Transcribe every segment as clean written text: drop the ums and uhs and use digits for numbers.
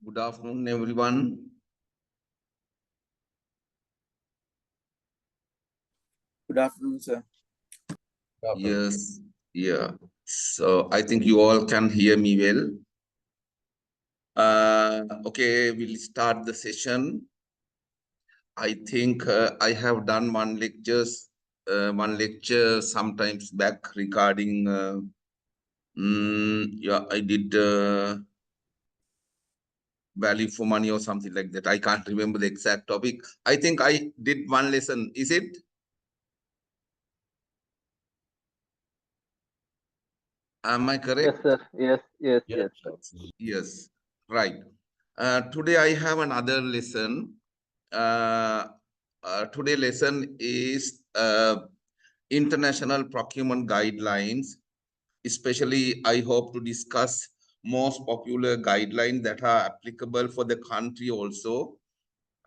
Good afternoon, everyone. Good afternoon, sir. Yes, yeah. So I think you all can hear me well. Okay, we'll start the session. I think I have done one lecture sometimes back regarding. Yeah, I did value for money or something like that. I can't remember the exact topic. I think I did one lesson. Is it? Am I correct? Yes, sir. Yes. Yes, right. Today I have another lesson. Today lesson is international procurement guidelines. Especially, I hope to discuss most popular guidelines that are applicable for the country also,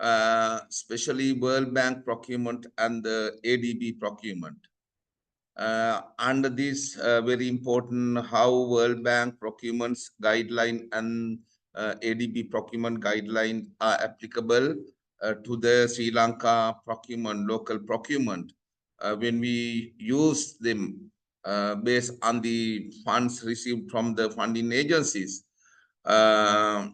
especially World Bank procurement and the ADB procurement. Under this very important how World Bank procurements guideline and ADB procurement guideline are applicable to the Sri Lanka procurement, local procurement. When we use them based on the funds received from the funding agencies. Yeah,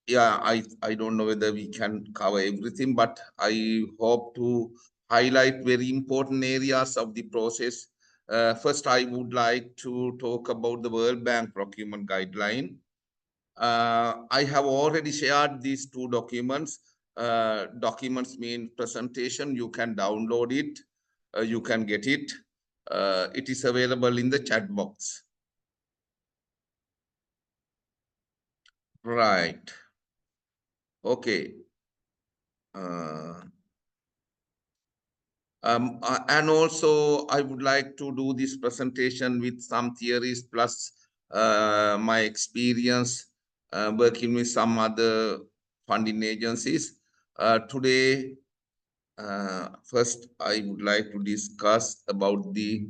I don't know whether we can cover everything, but I hope to highlight very important areas of the process. First, I would like to talk about the World Bank procurement guideline. I have already shared these two documents. Documents mean presentation. You can download it. You can get it. It is available in the chat box. Right. Okay. And also, I would like to do this presentation with some theories plus my experience working with some other funding agencies. Today, first, I would like to discuss about the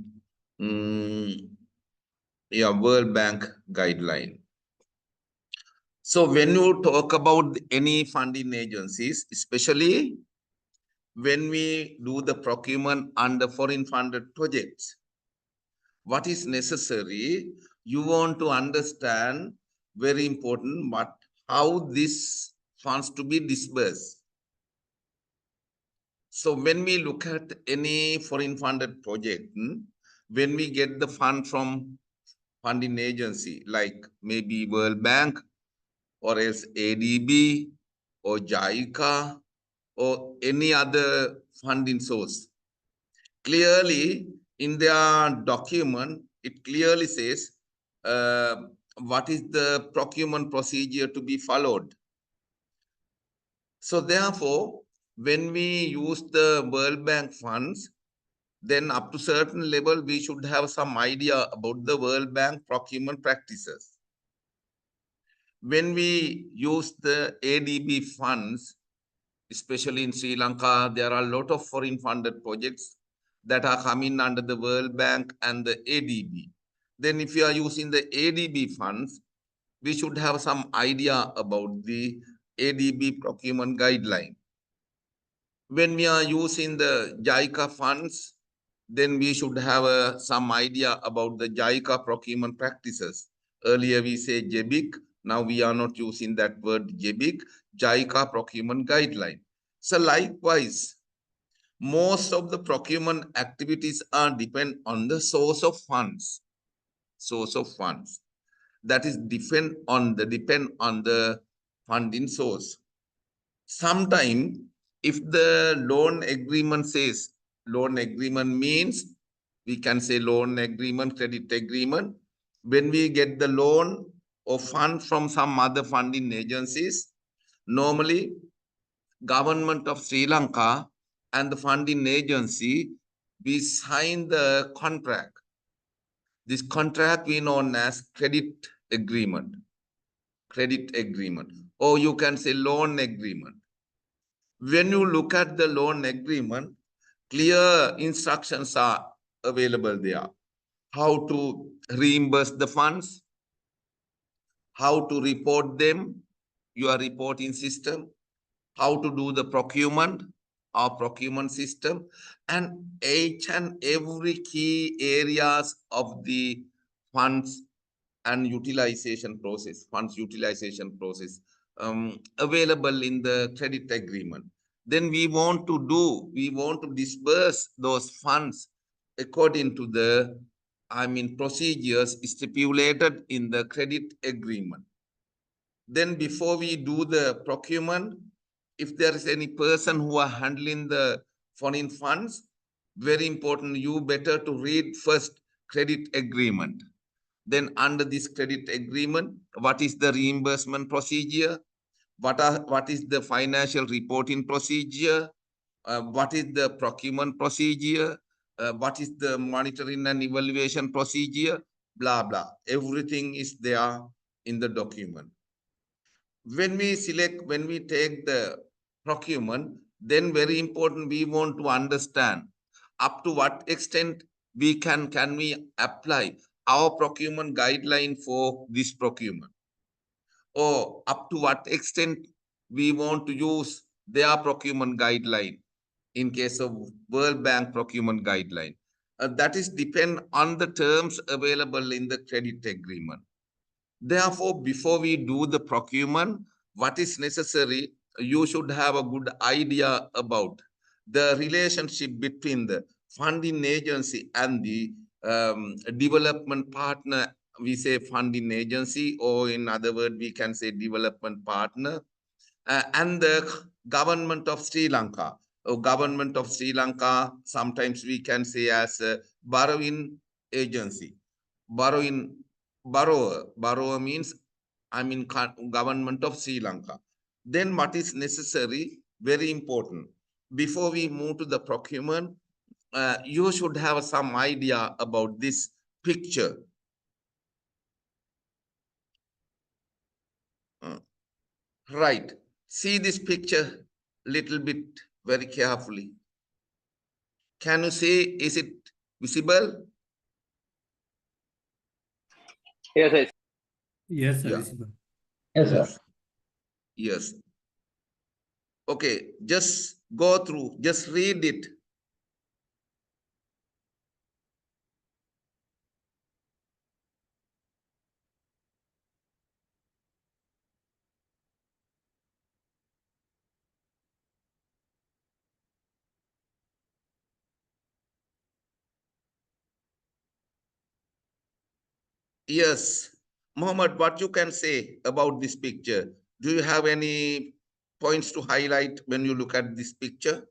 World Bank guideline. So when you talk about any funding agencies, especially when we do the procurement under foreign funded projects, what is necessary, you want to understand, very important, but how this funds to be disbursed. So when we look at any foreign funded project, when we get the fund from funding agency, like maybe World Bank or else ADB or JICA or any other funding source, clearly in their document, it clearly says what is the procurement procedure to be followed. So therefore, when we use the World Bank funds, then up to certain level, we should have some idea about the World Bank procurement practices. When we use the ADB funds, especially in Sri Lanka, there are a lot of foreign funded projects that are coming under the World Bank and the ADB. Then if you are using the ADB funds, we should have some idea about the ADB procurement guideline. When we are using the JICA funds, then we should have some idea about the JICA procurement practices. Earlier we say JBIC, now we are not using that word JBIC, JICA procurement guideline. So likewise, most of the procurement activities are depend on the source of funds. Source of funds. That is depend on the funding source. Sometimes, if the loan agreement says, loan agreement means, we can say loan agreement, credit agreement. When we get the loan or fund from some other funding agencies, normally government of Sri Lanka and the funding agency, we sign the contract. This contract we known as credit agreement. Credit agreement. Or you can say loan agreement. When you look at the loan agreement, clear instructions are available there. How to reimburse the funds, how to report them, your reporting system, how to do the procurement, our procurement system, and each and every key areas of the funds and utilization process, funds utilization process available in the credit agreement. Then we want to disburse those funds according to the, procedures stipulated in the credit agreement. Then before we do the procurement, if there is any person who are handling the foreign funds, very important, you better to read first credit agreement. Then under this credit agreement, what is the reimbursement procedure? What is the financial reporting procedure? What is the procurement procedure? What is the monitoring and evaluation procedure? Blah, blah. Everything is there in the document. When we take the procurement, then very important, we want to understand up to what extent can we apply our procurement guideline for this procurement, or up to what extent we want to use their procurement guideline in case of World Bank procurement guideline. That is depend on the terms available in the credit agreement. Therefore, before we do the procurement, what is necessary, you should have a good idea about the relationship between the funding agency and the development partner. We say funding agency, or in other words, we can say development partner, and the government of Sri Lanka. Government of Sri Lanka, sometimes we can say as a borrowing agency. Borrower means government of Sri Lanka. Then what is necessary, very important, before we move to the procurement, you should have some idea about this picture. Right. See this picture little bit very carefully. Can you say, is it visible? Yes, yes. Yes, sir. Yeah. Visible. Yes, sir. Yes. Okay, just go through, just read it. Yes. Mohammed, what you can say about this picture? Do you have any points to highlight when you look at this picture?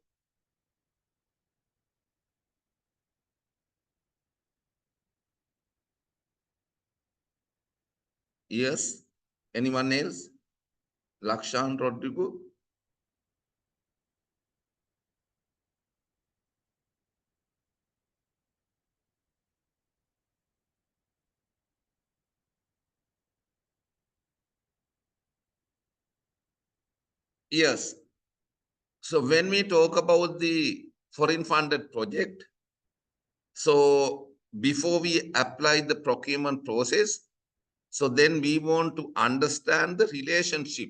Yes. Anyone else? Lakshan, Rodrigo? Yes. So when we talk about the foreign funded project, so before we apply the procurement process, so then we want to understand the relationship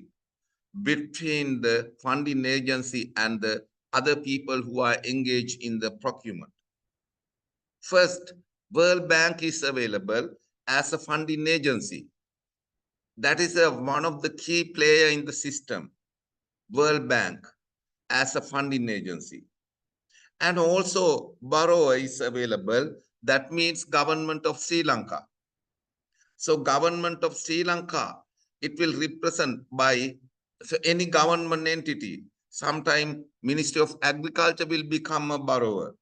between the funding agency and the other people who are engaged in the procurement. First, World Bank is available as a funding agency. That is one of the key player in the system, World Bank as a funding agency. And also borrower is available. That means government of Sri Lanka. So government of Sri Lanka, it will represent by any government entity. Sometime Ministry of Agriculture will become a borrower,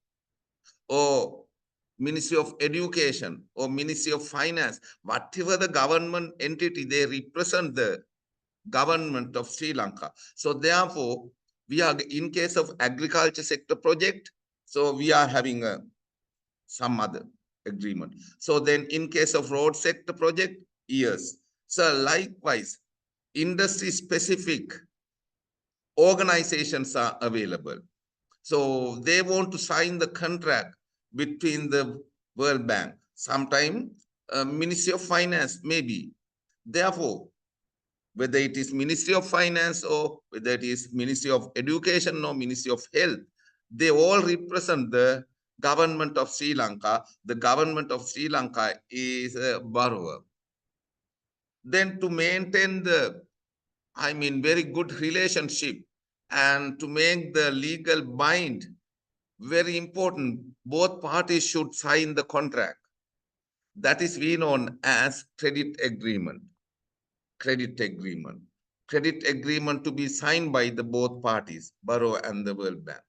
or Ministry of Education, or Ministry of Finance. Whatever the government entity, they represent the government of Sri Lanka. So therefore, we are, in case of agriculture sector project, so we are having some other agreement. So then in case of road sector project, yes. So likewise, industry specific organizations are available. So they want to sign the contract between the World Bank, sometime Ministry of Finance maybe. Therefore, whether it is Ministry of Finance or whether it is Ministry of Education or Ministry of Health, they all represent the government of Sri Lanka. The government of Sri Lanka is a borrower. Then to maintain the, very good relationship and to make the legal bind, very important, both parties should sign the contract. That is we known as credit agreement. Credit agreement. Credit agreement to be signed by the both parties, Borrower and the World Bank.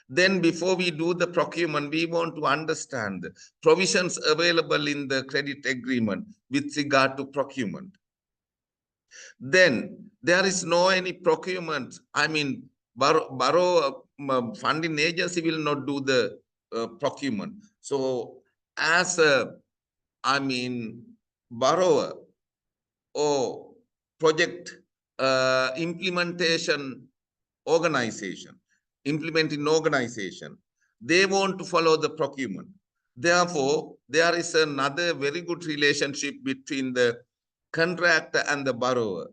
Then before we do the procurement, we want to understand the provisions available in the credit agreement with regard to procurement. Then there is no any procurement. Borrow funding agency will not do the procurement. So as a, borrower or project implementation organization, implementing organization, they want to follow the procurement. Therefore, there is another very good relationship between the contractor and the borrower.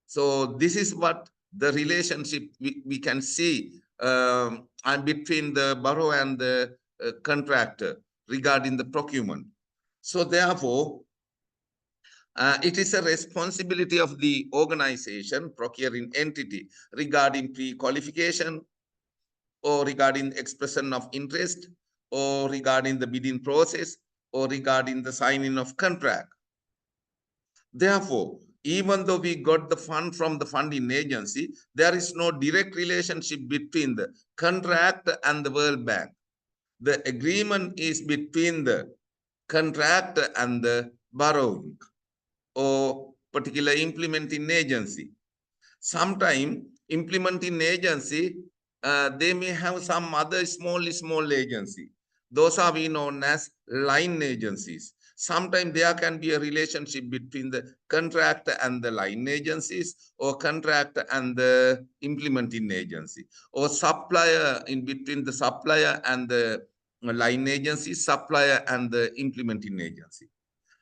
So this is what the relationship we can see between the borrower and the contractor regarding the procurement. So therefore, it is a responsibility of the organization, procuring entity, regarding pre-qualification or regarding expression of interest or regarding the bidding process or regarding the signing of contract. Therefore, even though we got the fund from the funding agency, there is no direct relationship between the contract and the World Bank. The agreement is between the contract and the borrowing or particular implementing agency. Sometime implementing agency, they may have some other small agency. Those are we known as line agencies. Sometimes there can be a relationship between the contractor and the line agencies or contractor and the implementing agency or supplier in between the supplier and the line agency, supplier and the implementing agency.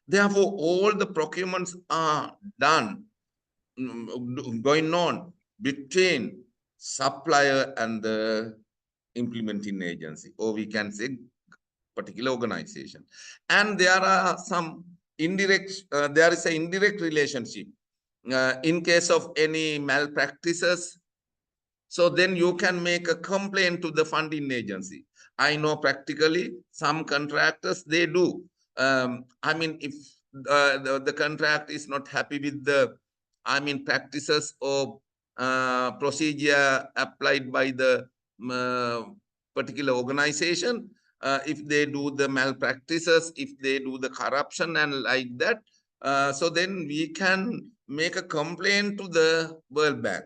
Therefore, all the procurements are done, going on between supplier and the implementing agency, or we can say particular organization. And there are some indirect, there is an indirect relationship. In case of any malpractices, so then you can make a complaint to the funding agency. I know practically some contractors, they do. If the contract is not happy with the, practices or procedure applied by the particular organization, if they do the malpractices, if they do the corruption and like that, so then we can make a complaint to the World Bank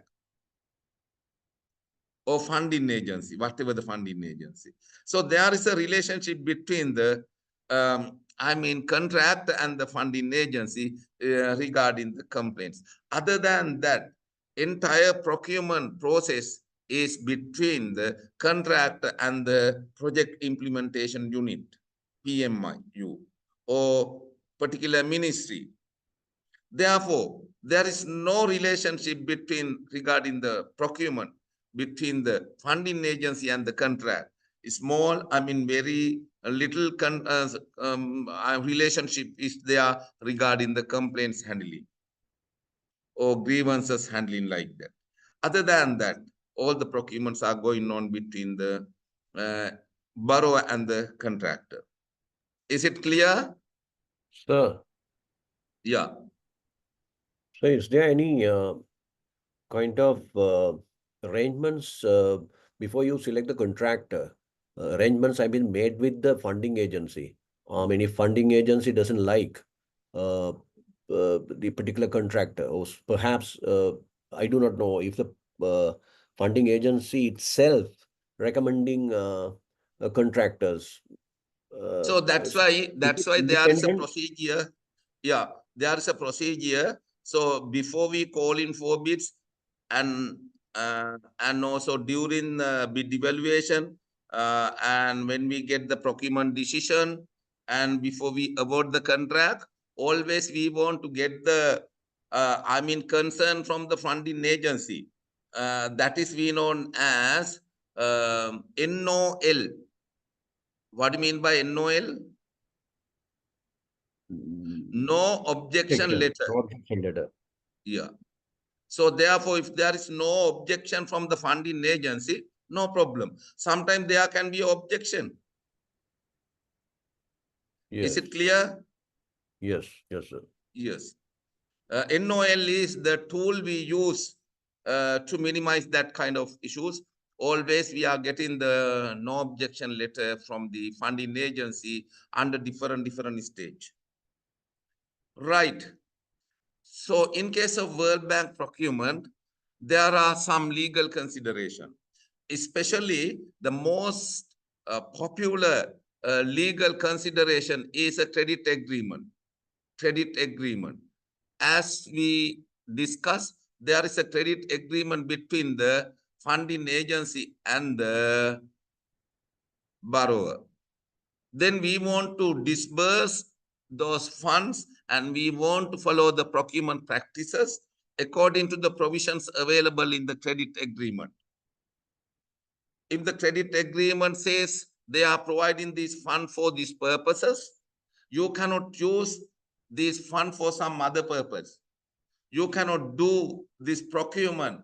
or funding agency, whatever the funding agency. So there is a relationship between the, contract and the funding agency regarding the complaints. Other than that, entire procurement process is between the contract and the project implementation unit, PMIU, or particular ministry. Therefore, there is no relationship regarding the procurement between the funding agency and the contract. Small, very little relationship is there regarding the complaints handling or grievances handling like that. Other than that, all the procurements are going on between the borrower and the contractor. Is it clear? Sir. Yeah. So is there any kind of arrangements before you select the contractor? Arrangements have been made with the funding agency. If funding agency doesn't like the particular contractor, or perhaps I do not know if the funding agency itself recommending contractors. So that's why there is a procedure. Yeah, there is a procedure. So before we call in for bids and also during bid evaluation and when we get the procurement decision and before we award the contract, always we want to get the concern from the funding agency. That is we known as NOL. What do you mean by NOL? No objection letter. No objection letter. Yeah. So therefore, if there is no objection from the funding agency, no problem. Sometimes there can be objection. Yes. Is it clear? Yes, yes, sir. Yes. NOL is the tool we use to minimize that kind of issues. Always we are getting the no objection letter from the funding agency under different stage. Right. So in case of World Bank procurement, there are some legal consideration, especially the most popular legal consideration is a credit agreement. Credit agreement. As we discussed, there is a credit agreement between the funding agency and the borrower. Then we want to disburse those funds and we want to follow the procurement practices according to the provisions available in the credit agreement. If the credit agreement says they are providing this fund for these purposes, you cannot use this fund for some other purpose. You cannot do this procurement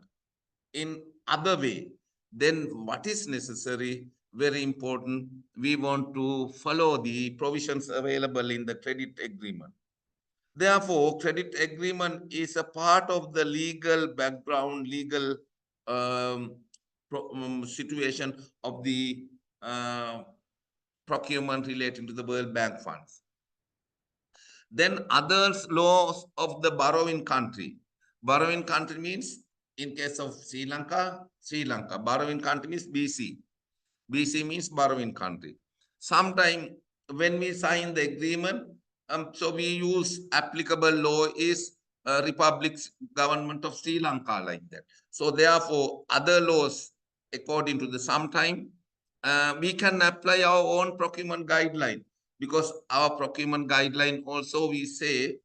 in other way. Then what is necessary? Very important. We want to follow the provisions available in the credit agreement. Therefore, credit agreement is a part of the legal background, legal situation of the procurement relating to the World Bank funds. Then others laws of the borrowing country. Borrowing country means in case of Sri Lanka. Borrowing country means BC. BC means borrowing country. Sometime when we sign the agreement, so we use applicable law is Republic's government of Sri Lanka like that. So therefore, other laws according to the sometime we can apply our own procurement guideline, because our procurement guideline also we say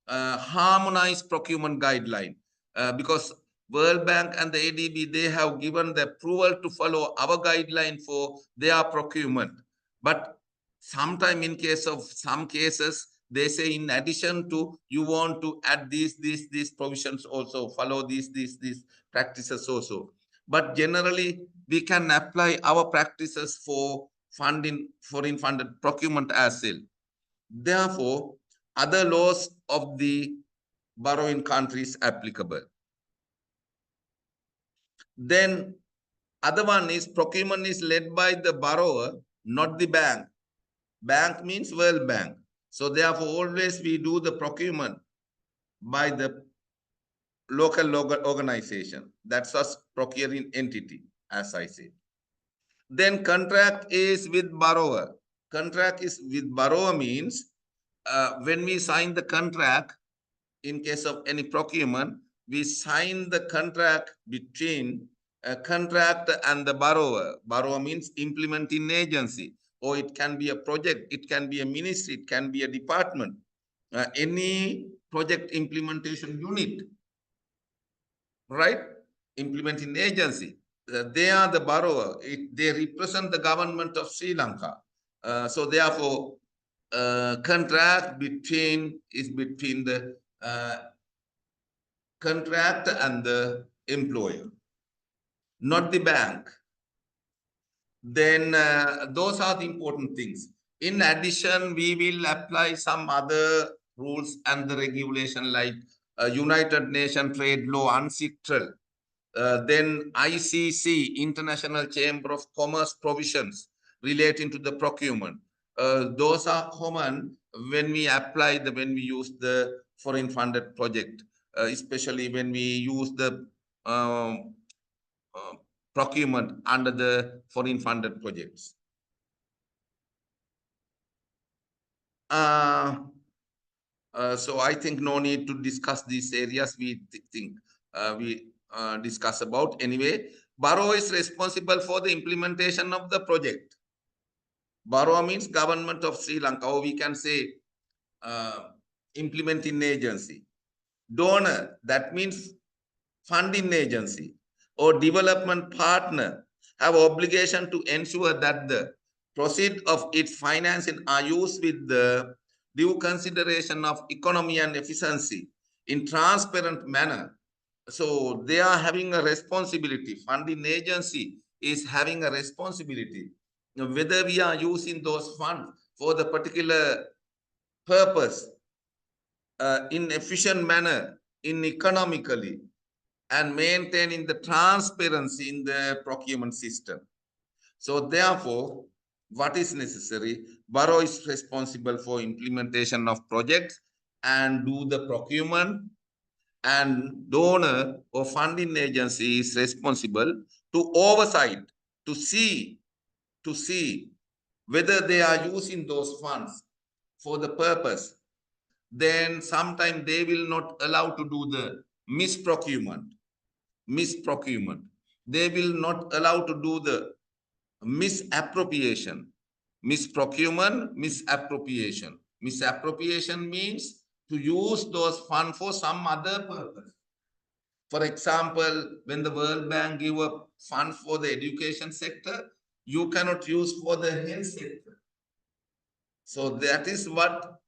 harmonized procurement guideline, because World Bank and the ADB, they have given the approval to follow our guideline for their procurement. But sometime in case of some cases, they say in addition to, you want to add these provisions also, follow these practices also. But generally, we can apply our practices for funding, foreign funded procurement as well. Therefore, other laws of the borrowing countries applicable. Then other one is procurement is led by the borrower, not the bank. Bank means World Bank. So therefore, always we do the procurement by the local organization. That's us procuring entity, as I said. Then contract is with borrower. Contract is with borrower means when we sign the contract, in case of any procurement, we sign the contract between a contractor and the borrower. Borrower means implementing agency, or it can be a project, it can be a ministry, it can be a department, any project implementation unit, right? Implementing agency. They are the borrower. They represent the government of Sri Lanka. So therefore, contract between the contractor and the employer, not the bank. Then those are the important things. In addition, we will apply some other rules and the regulation like United Nations Trade Law, UNCITRAL, then ICC, International Chamber of Commerce provisions relating to the procurement. Those are common when we apply when we use the foreign funded project, especially when we use the procurement under the foreign funded projects. So I think no need to discuss these areas. We think we discuss about anyway. Borrower is responsible for the implementation of the project. Borrower means government of Sri Lanka, or we can say implementing agency. donor, that means funding agency or development partner, have obligation to ensure that the proceeds of its financing are used with the due consideration of economy and efficiency in transparent manner. So they are having a responsibility. Funding agency is having a responsibility. Whether we are using those funds for the particular purpose in efficient manner, in economically, and maintaining the transparency in the procurement system. So therefore, what is necessary? Borough is responsible for implementation of projects and do the procurement, and donor or funding agency is responsible to oversight, to see whether they are using those funds for the purpose. Then sometimes they will not allow to do the misprocurement. They will not allow to do the misappropriation. Misprocurement, misappropriation. Misappropriation means to use those funds for some other purpose. For example, when the World Bank give a fund for the education sector, you cannot use for the health sector. So that is what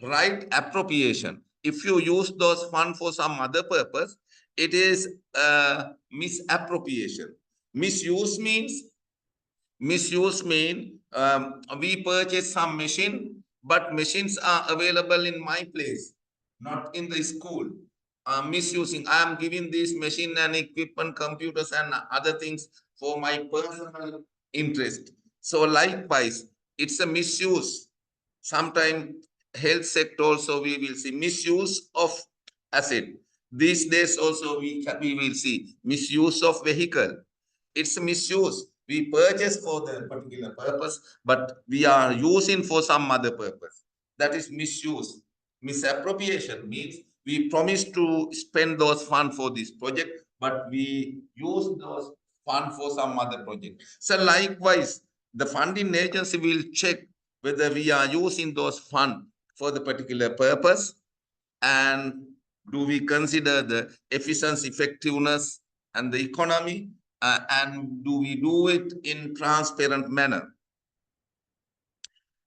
right appropriation. If you use those funds for some other purpose, it is misappropriation. Misuse means we purchase some machine, but machines are available in my place, not in the school. Misusing, I am giving this machine and equipment, computers and other things for my personal interest. So likewise, it's a misuse. Sometimes health sector also we will see misuse of asset. These days also we will see misuse of vehicle. It's a misuse. We purchase for the particular purpose, but we are using for some other purpose. That is misuse. Misappropriation means we promise to spend those funds for this project, but we use those funds for some other project. So likewise, the funding agency will check whether we are using those funds for the particular purpose, and do we consider the efficiency, effectiveness, and the economy, and do we do it in transparent manner?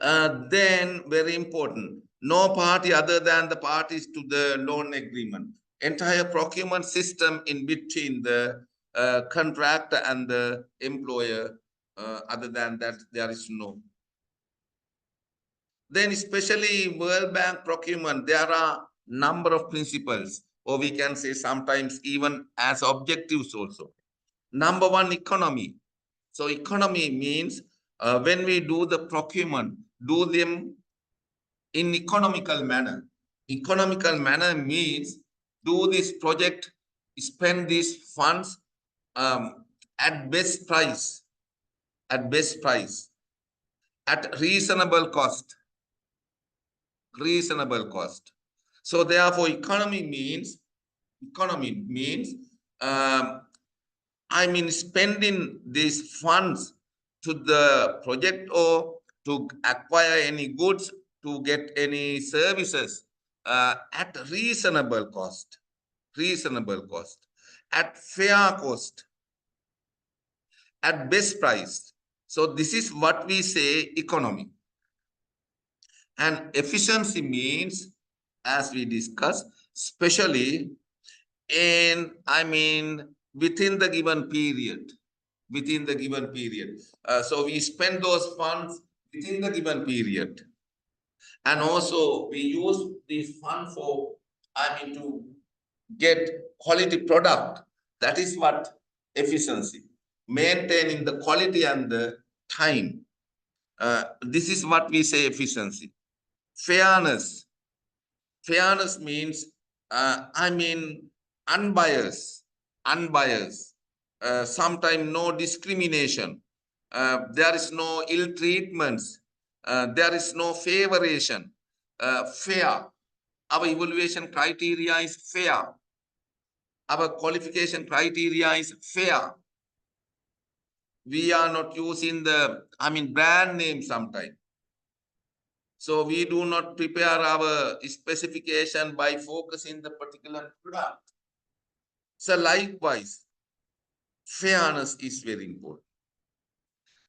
Then very important, no party other than the parties to the loan agreement. Entire procurement system in between the contractor and the employer. Other than that, there is no. Then especially World Bank procurement, there are number of principles, or we can say sometimes even as objectives also. Number one, economy. So economy means when we do the procurement, do them in economical manner. Economical manner means do this project, spend these funds at best price, at reasonable cost. So therefore, economy means spending these funds to the project or to acquire any goods, to get any services at reasonable cost, at fair cost, at best price. So this is what we say economy. And efficiency means, as we discussed, especially in, within the given period. So we spend those funds within the given period. And also we use this fund for, to get quality product. That is what efficiency. Maintaining the quality and the time. This is what we say efficiency. Fairness means, unbiased. Sometimes no discrimination. There is no ill treatments. There is no favoration. Fair. Our evaluation criteria is fair. Our qualification criteria is fair. We are not using the, brand name sometimes. So we do not prepare our specification by focusing the particular product. So likewise, fairness is very important.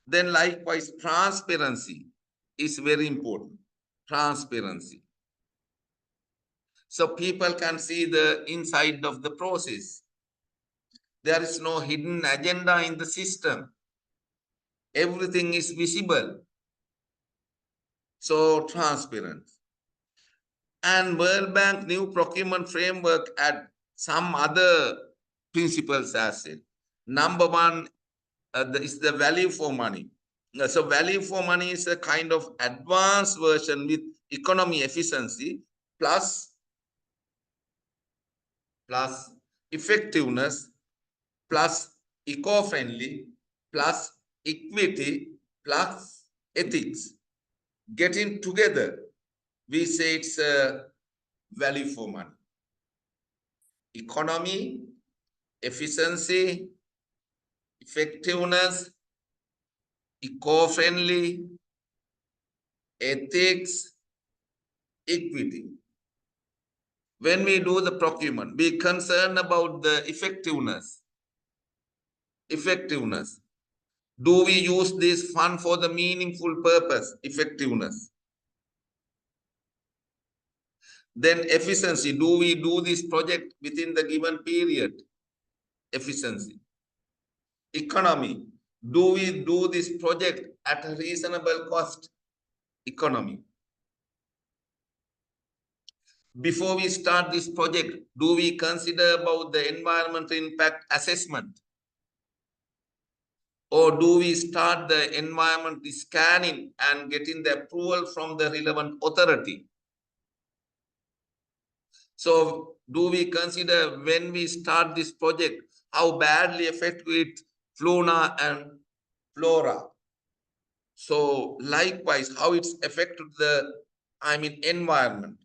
Then likewise, transparency is very important. Transparency. So people can see the inside of the process. There is no hidden agenda in the system. Everything is visible. So transparent. And World Bank new procurement framework add some other principles as well. Number one is the value for money. So value for money is a kind of advanced version with economy efficiency plus effectiveness plus eco-friendly plus equity plus ethics. Getting together, we say it's a value for money. Economy, efficiency, effectiveness, eco-friendly, ethics, equity. When we do the procurement, be concerned about the effectiveness. Effectiveness. Do we use this fund for the meaningful purpose? Effectiveness. Then efficiency. Do we do this project within the given period? Efficiency. Economy. Do we do this project at a reasonable cost? Economy. Before we start this project, do we consider about the environmental impact assessment? Or do we start the environment scanning and getting the approval from the relevant authority? So do we consider when we start this project, how badly affect it fauna and flora? So likewise, how it's affected the, environment,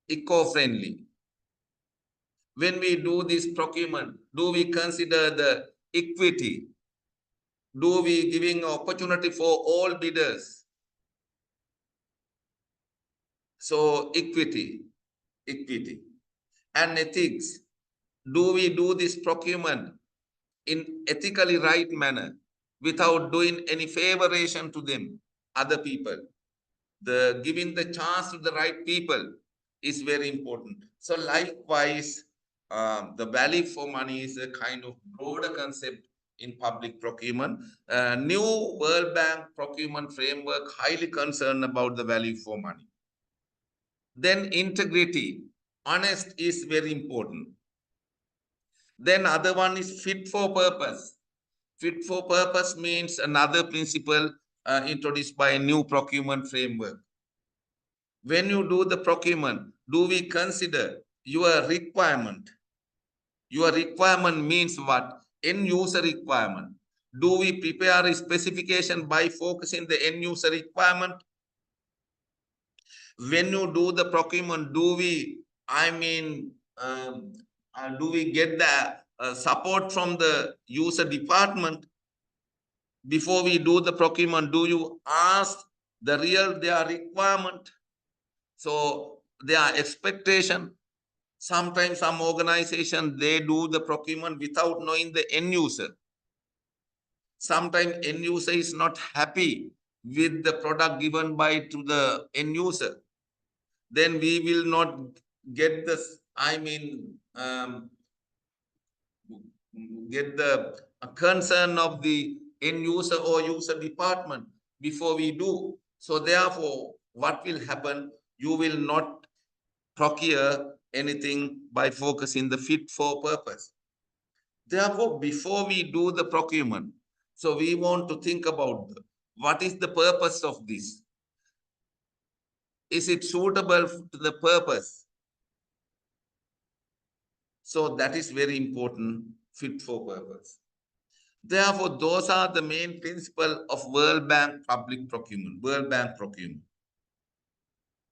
eco-friendly. When we do this procurement, do we consider the equity? Do we giving opportunity for all bidders? So equity. And ethics. Do we do this procurement in ethically right manner without doing any favoration to them, other people? The giving the chance to the right people is very important. So likewise, the value for money is a kind of broader concept in public procurement. New World Bank procurement framework highly concerned about the value for money. Then integrity, honest is very important. Then other one is fit for purpose. Fit for purpose means another principle introduced by a new procurement framework. When you do the procurement, do we consider your requirement? Your requirement means what? End user requirement. Do we prepare a specification by focusing the end user requirement? When you do the procurement, do we, do we get the support from the user department? Before we do the procurement, do you ask their requirement? So their expectation. Sometimes some organization, they do the procurement without knowing the end user. Sometimes end user is not happy with the product given by to the end user. Then we will not get this, get the concern of the end user or user department before we do. So therefore, what will happen? You will not procure anything by focusing the fit for purpose. Therefore, before we do the procurement, so we want to think about what is the purpose of this? Is it suitable to the purpose? So that is very important, fit for purpose. Therefore, those are the main principles of World Bank public procurement, World Bank procurement.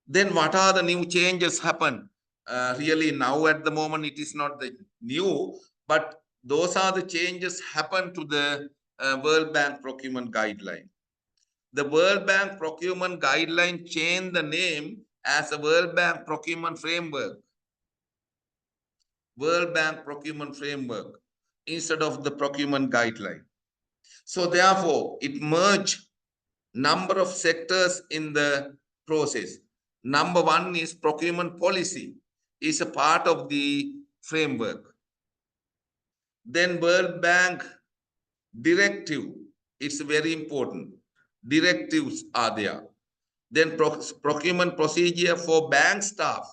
Then what are the new changes happen? Really now at the moment, it is not the new, but those are the changes happen to the World Bank procurement guideline. the World Bank Procurement Guideline changed the name as a World Bank Procurement Framework. World Bank Procurement Framework instead of the Procurement Guideline. So therefore, it merged number of sectors in the process. Number one is procurement policy is a part of the framework. Then World Bank directive, it's very important. Directives are there. Then procurement procedure for bank staff,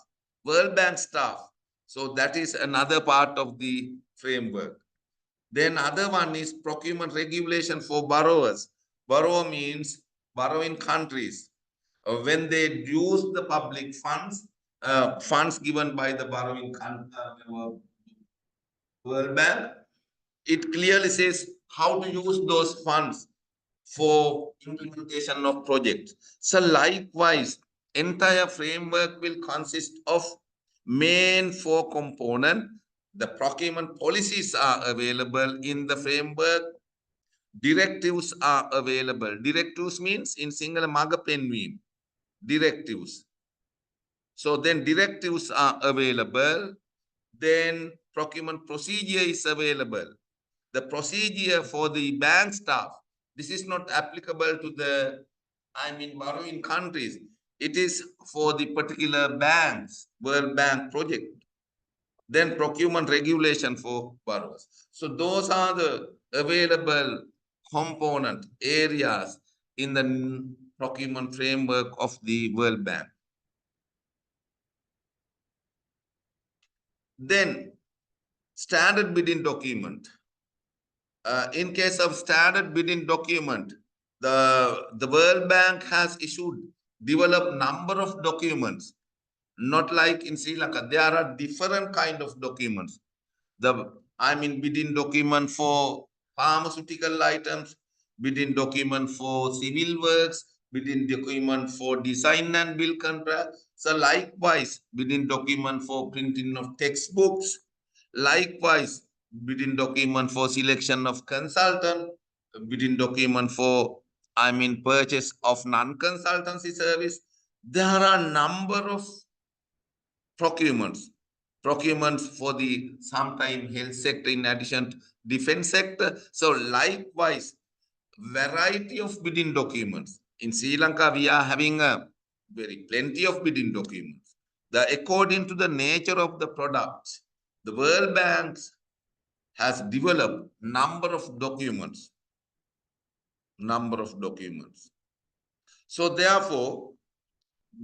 World Bank staff. So that is another part of the framework. Then other one is procurement regulation for borrowers. Borrower means borrowing countries. When they use the public funds, funds given by the borrowing World Bank, it clearly says how to use those funds for implementation of projects. So likewise, entire framework will consist of main 4 components. The procurement policies are available in the framework. Directives are available. Directives means in single maga penweem. Directives. So then directives are available. Then procurement procedure is available. The procedure for the bank staff, this is not applicable to the, borrowing countries. It is for the particular banks, World Bank project. Then procurement regulation for borrowers. So those are the available component areas in the procurement framework of the World Bank. Then standard bidding document. In case of standard bidding document, the World Bank has developed number of documents, not like in Sri Lanka. There are different kind of documents. Bidding document for pharmaceutical items, bidding document for civil works, bidding document for design and build contract. So likewise, bidding document for printing of textbooks. Likewise, bidding document for selection of consultant, bidding document for, purchase of non-consultancy service. There are a number of procurements for the sometime health sector in addition to defense sector. So likewise, variety of bidding documents. In Sri Lanka, we are having a plenty of bidding documents. According to the nature of the product, the World Bank has developed number of documents. So therefore,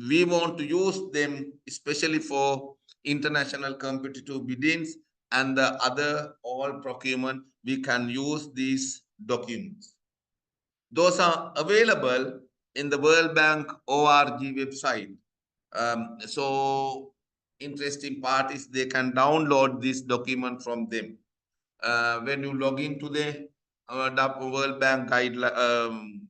we want to use them especially for international competitive biddings and the other all procurement. We can use these documents. Those are available in the World Bank org website. So interesting part is they can download this document from them. When you log into the World Bank guideline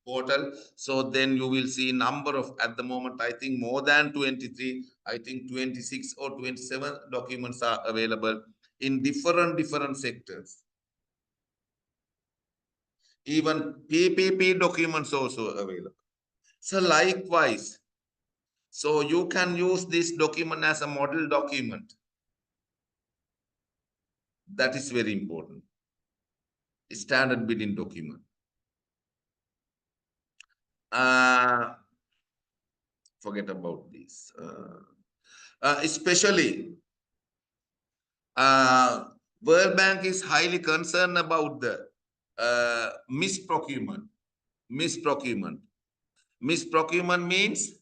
portal, so then you will see number of, at the moment, I think more than 23, I think 26 or 27 documents are available in different sectors. Even PPP documents also available. So likewise, so you can use this document as a model document. That is very important. Standard bidding document. Forget about this. Especially, World Bank is highly concerned about the misprocurement. Misprocurement means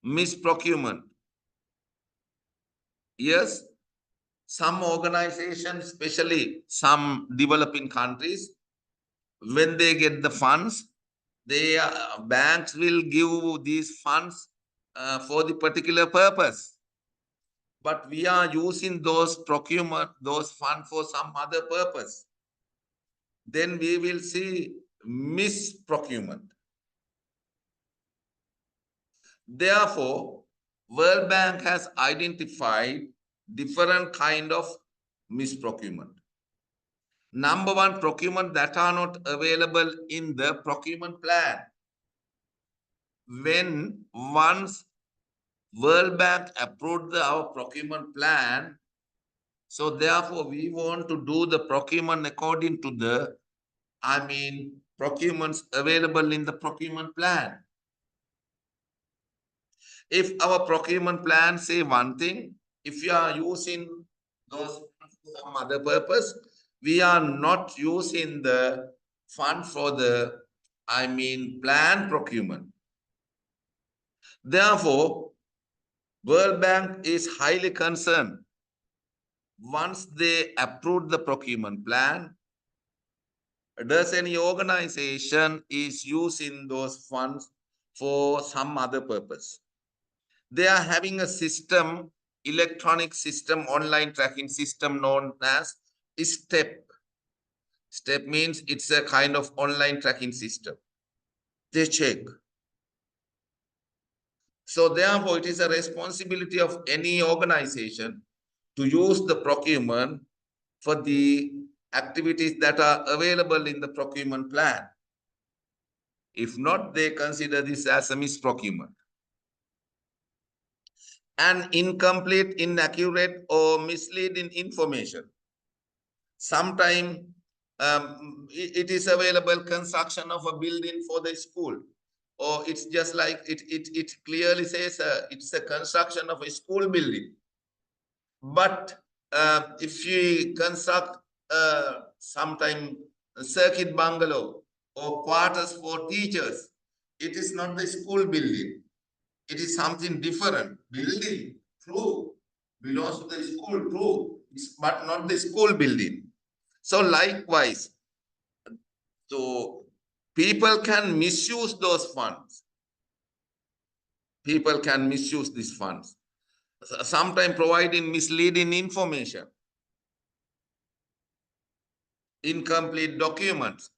misprocurement. Yes, some organizations, especially some developing countries, when they get the funds, banks will give these funds for the particular purpose. But we are using those funds for some other purpose. Then we will see misprocurement. Therefore, World Bank has identified different kind of misprocurement. Number one, procurement that are not available in the procurement plan. When once World Bank approved our procurement plan, so therefore we want to do the procurement according to the, procurements available in the procurement plan. If our procurement plan say one thing, if you are using those for some other purpose, we are not using the fund for the, plan procurement. Therefore, World Bank is highly concerned. Once they approve the procurement plan, does any organization is using those funds for some other purpose? They are having a system, electronic system, online tracking system known as STEP. STEP means it's a kind of online tracking system. They check. So therefore, it is a responsibility of any organization to use the procurement for the activities that are available in the procurement plan. If not, they consider this as a misprocurement. And incomplete, inaccurate, or misleading information. Sometimes it is available construction of a building for the school, or it's just like it clearly says it's a construction of a school building. But if you construct sometime a circuit bungalow or quarters for teachers, it is not the school building. It is something different. Building, true, belongs to the school, true, but not the school building. So likewise, so people can misuse those funds. People can misuse these funds. Sometimes providing misleading information, incomplete documents,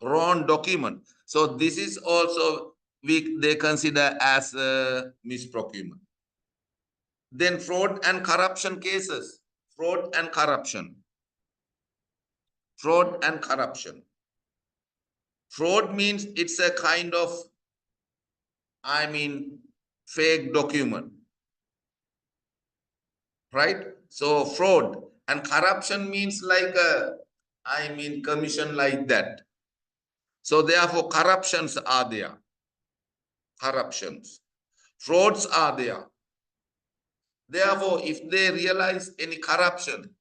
wrong document. So this is also they consider as a misprocurement. Then fraud and corruption cases. Fraud and corruption. Fraud and corruption. Fraud means it's a kind of, fake document. Right? So fraud and corruption means like a, commission like that. So therefore corruptions are there. Corruptions. Frauds are there. Therefore, if they realize any corruption,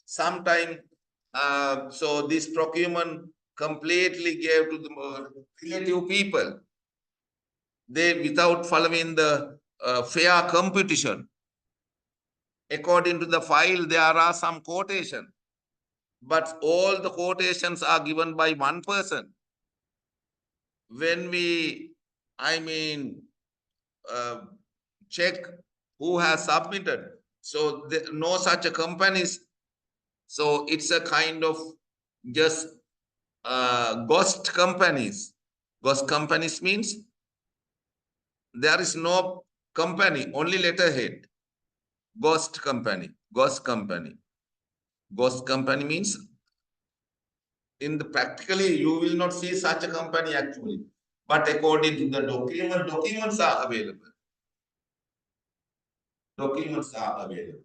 sometime, so this procurement completely gave to the relative people. They, without following the fair competition, according to the file, there are some quotation, but all the quotations are given by one person. When we, check who has submitted, so no such a companies. So it's a kind of just ghost companies. Ghost companies means there is no company, only letterhead. Ghost company. Ghost company. Ghost company means in the practically you will not see such a company actually. But according to the document, documents are available. Documents are available.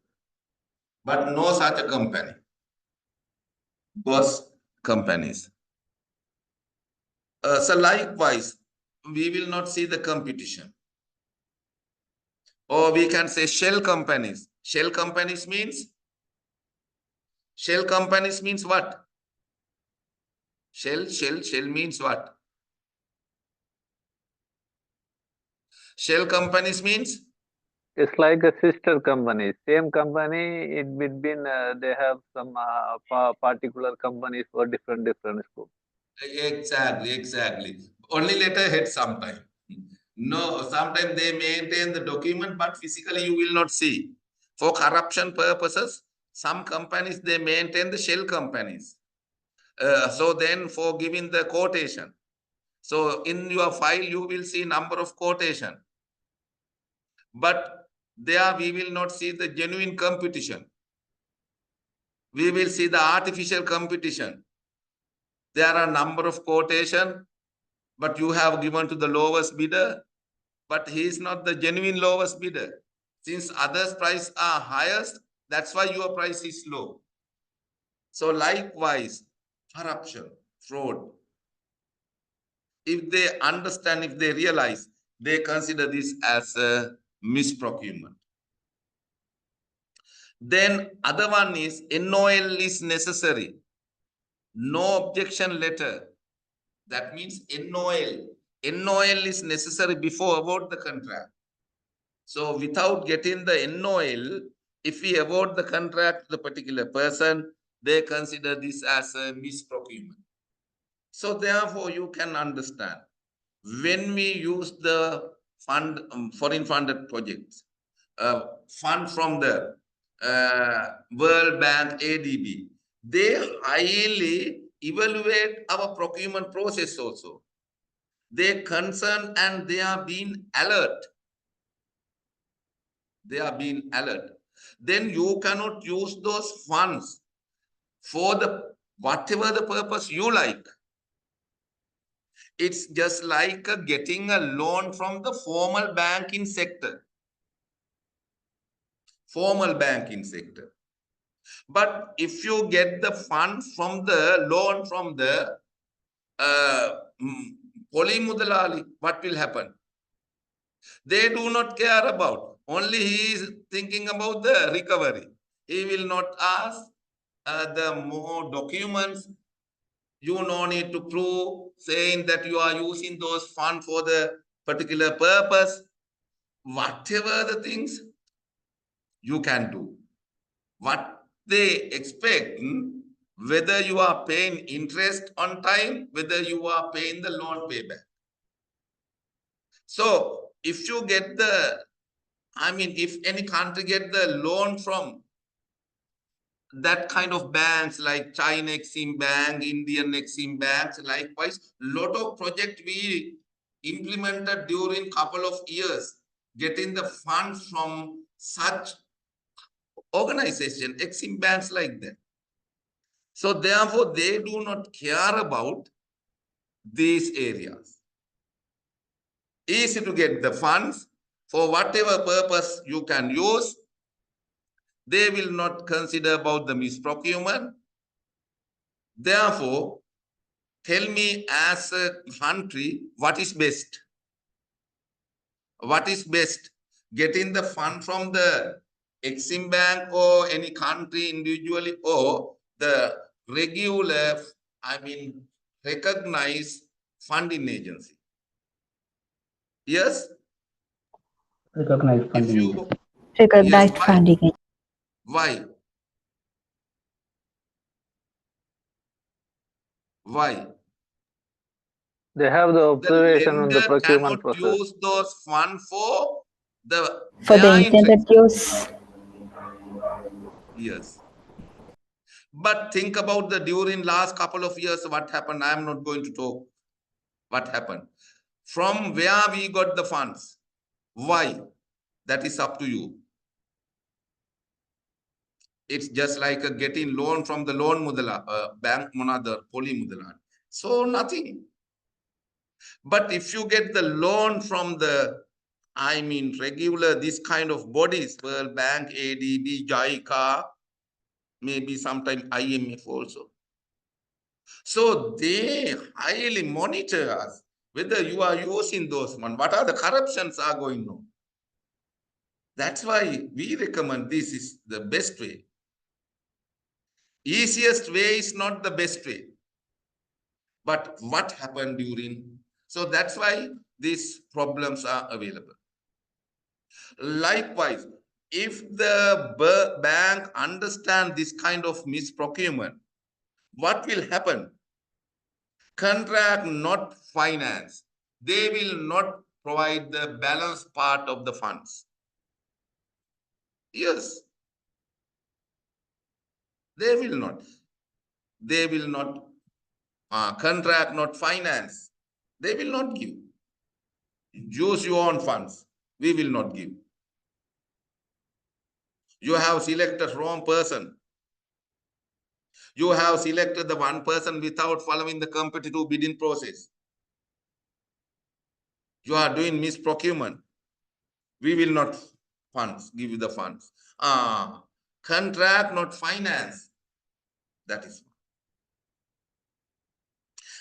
But no such a company. Ghost companies. So likewise, we will not see the competition. Or we can say shell companies. Shell companies means what? Shell means what? Shell companies means? It's like a sister company. Same company, in between they have some particular companies for different schools. Exactly. Only letterhead sometimes. No, sometimes they maintain the document, but physically you will not see. For corruption purposes, some companies, they maintain the shell companies. So then for giving the quotation. So in your file, you will see number of quotation. But there we will not see the genuine competition. we will see the artificial competition. There are a number of quotation, but you have given to the lowest bidder, but he is not the genuine lowest bidder. Since others' price are highest, that's why your price is low. So likewise, corruption, fraud. If they understand, if they realize, they consider this as a misprocurement. Then other one is NOL is necessary. No objection letter. That means NOL. NOL is necessary before award the contract. So without getting the NOL, if we award the contract to the particular person, they consider this as a misprocurement. So therefore, you can understand, when we use the fund, foreign funded projects, fund from the World Bank, ADB, they highly evaluate our procurement process also. They concern and they are being alert. They are being alert. Then you cannot use those funds for the whatever the purpose you like. It's just like getting a loan from the formal banking sector. Formal banking sector. But if you get the funds from the loan from the Polimudalali, what will happen? They do not care about. Only he is thinking about the recovery. He will not ask the more documents. You no need to prove saying that you are using those funds for the particular purpose. Whatever the things you can do. What they expect, whether you are paying interest on time, whether you are paying the loan payback. So if you get the, if any country get the loan from that kind of banks like China Exim Bank, Indian Exim Banks, likewise, lot of project we implemented during couple of years, getting the funds from such organization, Exim banks like that. So therefore, they do not care about these areas. Easy to get the funds for whatever purpose you can use. They will not consider about the misprocurement. Therefore, tell me as a country, what is best? What is best? Getting the fund from the Exim Bank or any country individually, or the regular, recognized funding agency? Yes? Recognized funding If agency. Recognized yes, funding. why? Why? They have the The observation on the lender procurement cannot process. use those funds for the For the their intended interest. use. Yes. But think about the during last couple of years, what happened. I am not going to talk what happened. From where we got the funds. Why? That is up to you. It's just like getting loan from the loan mudala, bank monada, poly mudala. So nothing. But if you get the loan from the, regular, this kind of bodies, World Bank, ADB, JICA, maybe sometime IMF also. So they highly monitor us, whether you are using those money, what are the corruptions are going on. That's why we recommend this is the best way. Easiest way is not the best way. But what happened during? So that's why these problems are available. Likewise, if the bank understand this kind of misprocurement, what will happen? Contract, not finance. They will not provide the balance part of the funds. Yes. They will not. They will not contract, not finance. They will not give. Use your own funds. We will not give. You have selected wrong person. You have selected the one person without following the competitive bidding process. You are doing misprocurement. We will not give you the funds. Contract, not finance. That is.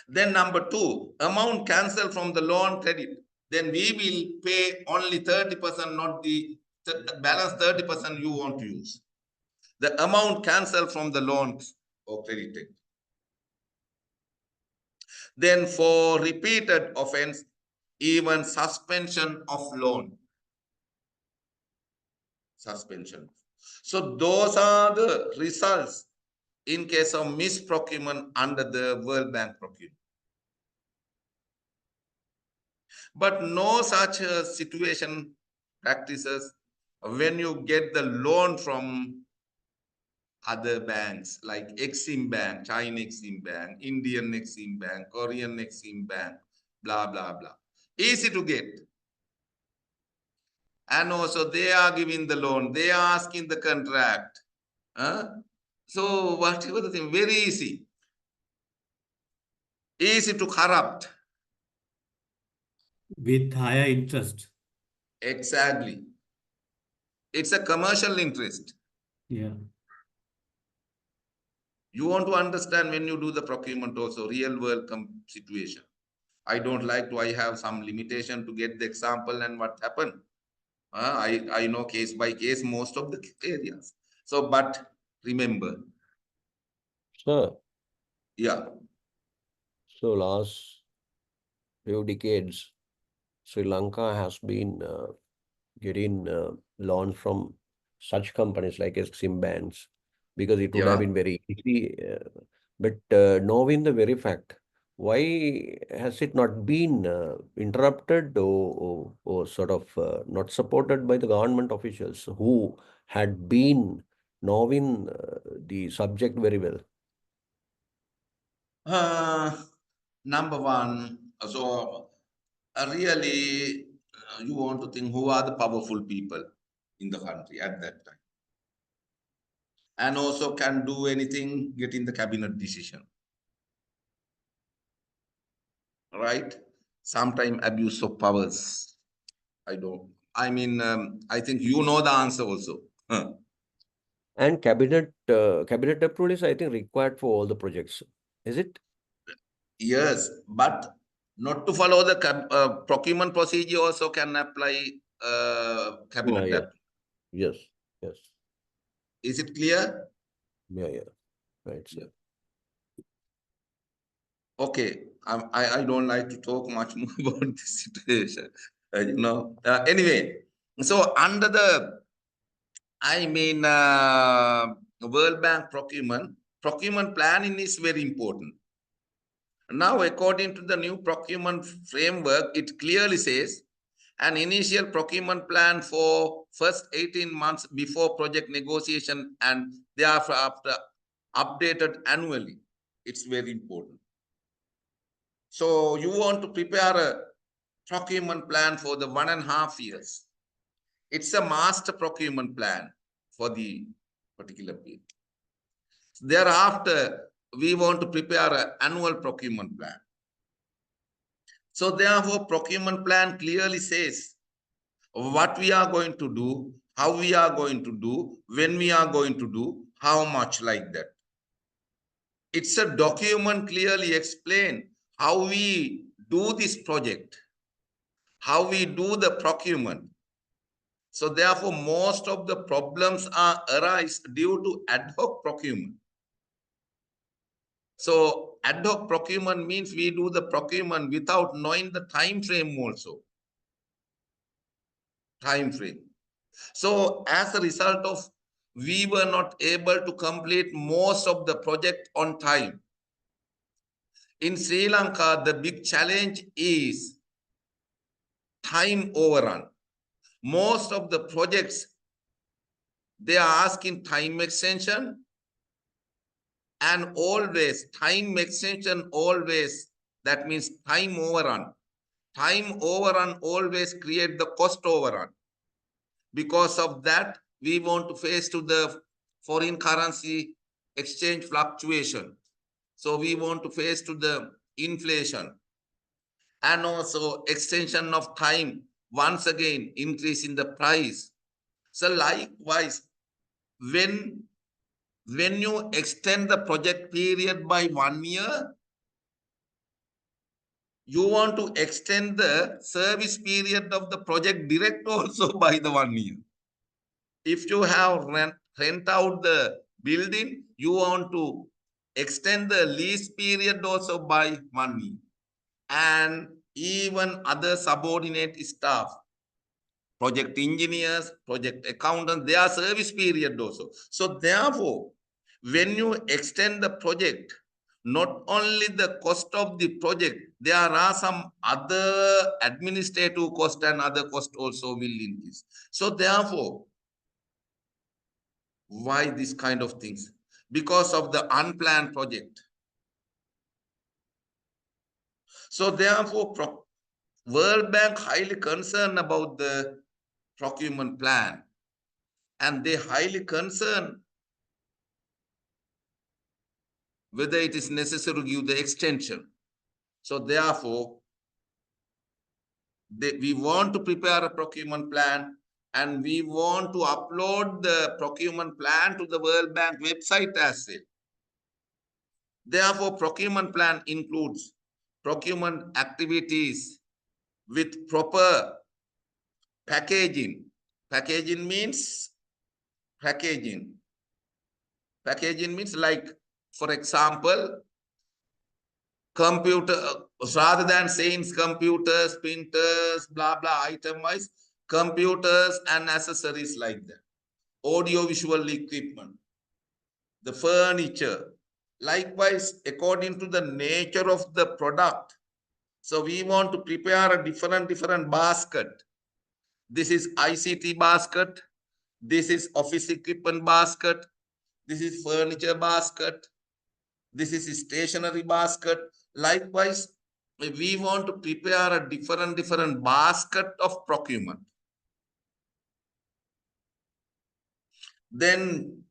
Then number 2, amount cancelled from the loan credit. Then we will pay only 30%, not the balance 30% you want to use. The amount cancelled from the loans or credited. Then for repeated offense, even suspension of loan. Suspension. So those are the results in case of misprocurement under the World Bank procurement. But no such situation practices when you get the loan from other banks like Exim Bank, China Exim Bank, Indian Exim Bank, Korean Exim Bank, blah, blah, blah. Easy to get. And also they are giving the loan, they are asking the contract. So whatever the thing, very easy. Easy to corrupt. With higher interest. Exactly. It's a commercial interest. Yeah. You want to understand when you do the procurement also, real world situation. I don't like to, I have some limitation to get the example and what happened. I know case by case most of the areas. So, but remember. Sir. Yeah. So last few decades, Sri Lanka has been getting loans from such companies like Exim banks because it would have been very easy. But knowing the very fact, why has it not been interrupted or sort of not supported by the government officials who had been knowing the subject very well? Number one, so really you want to think who are the powerful people in the country at that time. And also can do anything, get in the cabinet decision. Right? Sometimes abuse of powers. I think you know the answer also. And cabinet approval is, I think, required for all the projects. Is it? Yes, but not to follow the procurement procedure also can apply cabinet. Yeah. Yes. Is it clear? Yeah. Right, sir. Okay, I don't like to talk much more about this situation. Anyway, so under the, World Bank procurement planning is very important. Now, according to the new procurement framework, it clearly says an initial procurement plan for first 18 months before project negotiation and thereafter after updated annually. It's very important. So you want to prepare a procurement plan for the 1.5 years. It's a master procurement plan for the particular period. Thereafter, we want to prepare an annual procurement plan. So therefore, procurement plan clearly says what we are going to do, how we are going to do, when we are going to do, how much, like that. It's a document clearly explain how we do this project, how we do the procurement. So therefore, most of the problems are arise due to ad hoc procurement. So ad hoc procurement means we do the procurement without knowing the time frame also. Time frame. So as a result of, we were not able to complete most of the project on time. In Sri Lanka, the big challenge is time overrun. Most of the projects, they are asking time extension, and always time extension always, that means time overrun. Time overrun always create the cost overrun. Because of that, we want to face to the foreign currency exchange fluctuation. So we want to face to the inflation and also extension of time, once again, increase in the price. So likewise, when you extend the project period by 1 year, you want to extend the service period of the project direct also by the 1 year. If you have rent out the building, you want to extend the lease period also by 1 year. And even other subordinate staff, project engineers, project accountants, their service period also. So therefore, when you extend the project, not only the cost of the project, there are some other administrative cost and other cost also will increase. So therefore, why this kind of things? Because of the unplanned project. So therefore, World Bank highly concerned about the procurement plan, and they highly concerned whether it is necessary to give the extension. So therefore, we want to prepare a procurement plan, and we want to upload the procurement plan to the World Bank website as well. Therefore, procurement plan includes procurement activities with proper packaging. Packaging means packaging. Packaging means, like, for example, computer, rather than saying computers, printers, blah, blah, item wise, computers and accessories like that. Audio-visual equipment, the furniture. Likewise, according to the nature of the product. So we want to prepare a different basket. This is ICT basket. This is office equipment basket. This is furniture basket. This is stationery basket. Likewise, we want to prepare a different basket of procurement. Then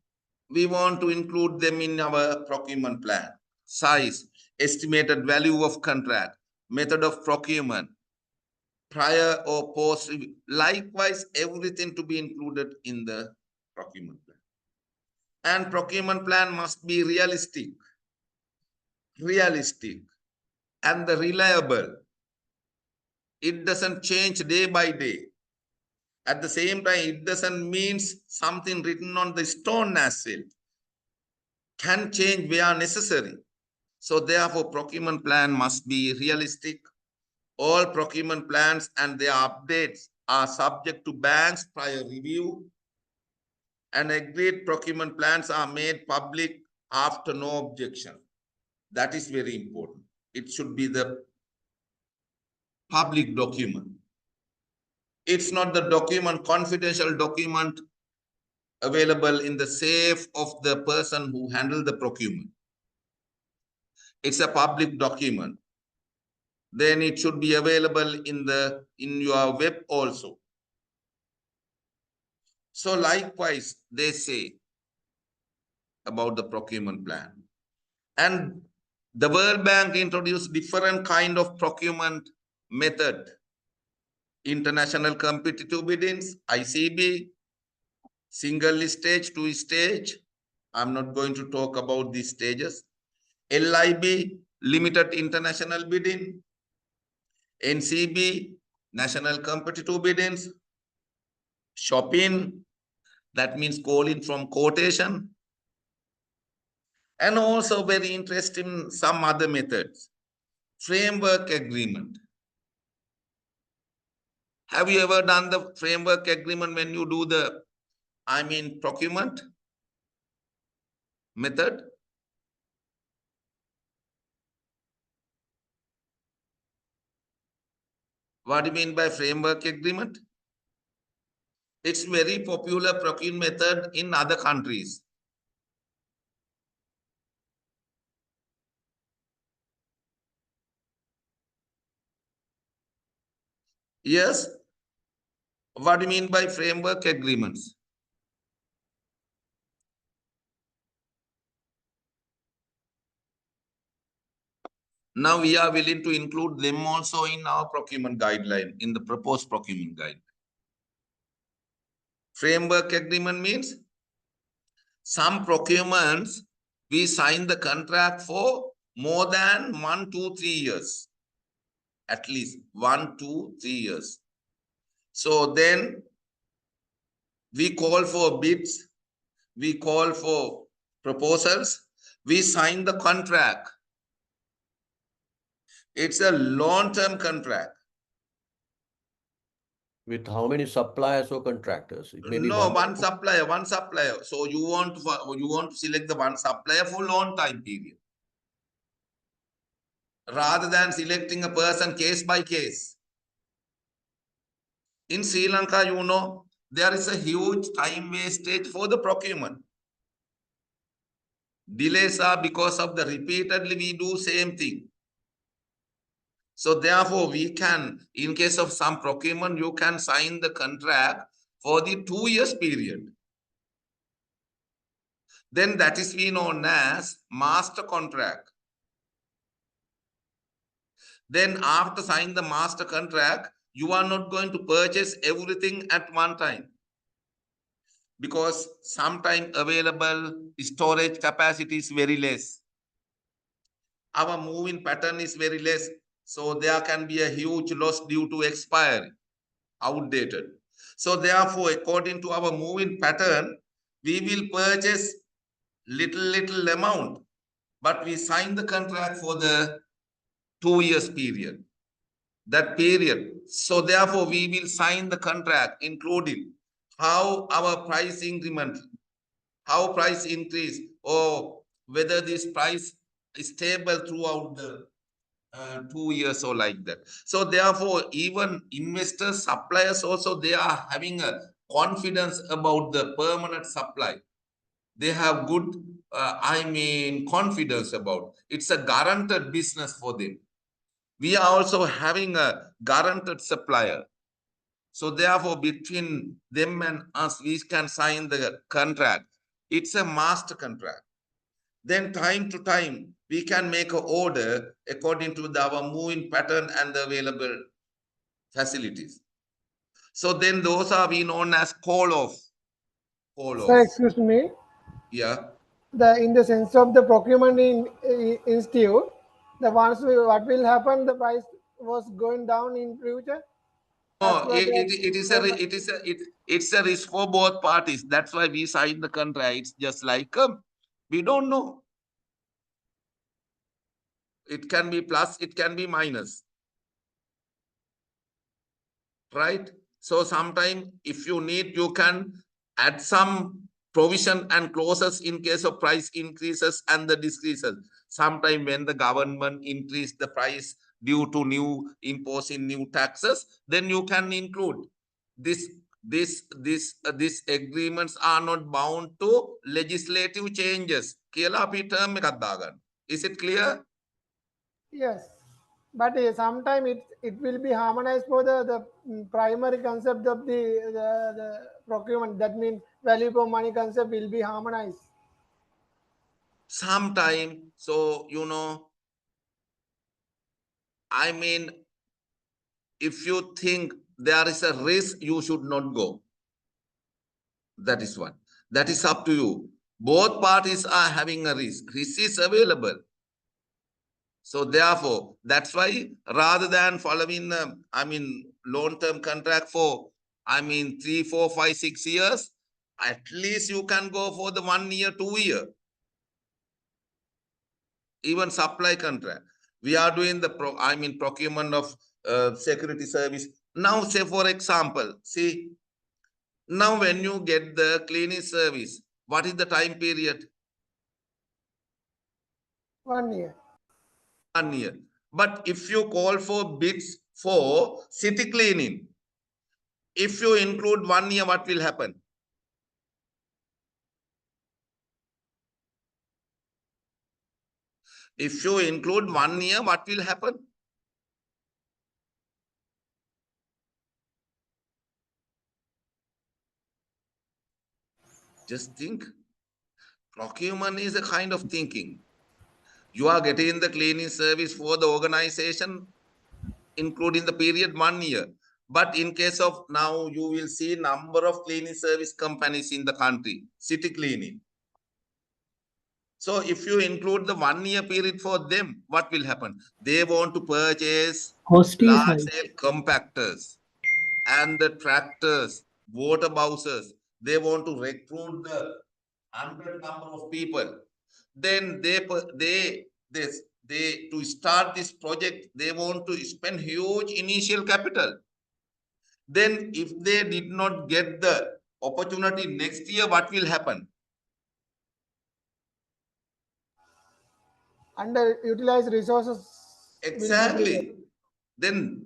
we want to include them in our procurement plan. Size, estimated value of contract, method of procurement, prior or post. Likewise, everything to be included in the procurement plan. And procurement plan must be realistic and the reliable. It doesn't change day by day. At the same time, it doesn't mean something written on the stone as well. Can change where necessary. So therefore, procurement plan must be realistic. All procurement plans and their updates are subject to bank's prior review. And agreed procurement plans are made public after no objection. That is very important. It should be the public document. It's not the document, confidential document available in the safe of the person who handled the procurement. It's a public document. Then it should be available in your web also. So likewise, they say about the procurement plan. And the World Bank introduced different kind of procurement method. International competitive biddings, ICB, single stage, two stage. I'm not going to talk about these stages. LIB, limited international bidding. NCB, national competitive biddings. Shopping, that means calling from quotation. And also very interesting, some other methods. Framework agreement. Have you ever done the framework agreement when you do the, procurement method? What do you mean by framework agreement? It's very popular procurement method in other countries. Yes. What do you mean by framework agreements? Now we are willing to include them also in our procurement guideline, in the proposed procurement guide. Framework agreement means some procurements, we sign the contract for more than 1, 2, 3 years. At least 1, 2, 3 years. So then we call for bids, we call for proposals, we sign the contract. It's a long-term contract. With how many suppliers or contractors? It may be No, one supplier. So you want to select the one supplier for long time period, rather than selecting a person case by case. In Sri Lanka, you know, there is a huge time wastage for the procurement. Delays are because of the repeatedly we do same thing. So therefore, we can, in case of some procurement, you can sign the contract for the 2 years period. Then that is known as master contract. Then after signing the master contract, you are not going to purchase everything at one time, because sometime available storage capacity is very less. Our moving pattern is very less. So there can be a huge loss due to expiry, outdated. So therefore, according to our moving pattern, we will purchase little amount, but we sign the contract for the 2 years period. That period. So therefore, we will sign the contract, including how our price increment, how price increase, or whether this price is stable throughout the 2 years or like that. So therefore, even investors, suppliers also, they are having a confidence about the permanent supply. They have good, confidence about. It's a guaranteed business for them. We are also having a guaranteed supplier. So therefore, between them and us, we can sign the contract. It's a master contract. Then time to time, we can make an order according to our moving pattern and the available facilities. So then those are known as call-off. Sir, excuse me. Yeah. In the sense of the procurement institute, what will happen? The price was going down in future. No, it's a risk for both parties. That's why we signed the contract. It's just like we don't know. It can be plus, it can be minus. Right? So sometime if you need, you can add some provision and clauses in case of price increases and the decreases. Sometime when the government increase the price due to new imposing new taxes, then you can include this. These agreements are not bound to legislative changes. Is it clear? Yes, but sometimes it will be harmonized for the primary concept of the procurement. That means value for money concept will be harmonized. Sometime, so if you think there is a risk, you should not go. That is one. That is up to you. Both parties are having a risk. Risk is available. So therefore, that's why rather than following, long-term contract for, 3, 4, 5, 6 years, at least you can go for the 1 year, 2 year. Even supply contract. We are doing the procurement of security service. Now, say for example, see, now when you get the cleaning service, what is the time period? 1 year. 1 year. But if you call for bids for city cleaning, if you include 1 year, what will happen? If you include 1 year, what will happen? Just think. Procurement is a kind of thinking. You are getting the cleaning service for the organization, including the period 1 year. But in case of now, you will see number of cleaning service companies in the country, city cleaning. So if you include the 1 year period for them, what will happen? They want to purchase Cost is high. large scale compactors and the tractors, water bowsers. They want to recruit the 100 number of people. Then they to start this project, they want to spend huge initial capital. Then if they did not get the opportunity next year, what will happen? Underutilized resources will be there. Exactly. Then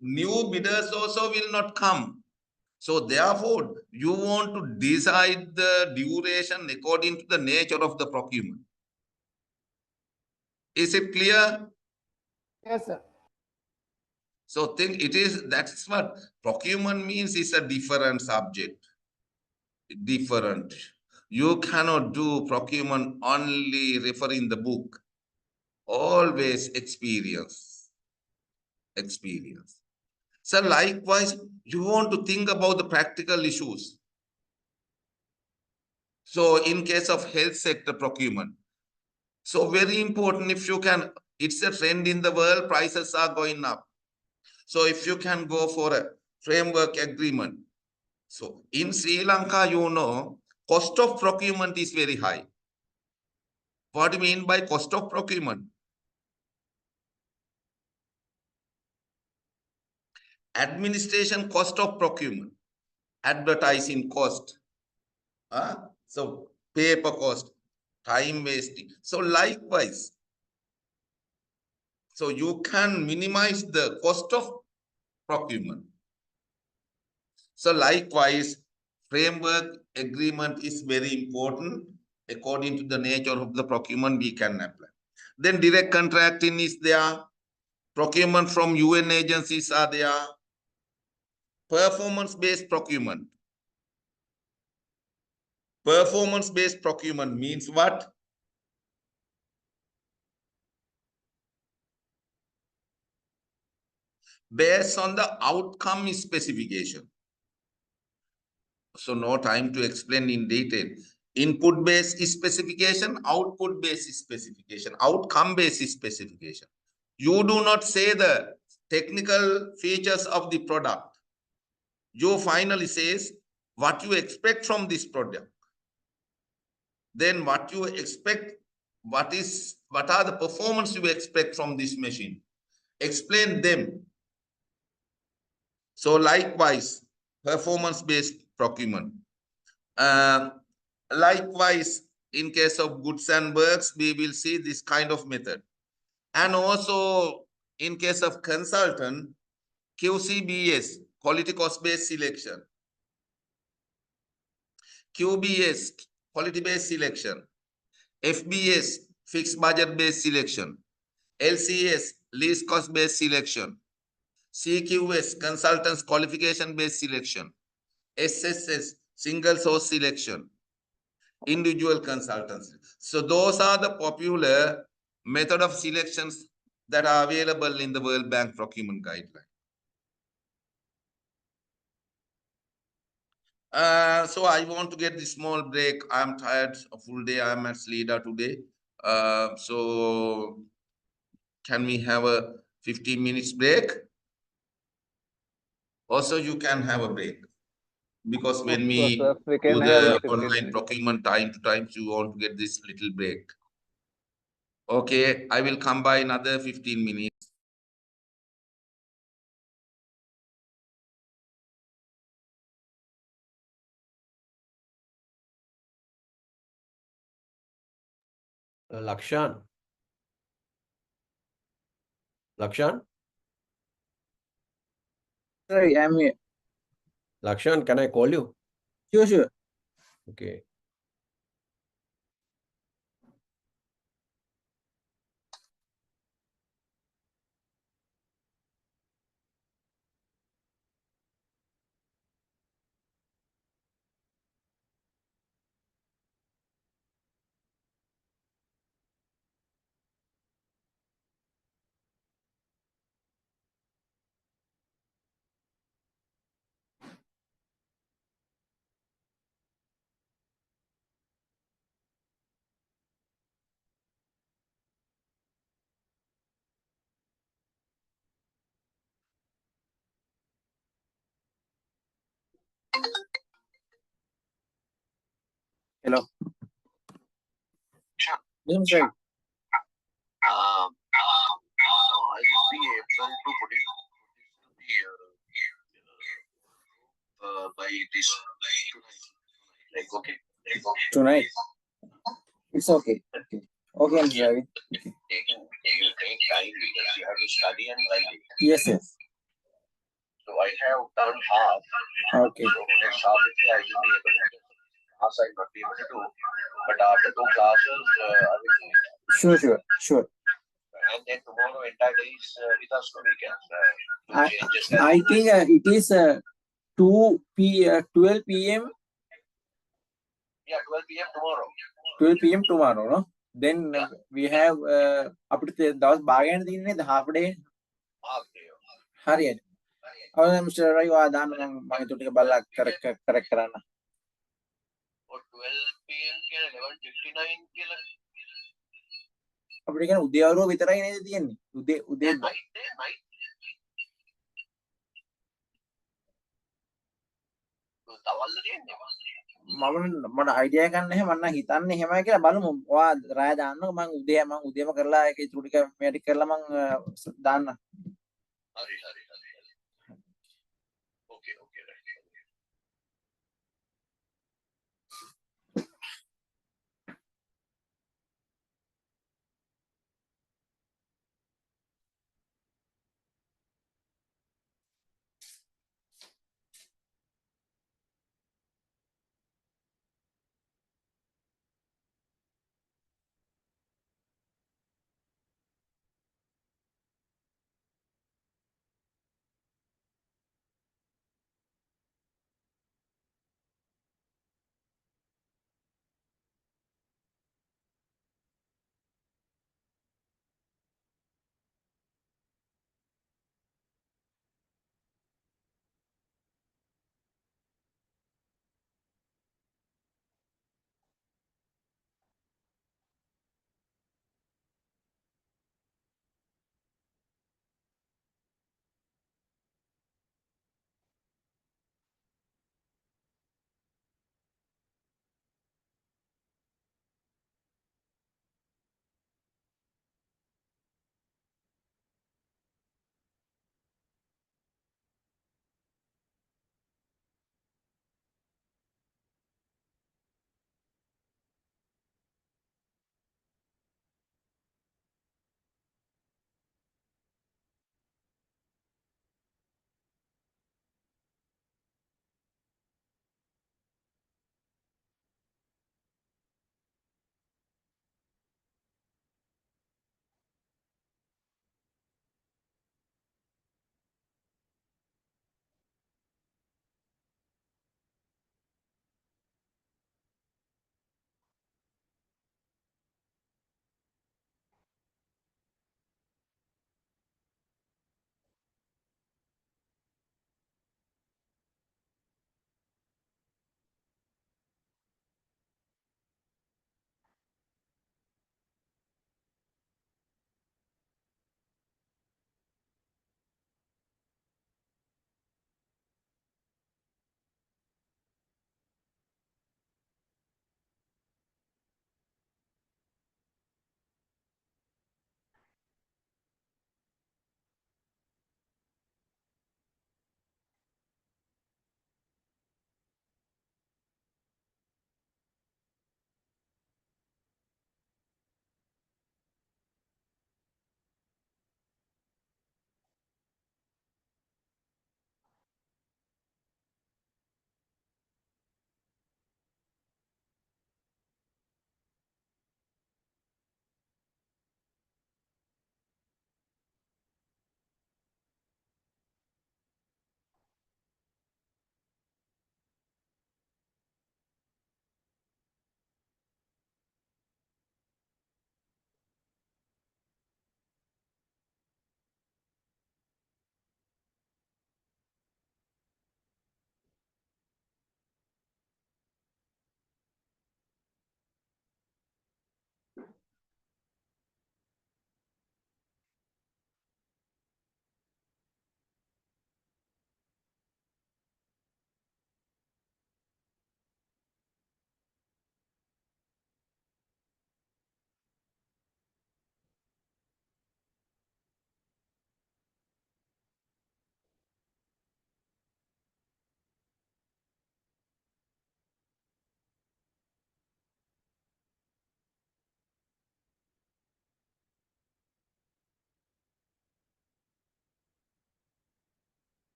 new bidders also will not come. So therefore, you want to decide the duration according to the nature of the procurement. Is it clear? Yes, sir. So that's what procurement means, is a different subject. Different. You cannot do procurement only referring the book. Always experience. Experience. So likewise, you want to think about the practical issues. So in case of health sector procurement, so very important, if you can, it's a trend in the world, prices are going up. So if you can go for a framework agreement. So in Sri Lanka, cost of procurement is very high. What do you mean by cost of procurement? Administration cost of procurement, advertising cost, so paper cost, time wasting. So likewise, so you can minimize the cost of procurement. So likewise, framework agreement is very important. According to the nature of the procurement, we can apply. Then direct contracting is there. Procurement from UN agencies are there. Performance-based procurement. Performance-based procurement means what? Based on the outcome specification. So no time to explain in detail. Input-based specification, output-based specification, outcome-based specification. You do not say the technical features of the product. You finally says what you expect from this product. Then what you expect, what are the performance you expect from this machine? Explain them. So likewise, performance-based procurement. Likewise, in case of goods and works, we will see this kind of method. And also, in case of consultant, QCBS, quality cost-based selection. QBS, quality-based selection. FBS, fixed budget-based selection. LCS, least cost-based selection. CQS, consultants qualification-based selection. SSS, single source selection. Individual consultants. So those are the popular method of selections that are available in the World Bank procurement guideline. So I want to get this small break. I'm tired, a full day. I'm at Slida today. So can we have a 15 minutes break? Also, you can have a break. Because when Of we course, we do can have a the 15 online minutes. procurement time to time, you want to get this little break. Okay, I will come by another 15 minutes. Lakshan. Lakshan? Sorry, I'm here. Lakshan, can I call you? Sure, sure. Okay. Yes, Mr. Ravi. I'll be able to put it by this like okay. Tonight. It's okay. Okay, Mr. Ravi. It will take time because you have to study and write it. Yes, yes. So I have done half. Okay. So next half I will be able to do. Class I not be able to do, but after 2 classes I will do it. Sure. And then tomorrow entire day is with us, so we can changes. I think it is 12 p.m. Yeah, 12 p.m. tomorrow. 12 p.m. tomorrow, no? Then we have අපිට දවස් භාගයක් තියෙන්නේ නේද half day. Half day. හරියට. අවුරුදු mister රයි ඔයා දාන්න මම ඒක ටික බලලා correct කරන්න. Or 12 p.m. කියලා 11:59 කියලා. අපිට කියන්නේ උදේවරුව විතරයි නේද තියෙන්නේ. උදේ night. තවල්ද තියෙන්නේ. මට අයිඩියා එකක් නැහැ මම නම් හිතන්නේ එහෙමයි කියලා බලමු. ඔයා රාය දාන්නකො මම උදේම කරලා ඒක ඉතුරු ටික මේ ටික කරලා මම දාන්න. හරි. Okay, right.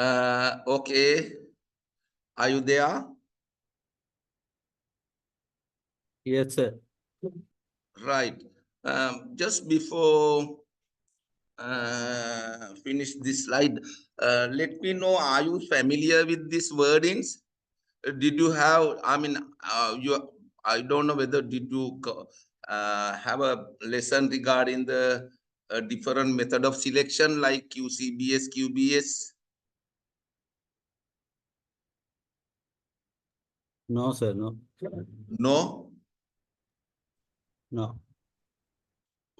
Okay. Are you there? Yes, sir. Right. Just before finish this slide, let me know, are you familiar with these wordings? Did you have, I mean, I don't know whether did you have a lesson regarding the different method of selection like QCBS, QBS? No, sir. No. No? No.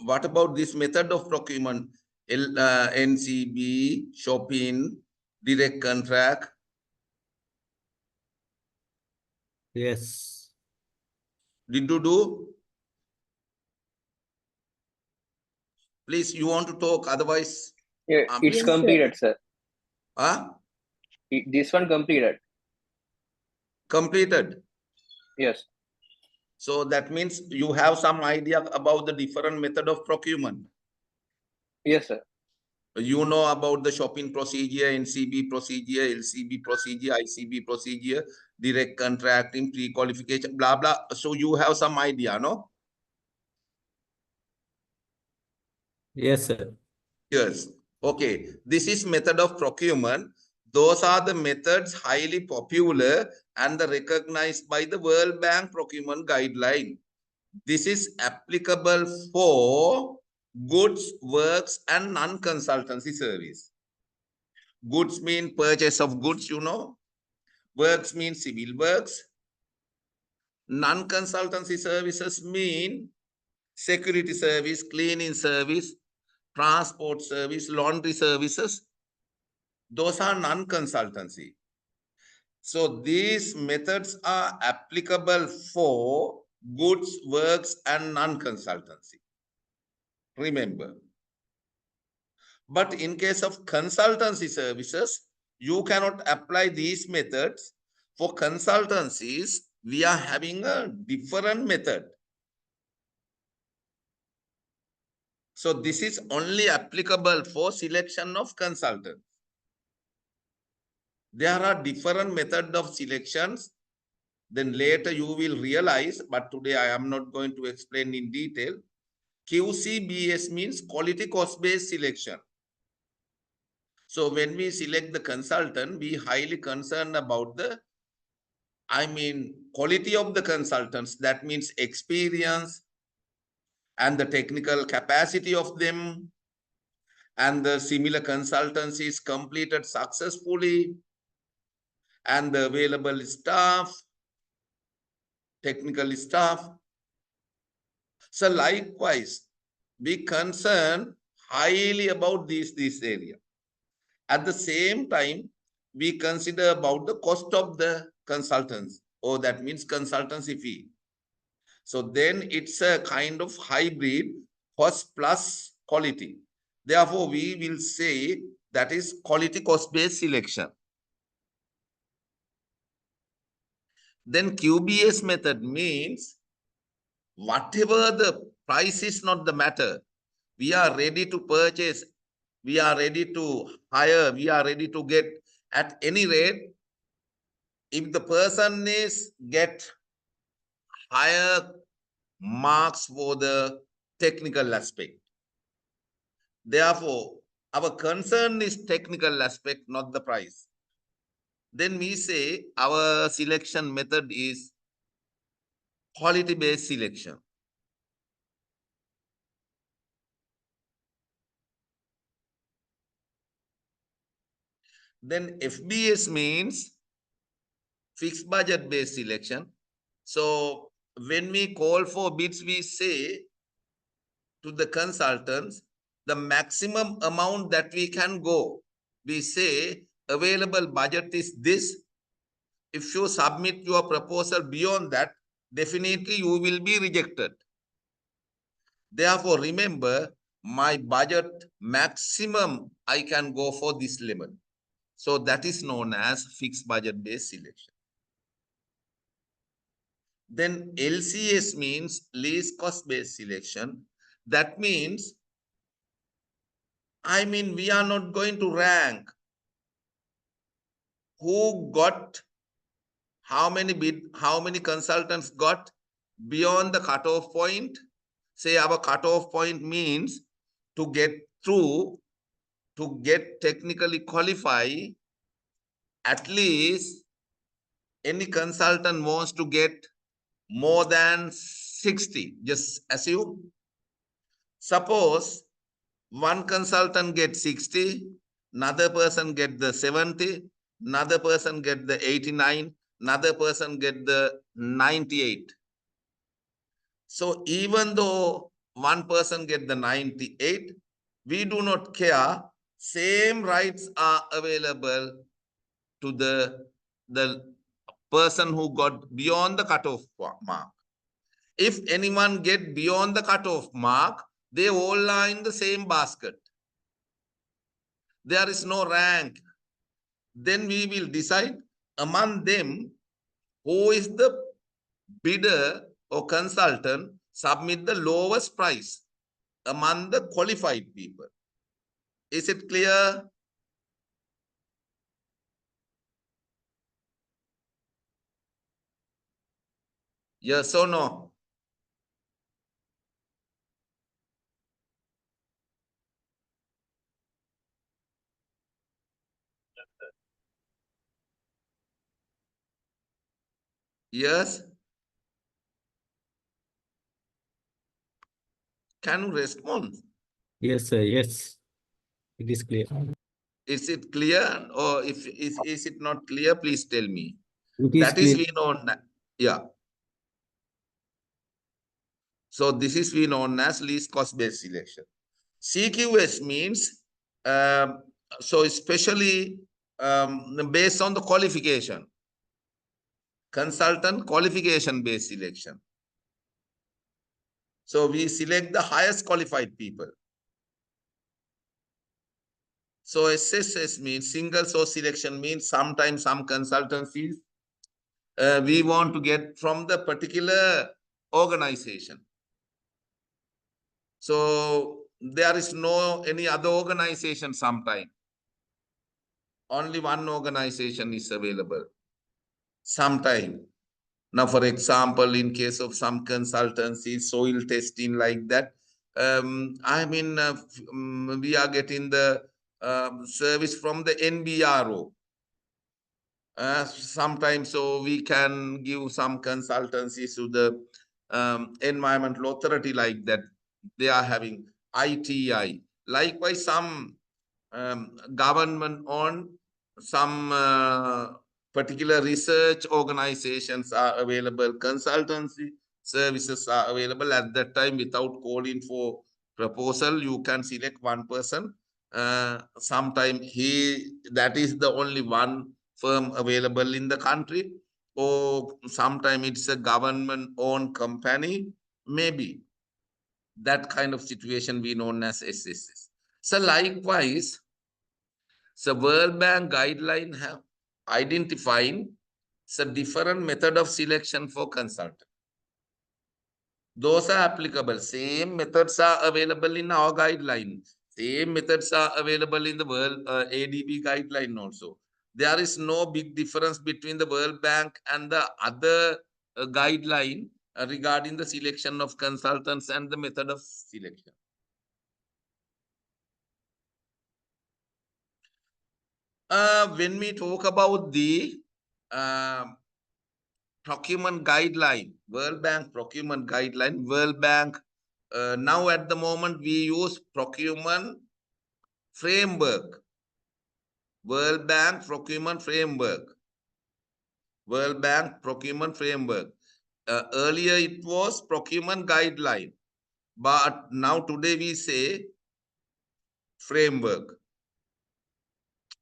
What about this method of procurement? NCB, shopping, direct contract? Yes. Did you do? Please, you want to talk, otherwise. Yeah, it's Yes, completed, sir. Huh? This one completed. Completed. Yes. So that means you have some idea about the different method of procurement. Yes, sir. You know about the shopping procedure, NCB procedure, LCB procedure, ICB procedure, direct contracting, pre-qualification, blah, blah. So you have some idea, no? Yes, sir. Yes. Okay. This is method of procurement. Those are the methods highly popular and recognized by the World Bank procurement guideline. This is applicable for goods, works, and non-consultancy service. Goods mean purchase of goods, you know. Works mean civil works. Non-consultancy services mean security service, cleaning service, transport service, laundry services. Those are non-consultancy. So these methods are applicable for goods, works, and non-consultancy. Remember. But in case of consultancy services, you cannot apply these methods. For consultancies, we are having a different method. So this is only applicable for selection of consultants. There are different methods of selections. Then later you will realize, but today I am not going to explain in detail. QCBS means quality cost-based selection. So when we select the consultant, we highly concerned about the, quality of the consultants. That means experience and the technical capacity of them, and the similar consultancies completed successfully, and the available staff, technical staff. So likewise, we concern highly about this area. At the same time, we consider about the cost of the consultants, or that means consultancy fee. So then it's a kind of hybrid, cost plus quality. Therefore, we will say that is quality cost-based selection. Then QBS method means whatever the price is not the matter. We are ready to purchase, we are ready to hire, we are ready to get at any rate. If the person is get higher marks for the technical aspect. Therefore, our concern is technical aspect, not the price. Then we say our selection method is quality-based selection. Then FBS means fixed budget-based selection. So when we call for bids, we say to the consultants, the maximum amount that we can go. We say available budget is this. If you submit your proposal beyond that, definitely you will be rejected. Therefore, remember, my budget maximum I can go for this level. So that is known as fixed budget based selection. Then LCS means least cost based selection. That means, we are not going to rank. who got how many consultants got beyond the cutoff point. Say our cutoff point means to get technically qualified, at least any consultant wants to get more than 60. Just assume. Suppose one consultant gets 60, another person get the 70, another person get the 89, another person get the 98. So even though one person get the 98, we do not care. Same rights are available to the person who got beyond the cutoff mark. If anyone get beyond the cutoff mark, they all are in the same basket. There is no rank. Then we will decide among them who is the bidder or consultant submit the lowest price among the qualified people. Is it clear? Yes or no? Yes? Can you respond? Yes, sir. Yes. It is clear. Is it clear, or if is it not clear, please tell me. It is That is clear. we know. Yeah. So this is we known as least cost based selection. CQS means so especially based on the qualification. Consultant qualification based selection. So we select the highest qualified people. So SSS means single source selection means sometimes some consultancies we want to get from the particular organization. So there is no any other organization sometime. Only one organization is available sometime. Now, for example, in case of some consultancy, soil testing like that, we are getting the service from the NBRO. Sometimes, so we can give some consultancies to the environmental authority like that. They are having ITI. Likewise, some government on some particular research organizations are available, consultancy services are available at that time. Without calling for proposal, you can select one person. Sometime that is the only one firm available in the country, or sometime it's a government owned company, maybe. That kind of situation we known as SSS. So likewise, so World Bank guideline have identifying a different method of selection for consultant. Those are applicable. Same methods are available in our guideline. Same methods are available in the World ADB guideline also. There is no big difference between the World Bank and the other guideline regarding the selection of consultants and the method of selection. When we talk about the procurement guideline, World Bank procurement guideline, World Bank, now at the moment we use procurement framework, World Bank procurement framework, World Bank procurement framework. Earlier it was procurement guideline, but now today we say framework.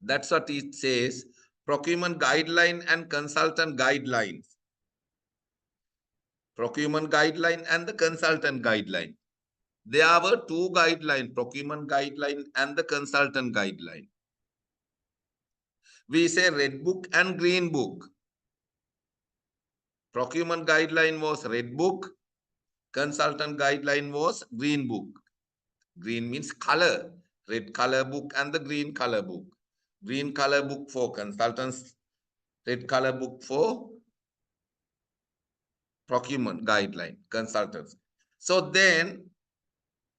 That's what it says, procurement guideline and consultant guidelines. Procurement guideline and the consultant guideline. There were two guidelines, procurement guideline and the consultant guideline. We say red book and green book. Procurement guideline was red book. Consultant guideline was green book. Green means color. Red color book and the green color book. Green color book for consultants red color book for procurement guideline consultants. So then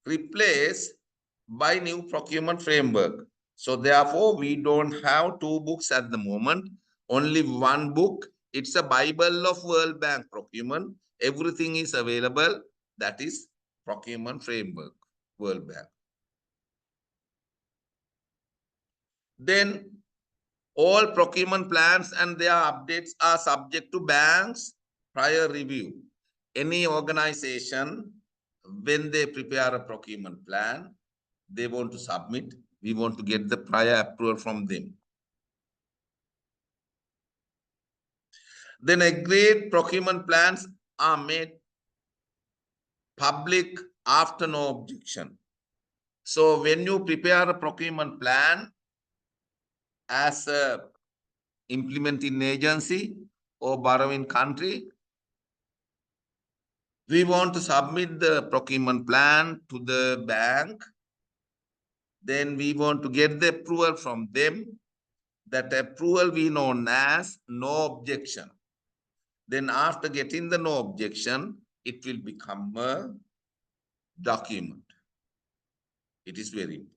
replace by new procurement framework. So therefore, we don't have two books at the moment, only one book. It's a Bible of World Bank procurement. Everything is available. That is procurement framework, World Bank. Then all procurement plans and their updates are subject to bank's prior review. Any organization, when they prepare a procurement plan, they want to submit, we want to get the prior approval from them. Then agreed procurement plans are made public after no objection. So when you prepare a procurement plan as a implementing agency or borrowing country, we want to submit the procurement plan to the bank. Then we want to get the approval from them. That approval we known as no objection. Then after getting the no objection, it will become a document. It is very important.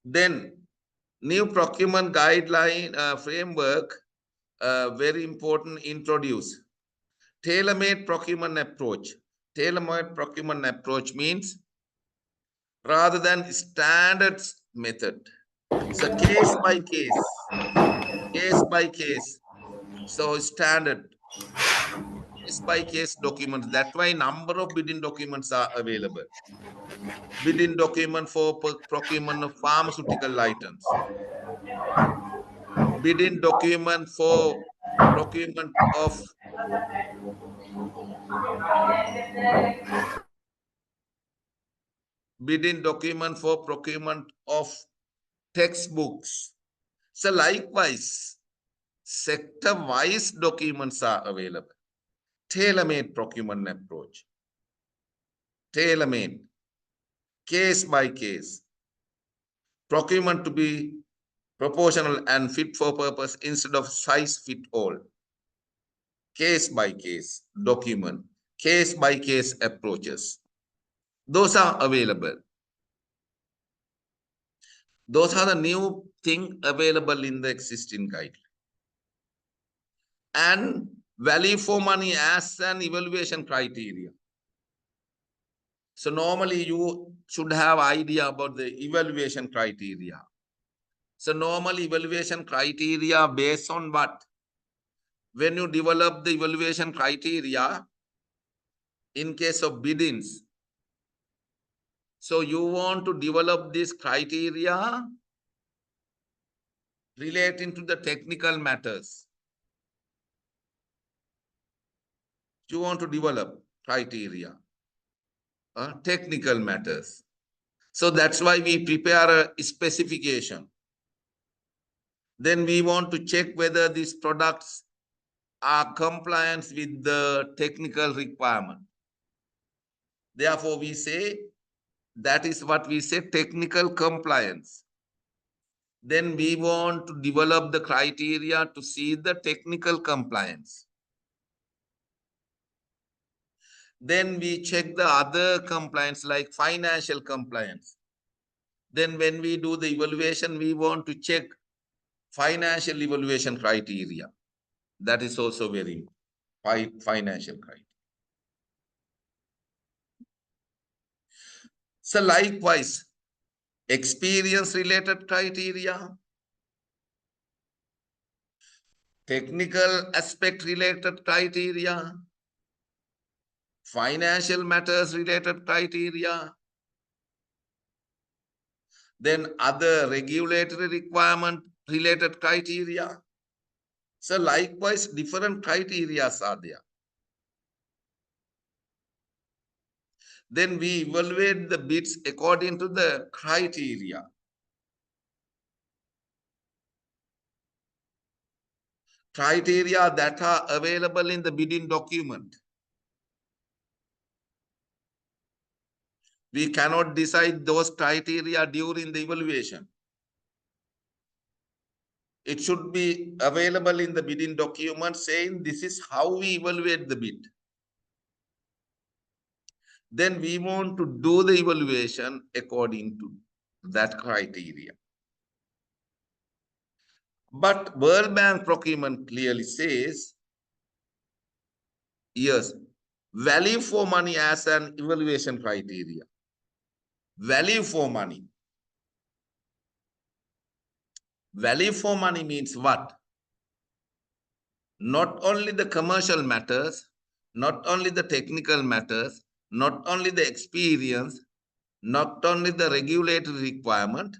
Then new procurement guideline framework, very important, introduce tailor-made procurement approach. Tailor-made procurement approach means rather than standard method. So case by case. So standard case by case documents. That's why number of bidding documents are available. Bidding document for procurement of pharmaceutical items. Bidding document for procurement of textbooks. So likewise, sector-wise documents are available. Tailor-made procurement approach. Tailor-made, case by case. Procurement to be proportional and fit for purpose instead of size fit all. Case by case document, case by case approaches. Those are available. Those are the new thing available in the existing guideline. And value for money as an evaluation criteria. So normally you should have idea about the evaluation criteria. So normal evaluation criteria based on what? When you develop the evaluation criteria, in case of biddings, so you want to develop this criteria relating to the technical matters. You want to develop criteria, technical matters. So that's why we prepare a specification. Then we want to check whether these products are compliant with the technical requirement. Therefore, we say, that is what we say, technical compliance. Then we want to develop the criteria to see the technical compliance. Then we check the other compliance like financial compliance. Then when we do the evaluation, we want to check financial evaluation criteria. That is also very important, financial criteria. So likewise, experience related criteria, technical aspect related criteria, financial matters related criteria, then other regulatory requirement related criteria. So likewise, different criteria are there. Then we evaluate the bids according to the criteria. Criteria that are available in the bidding document. We cannot decide those criteria during the evaluation. It should be available in the bidding document saying this is how we evaluate the bid. Then we want to do the evaluation according to that criteria. But World Bank procurement clearly says, yes, value for money as an evaluation criteria. Value for money. Value for money means what? Not only the commercial matters, not only the technical matters, not only the experience, not only the regulatory requirement.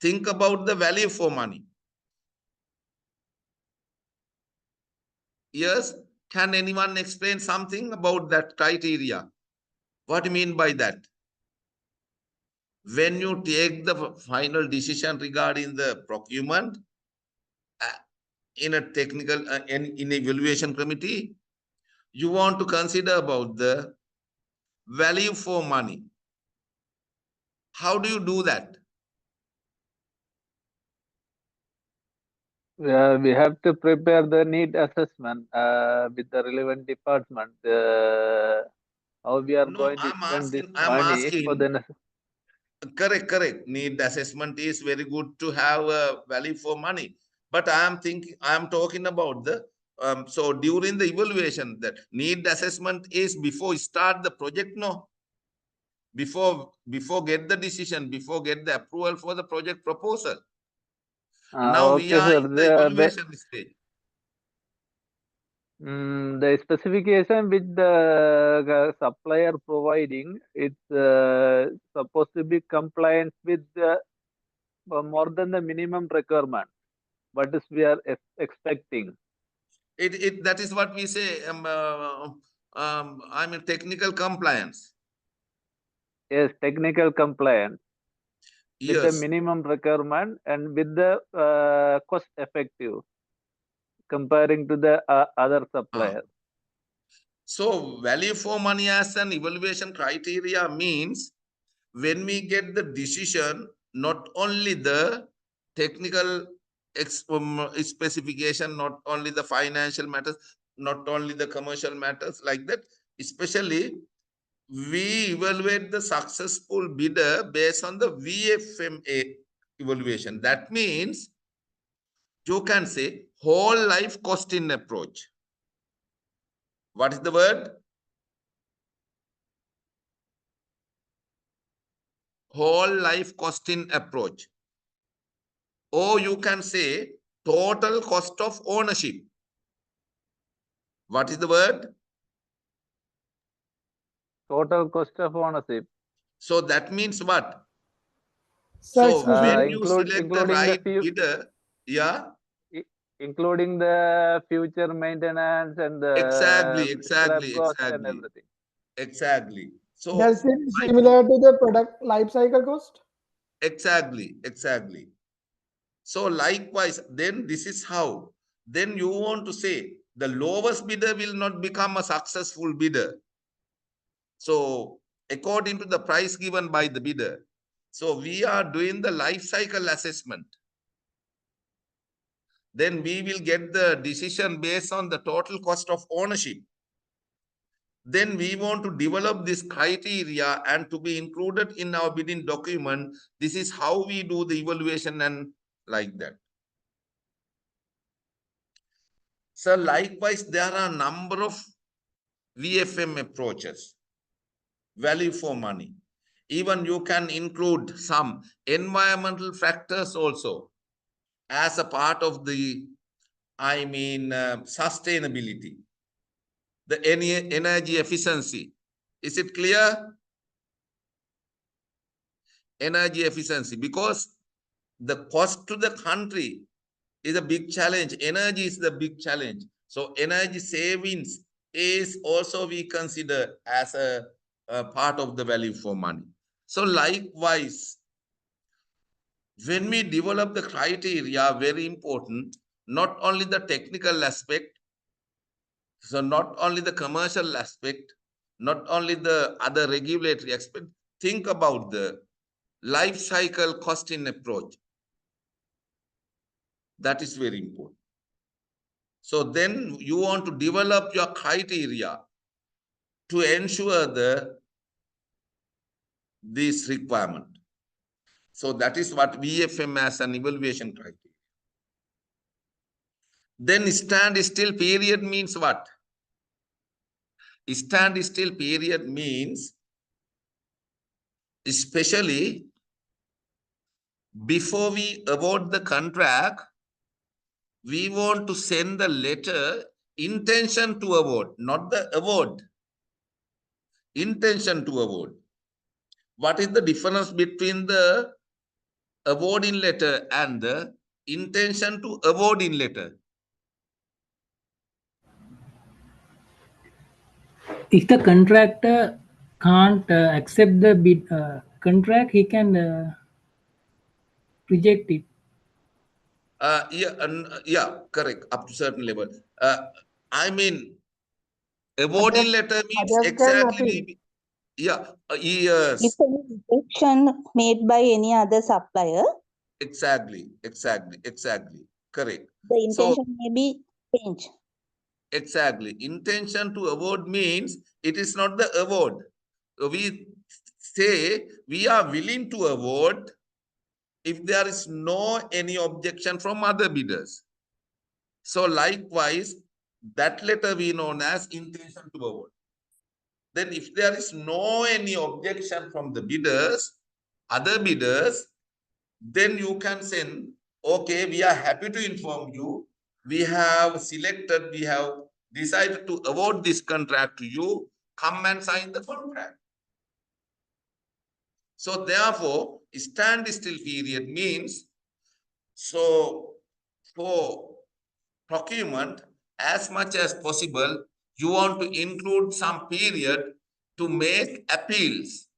Think about the value for money. Yes, can anyone explain something about that criteria? What do you mean by that? When you take the final decision regarding the procurement in a technical, in evaluation committee, you want to consider about the value for money. How do you do that? We have to prepare the need assessment with the relevant department. How we are No, going to spend this I'm money for asking. the Correct. Need assessment is very good to have a value for money. But I'm talking about the, so during the evaluation, that need assessment is before start the project, no? Before get the decision, before get the approval for the project proposal. Now we okay, are sir. in the evaluation stage. The specification which the supplier providing, it's supposed to be compliant with more than the minimum requirement. What is we are expecting? That is what we say. I mean technical compliance. Yes, technical compliance with the Yes. minimum requirement and with the cost effective comparing to the other suppliers. So value for money as an evaluation criteria means when we get the decision, not only the technical specification, not only the financial matters, not only the commercial matters like that, especially we evaluate the successful bidder based on the VFMA evaluation. That means you can say whole life costing approach. What is the word? Whole life costing approach. Or you can say total cost of ownership. What is the word? Total cost of ownership. So that means what? So when you select the including right bidder, yeah? Including the future maintenance and the scrap cost and everything. Exactly. So does it similar to the product life cycle cost? Exactly. So likewise, then this is how. Then you want to say the lowest bidder will not become a successful bidder. So according to the price given by the bidder. So we are doing the life cycle assessment. Then we will get the decision based on the total cost of ownership. Then we want to develop this criteria and to be included in our bidding document. This is how we do the evaluation and like that. So likewise, there are a number of VFM approaches, value for money. Even you can include some environmental factors also as a part of the, sustainability, the energy efficiency. Is it clear? Energy efficiency, because the cost to the country is a big challenge. Energy is the big challenge. So energy savings is also we consider as a part of the value for money. So likewise, when we develop the criteria, very important, not only the technical aspect, so not only the commercial aspect, not only the other regulatory aspect, think about the life cycle costing approach. That is very important. So then you want to develop your criteria to ensure this requirement. So that is what VFM as an evaluation criteria. Then standstill period means what? Standstill period means especially before we award the contract, we want to send the letter intention to award, not the award. Intention to award. What is the difference between the awarding letter and the intention to awarding letter? If the contractor can't accept the bid contract, he can reject it. Yeah, correct, up to certain level. I mean, awarding letter means Others can appeal. exactly, yes, If any rejection made by any other supplier, exactly, correct. the So, intention may be changed. exactly, intention to award means it is not the award. We say we are willing to award if there is no any objection from other bidders. So likewise, that letter we known as intention to award. Then if there is no any objection from the bidders, other bidders, then you can send, okay, we are happy to inform you, we have decided to award this contract to you, come and sign the contract. So therefore, standstill period means, so for procurement, as much as possible, you want to include some period to make appeals,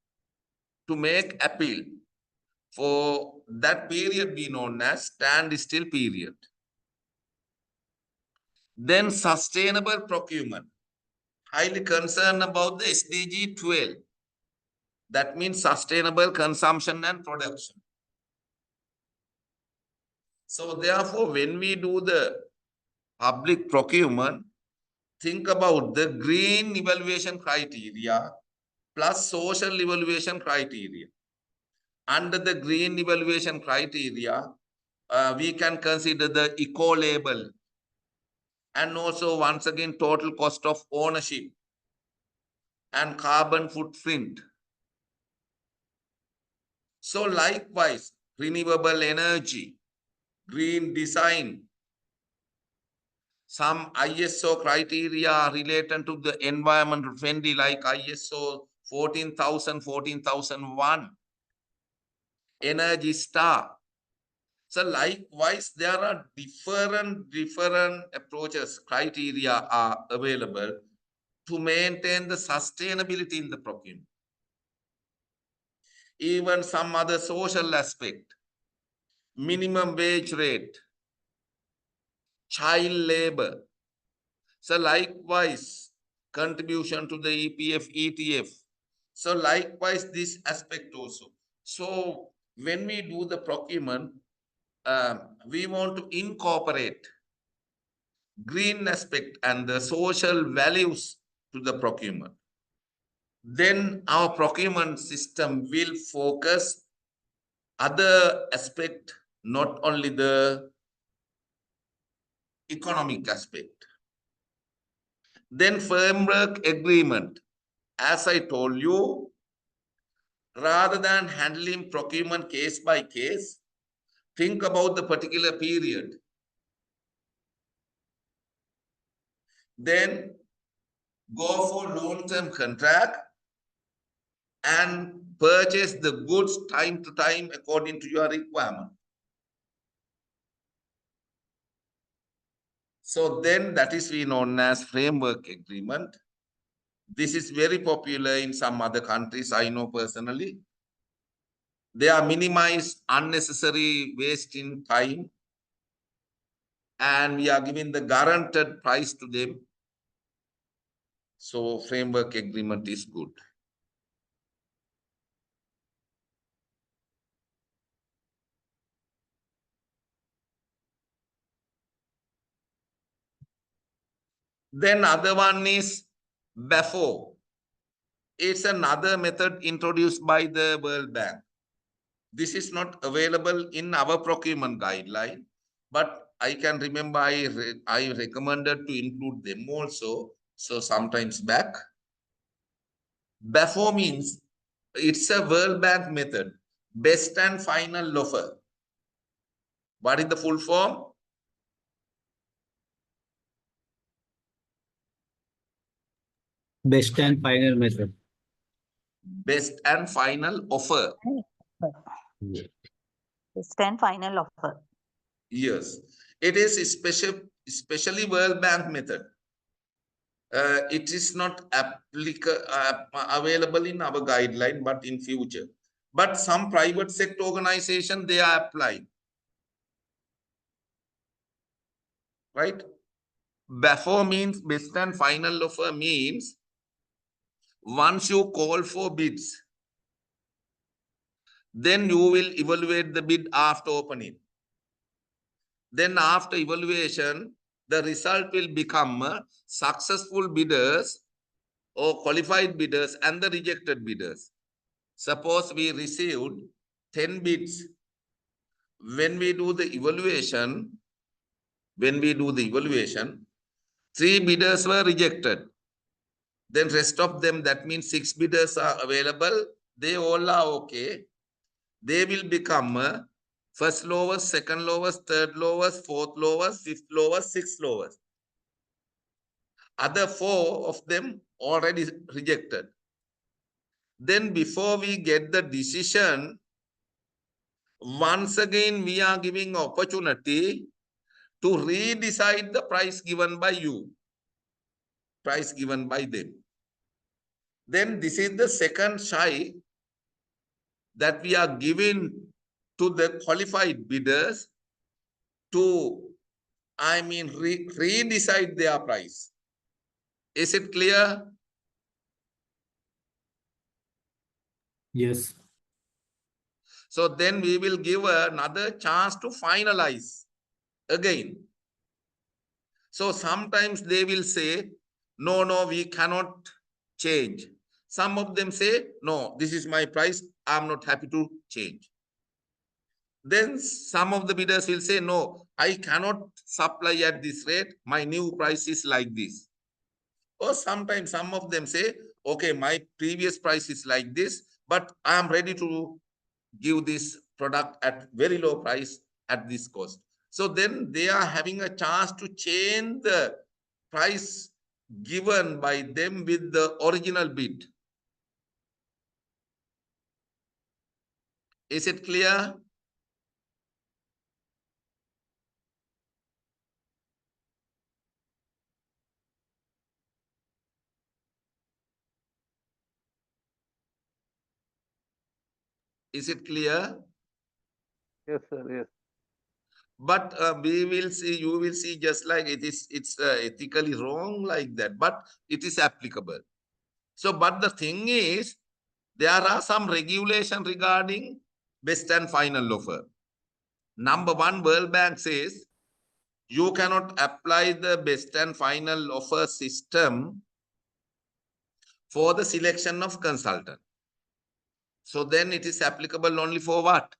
For that period be known as standstill period. Then sustainable procurement, highly concerned about the SDG 12. That means sustainable consumption and production. So therefore, when we do the public procurement, think about the green evaluation criteria plus social evaluation criteria. Under the green evaluation criteria, we can consider the eco label and also once again total cost of ownership and carbon footprint. So likewise, renewable energy, green design, some ISO criteria related to the environmental friendly like ISO 14001, Energy Star. So likewise, there are different approaches, criteria are available to maintain the sustainability in the procurement. Even some other social aspect, minimum wage rate, child labor. So likewise, contribution to the EPF, ETF. So likewise, this aspect also. So when we do the procurement, we want to incorporate green aspect and the social values to the procurement. Then our procurement system will focus other aspect, not only the economic aspect. Then framework agreement. As I told you, rather than handling procurement case by case, think about the particular period. Then go for long-term contract and purchase the goods time to time according to your requirement. So then that is known as framework agreement. This is very popular in some other countries, I know personally. They are minimized unnecessary waste in time and we are giving the guaranteed price to them. So framework agreement is good. Then other one is BAFO. It's another method introduced by the World Bank. This is not available in our procurement guideline, but I can remember I recommended to include them also. So sometimes back. BAFO means it's a World Bank method, best and final offer. What is the full form? Best and final method. Best and final offer. Best and final offer. Yes, it is especially World Bank method. It is not available in our guideline, but in future. But some private sector organization, they are applying. Right? BAFO means best and final offer means once you call for bids, then you will evaluate the bid after opening. Then after evaluation, the result will become successful bidders or qualified bidders and the rejected bidders. Suppose we received 10 bids. When we do the evaluation, 3 bidders were rejected. Then rest of them, that means 6 bidders are available. They all are okay. They will become first lowest, second lowest, third lowest, fourth lowest, fifth lowest, sixth lowest. Other 4 of them already rejected. Then before we get the decision, once again we are giving opportunity to redecide the price given by you, price given by them. Then this is the second try that we are giving to the qualified bidders to, redecide their price. Is it clear? Yes. So then we will give another chance to finalize again. So sometimes they will say, no, we cannot change. Some of them say, no, this is my price, I'm not happy to change. Then some of the bidders will say, no, I cannot supply at this rate, my new price is like this. Or sometimes some of them say, okay, my previous price is like this, but I am ready to give this product at very low price at this cost. So then they are having a chance to change the price given by them with the original bid. Is it clear? Is it clear? Yes, sir. Yes. But we will see, you will see just like it's ethically wrong like that, but it is applicable. So, but the thing is, there are some regulation regarding best and final offer. Number 1, World Bank says, you cannot apply the best and final offer system for the selection of consultant. So then it is applicable only for what?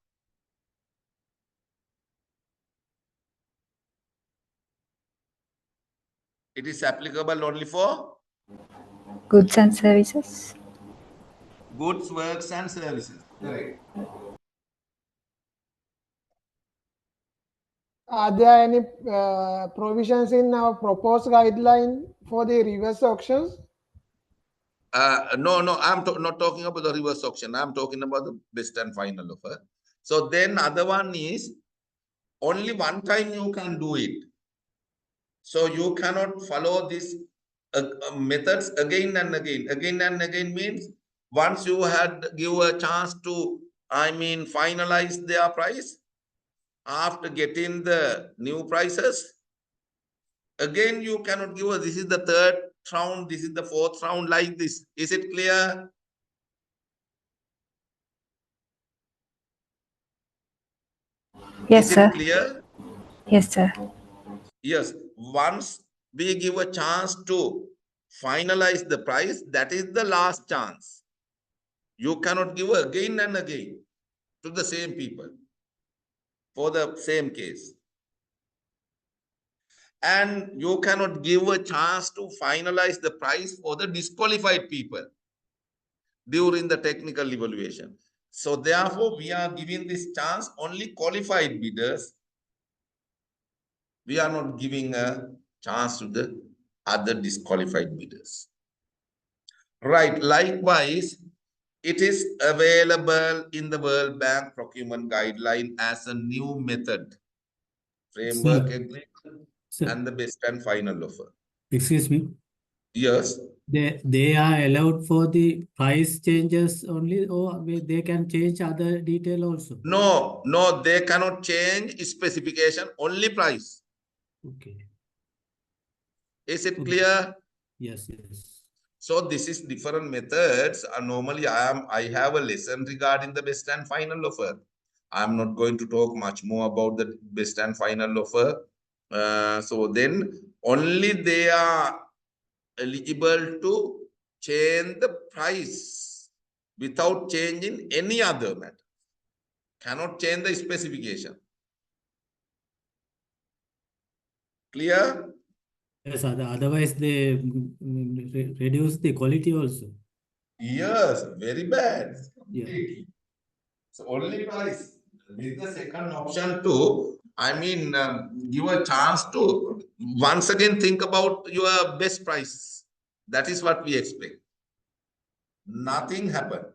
It is applicable only for Goods and services. goods, works, and services. Correct. Are there any provisions in our proposed guideline for the reverse auctions? No, I'm not talking about the reverse auction. I'm talking about the best and final offer. So then other one is only one time you can do it. So you cannot follow these methods again and again. Again and again means once you had give a chance to, finalize their price after getting the new prices. Again, you cannot give this is the 3rd round, this is the 4th round like this. Is it clear? Yes, Is sir. it clear? Yes, sir. Yes. Once we give a chance to finalize the price. That is the last chance. You cannot give again and again to the same people for the same case. And you cannot give a chance to finalize the price for the disqualified people during the technical evaluation. So therefore, we are giving this chance only qualified bidders. We are not giving a chance to the other disqualified bidders. Right. Likewise, it is available in the World Bank procurement guideline as a new method, framework agreement, and the best and final offer. Excuse me. Yes. They are allowed for the price changes only, or they can change other detail also? No, they cannot change specification, only price. Okay. Is it clear? Yes, yes. So this is different methods. Normally, I have a lesson regarding the best and final offer. I'm not going to talk much more about the best and final offer. So then only they are eligible to change the price without changing any other matter. Cannot change the specification. Clear? Yes, otherwise they reduce the quality also. Yes, very bad. Yeah. So only price. With the second option too, I mean, give a chance to once again think about your best price. That is what we expect. Nothing happened.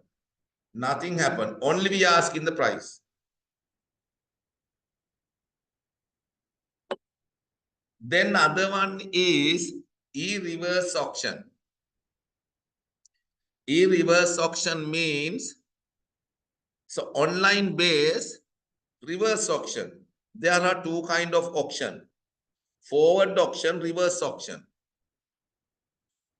Nothing happened. Only we ask in the price. Then other one is e-reverse auction. E-reverse auction means, so online based reverse auction. There are two kinds of auction. Forward auction, reverse auction.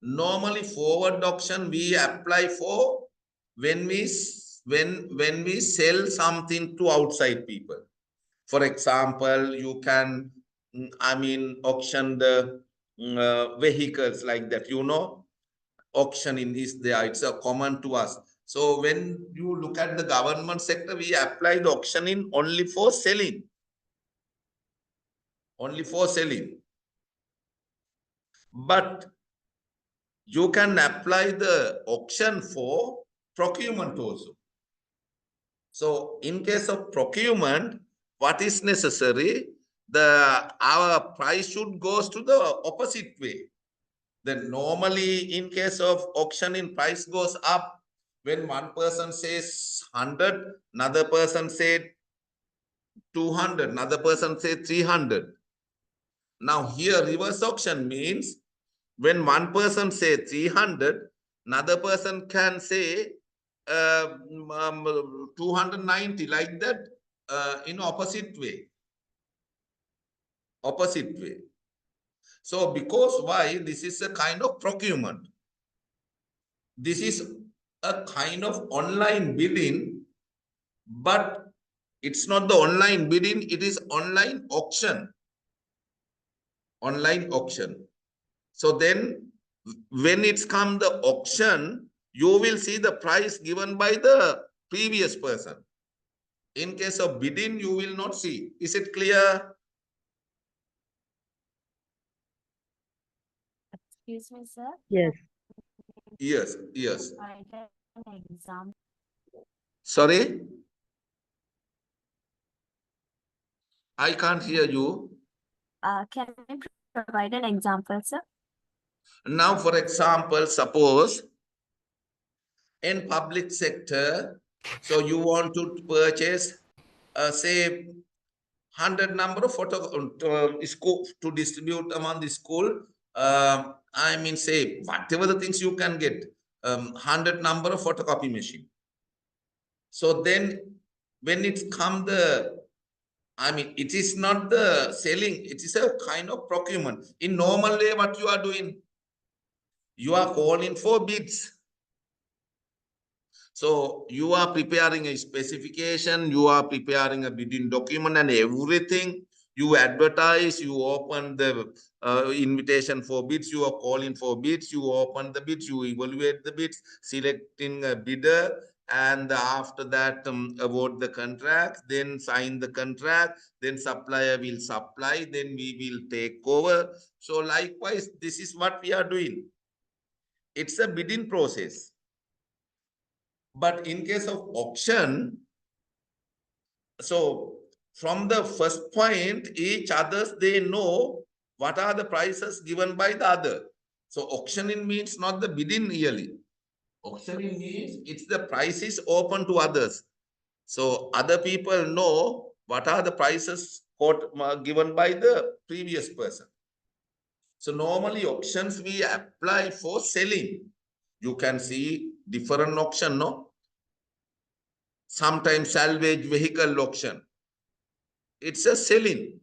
Normally forward auction we apply for when we sell something to outside people. For example, you can, auction the vehicles like that, auctioning is there. It's a common to us. So when you look at the government sector, we apply the auctioning only for selling. Only for selling. But you can apply the auction for procurement also. So in case of procurement, what is necessary? Our price should goes to the opposite way. Then normally in case of auctioning, price goes up when one person says 100, another person said 200, another person said 300. Now here reverse auction means when one person say 300, another person can say 290, like that, in opposite way. Opposite way. So because why? This is a kind of procurement. This is a kind of online bidding, but it's not the online bidding, it is online auction. Online auction. So then when it's come the auction, you will see the price given by the previous person. In case of bidding, you will not see. Is it clear? Excuse me, sir. Yes. Yes, yes. Provide an example. Sorry? I can't hear you. Can you provide an example, sir? Now, for example, suppose in public sector, so you want to purchase, say, 100 number of school to distribute among the school. Say, whatever the things you can get, 100 number of photocopy machine. So then when it's come it is not the selling, it is a kind of procurement. In normal way, what you are doing? You are calling for bids. So you are preparing a specification, you are preparing a bidding document and everything. You advertise, you open the invitation for bids, you are calling for bids, you open the bids, you evaluate the bids, selecting a bidder, and after that award the contract, then sign the contract, then supplier will supply, then we will take over. So likewise, this is what we are doing. It's a bidding process. But in case of auction, so from the first point, each others, they know what are the prices given by the other. So auctioning means not the bidding really. Auctioning means it's the prices open to others. So other people know what are the prices given by the previous person. So normally auctions we apply for selling. You can see different auction, no? Sometimes salvage vehicle auction. It's a selling.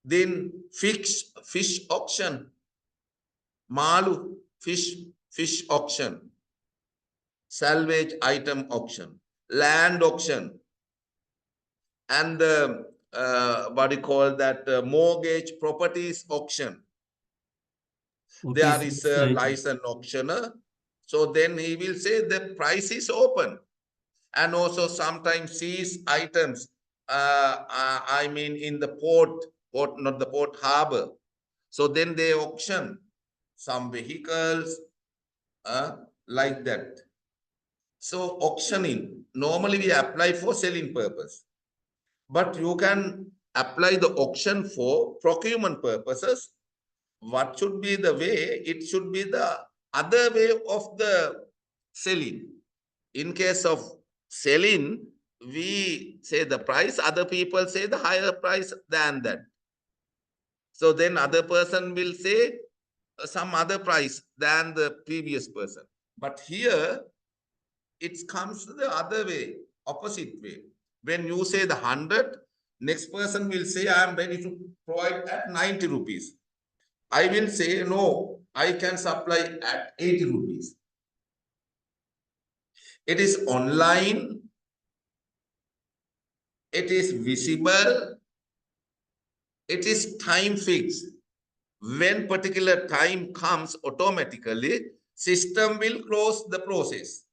Then fish auction. Malu, fish auction. Salvage item auction. Land auction. And the, what do you call that, mortgage properties auction. There is a licensed auctioneer. So then he will say the price is open. And also sometimes seize items, I mean in the port, not the port, harbor. So then they auction some vehicles like that. So auctioning, normally we apply for selling purpose. But you can apply the auction for procurement purposes. What should be the way? It should be the other way of the selling. In case of selling, we say the price, other people say the higher price than that. So then other person will say some other price than the previous person. But here, it comes the other way, opposite way. When you say the 100, next person will say, I am ready to provide at 90 rupees. I will say, no, I can supply at 80 rupees. It is online. It is visible. It is time fixed. When particular time comes, automatically, system will close the process.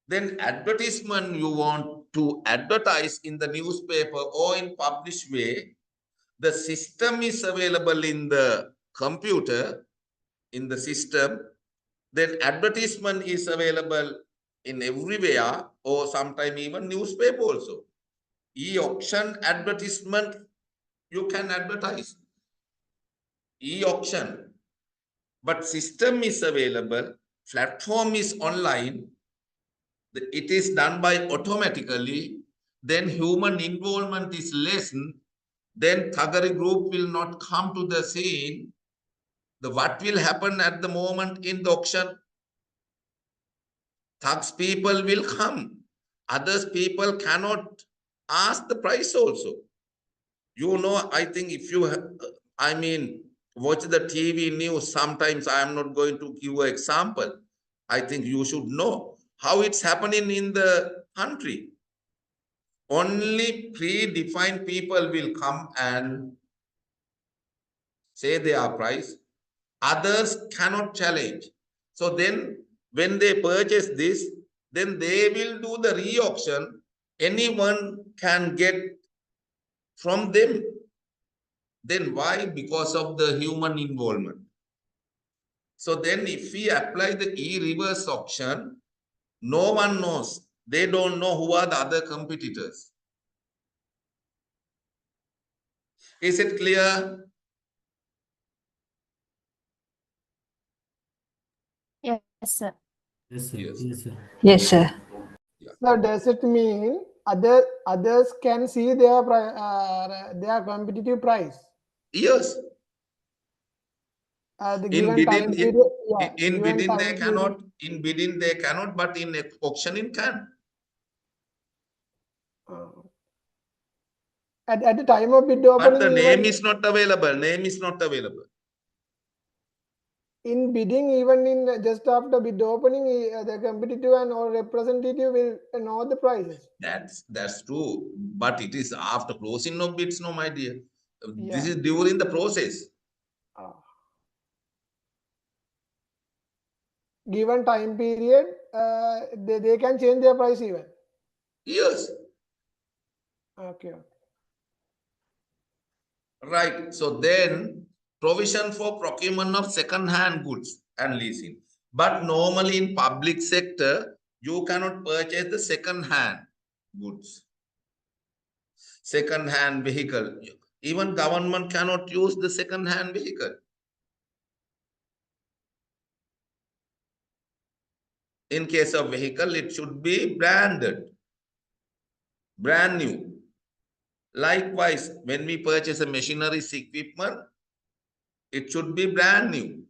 Then advertisement you want to advertise in the newspaper or in published way, the system is available in the computer, in the system. Then advertisement is available in everywhere, or sometime even newspaper also. E-auction advertisement, you can advertise. E-auction. But system is available, platform is online, it is done by automatically, then human involvement is less, then thuggery group will not come to the scene. What will happen at the moment in the auction? Thugs people will come. Others people cannot ask the price also. You know, I think if you, watch the TV news, sometimes I am not going to give an example. I think you should know how it's happening in the country. Only predefined people will come and say their price. Others cannot challenge. So then when they purchase this, then they will do the re-auction. Anyone can get from them. Then why? Because of the human involvement. So then if we apply the e-reverse auction, no one knows. They don't know who are the other competitors. Is it clear? Yes, sir. Yes, sir. Yes. Yes, sir. Yes, sir. So does it mean others can see their competitive price? Yes. The In given bidding, time period, in given bidding time they period. cannot. In bidding they cannot, but in auctioning can. At the time of bid opening, But the name is not available. Name is not available. in bidding, even in just after bid opening, the competitive and or representative will know the prices. That's true, but it is after closing of bids, no, my dear. This Yeah. is during the process. Given time period, they can change their price even. Yes. Okay. Right. So then provision for procurement of second-hand goods and leasing. But normally in public sector, you cannot purchase the second-hand goods, second-hand vehicle. Even government cannot use the second-hand vehicle. In case of vehicle, it should be branded, brand new. Likewise, when we purchase a machinery equipment, it should be brand new.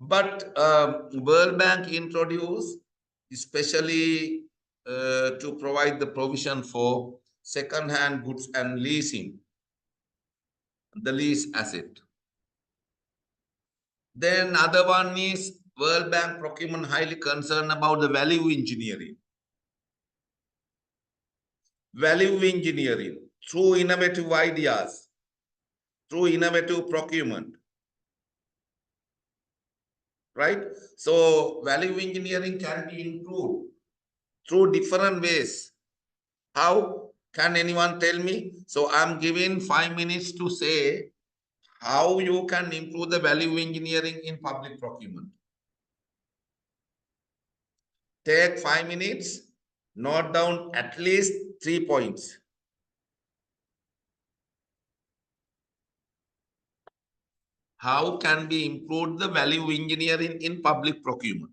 But World Bank introduced, especially to provide the provision for second-hand goods and leasing, the lease asset. Then other one is World Bank procurement highly concerned about the value engineering. Value engineering through innovative ideas, through innovative procurement. Right? So value engineering can be improved through different ways. How? Can anyone tell me? So I'm giving 5 minutes to say how you can improve the value engineering in public procurement. Take 5 minutes, note down at least 3 points. How can we improve the value engineering in public procurement?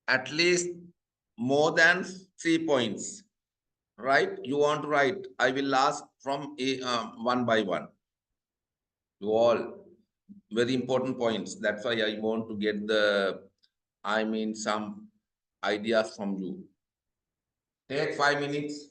At least more than 3 points. Right? You want to write. I will ask from one by one. You all very important points. That's why I want to get some ideas from you. Take 5 minutes.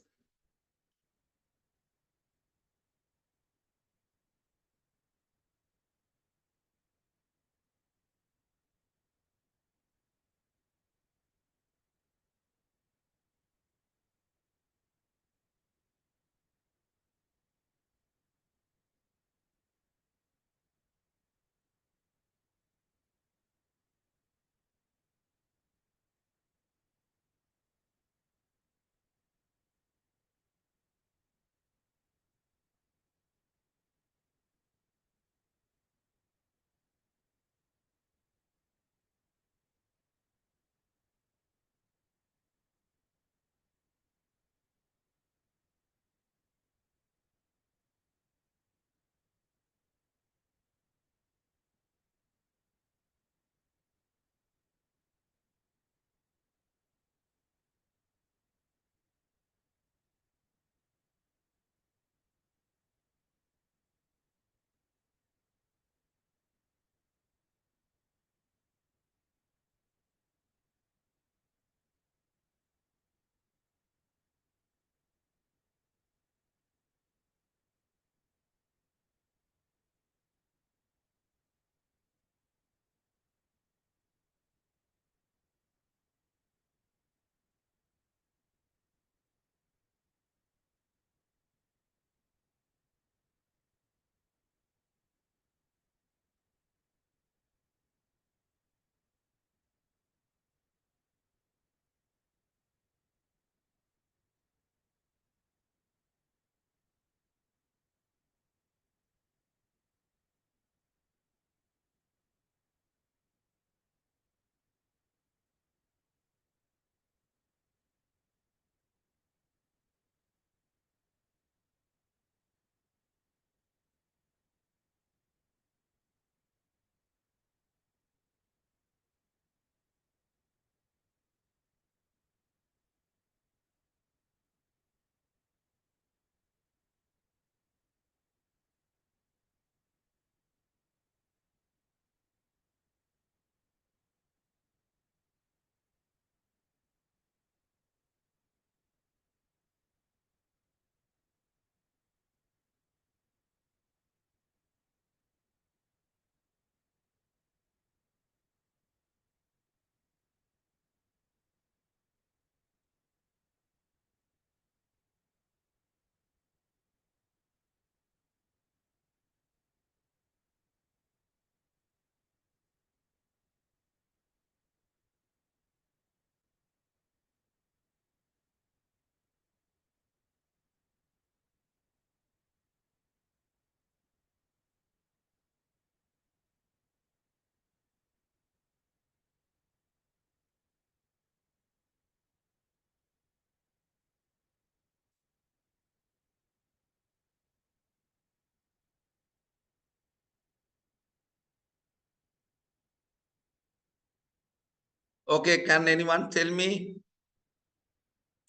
Okay, can anyone tell me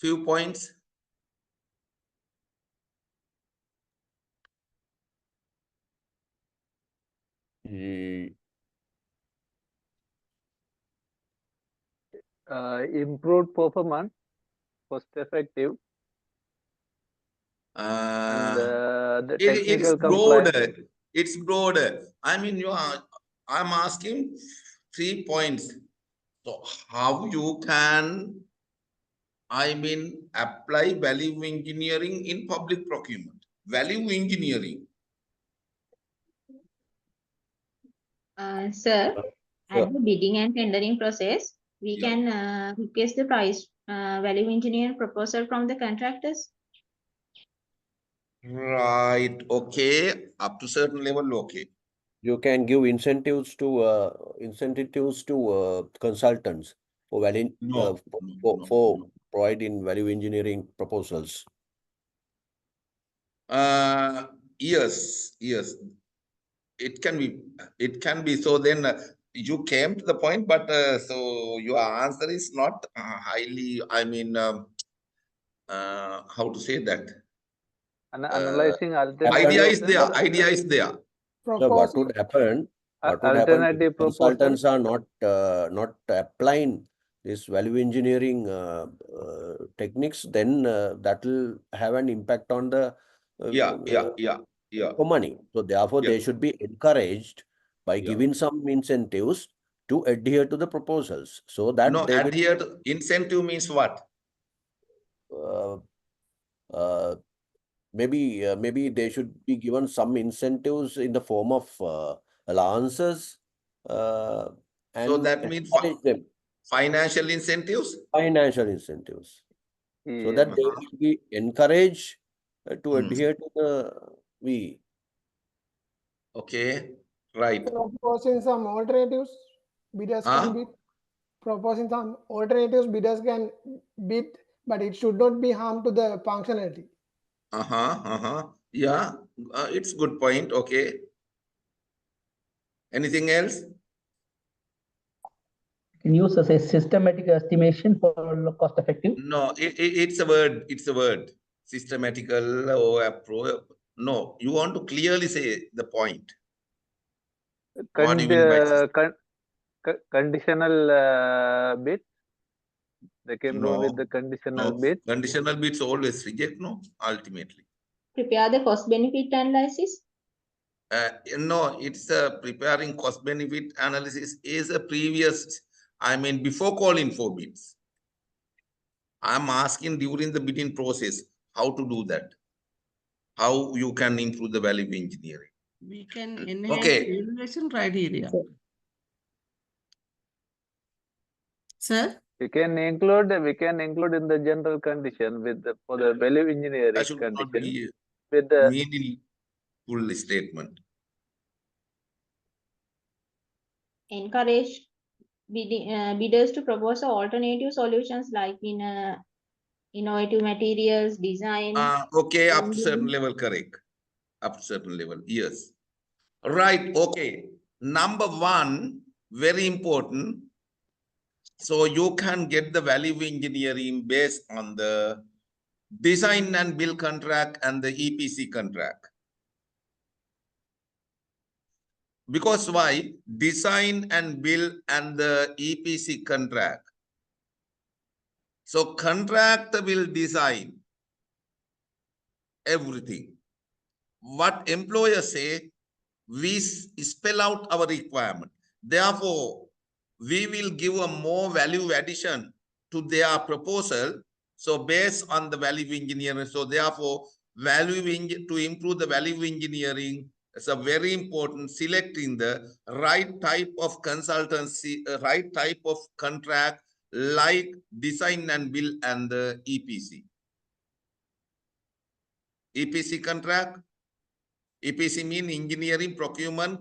few points? Improved performance, cost effective, and the It's technical compliance. broader. It's broader. I mean, I'm asking 3 points. So how you can, I mean, apply value engineering in public procurement? Value engineering. Sir, Sure. at the bidding and tendering process, we Yeah. can request the price value engineer proposal from the contractors. Right. Okay. Up to certain level. Okay. You can give incentives to consultants for value No. for providing value engineering proposals. Yes. Yes. It can be. It can be. So then you came to the point, but so your answer is not highly. I mean, how to say that? Analyzing Idea is alternative there. Idea is there. So what would happen? What would happen if alternative consultants are not applying this value engineering techniques? Then that will have an impact on the Yeah. for money. So therefore, they should be encouraged by giving some incentives to adhere to the proposals, so that No, they will. adhere to incentive means what? Maybe they should be given some incentives in the form of allowances, So and that means encourage them. financial incentives? Financial incentives. So that they will be encouraged to adhere to the V. Okay, right. Proposing some alternatives, bidders can bid. Proposing some alternatives, bidders can bid, but it should not be harm to the functionality. Yeah, it's good point. Okay. Anything else? Can use as a systematic estimation for cost effective? No, it's a word. It's a word. Systematical or approach. No, you want to clearly say the point. What do you mean by conditional bid? They can go with the conditional bid. Conditional bids always reject, no, ultimately. Prepare the cost benefit analysis. No, it's preparing cost benefit analysis is a previous, I mean, before calling for bids. I'm asking during the bidding process, how to do that? How you can improve the value engineering? We can enhance evaluation criteria. Sir? We can include in the general condition with for the value engineering That should condition not be with the meaningful statement. Encourage bidders to propose alternative solutions like innovative materials, design. Okay, up to certain level, correct. Up to certain level, yes. Right, okay. Number one, very important. So you can get the value engineering based on the design and build contract and the EPC contract. Because why? Design and build and the EPC contract. So contract will design everything. What employers say, we spell out our requirement. Therefore, we will give a more value addition to their proposal. So based on the value engineering, so therefore, to improve the value engineering, it's a very important selecting the right type of consultancy, right type of contract, like design and build and the EPC. EPC contract, EPC mean engineering, procurement,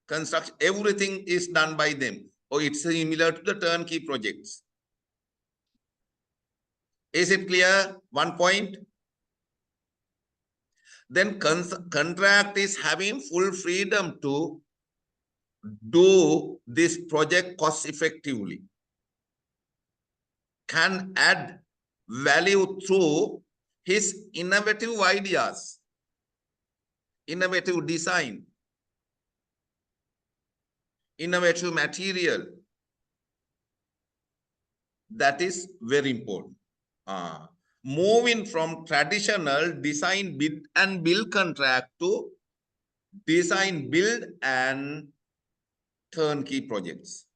construction, everything is done by them. Or it's similar to the turnkey projects. Is it clear? One point. Then contract is having full freedom to do this project cost effectively. can add value through his innovative ideas, innovative design, innovative material. That is very important. Moving from traditional design, bid and build contract to design, build and turnkey projects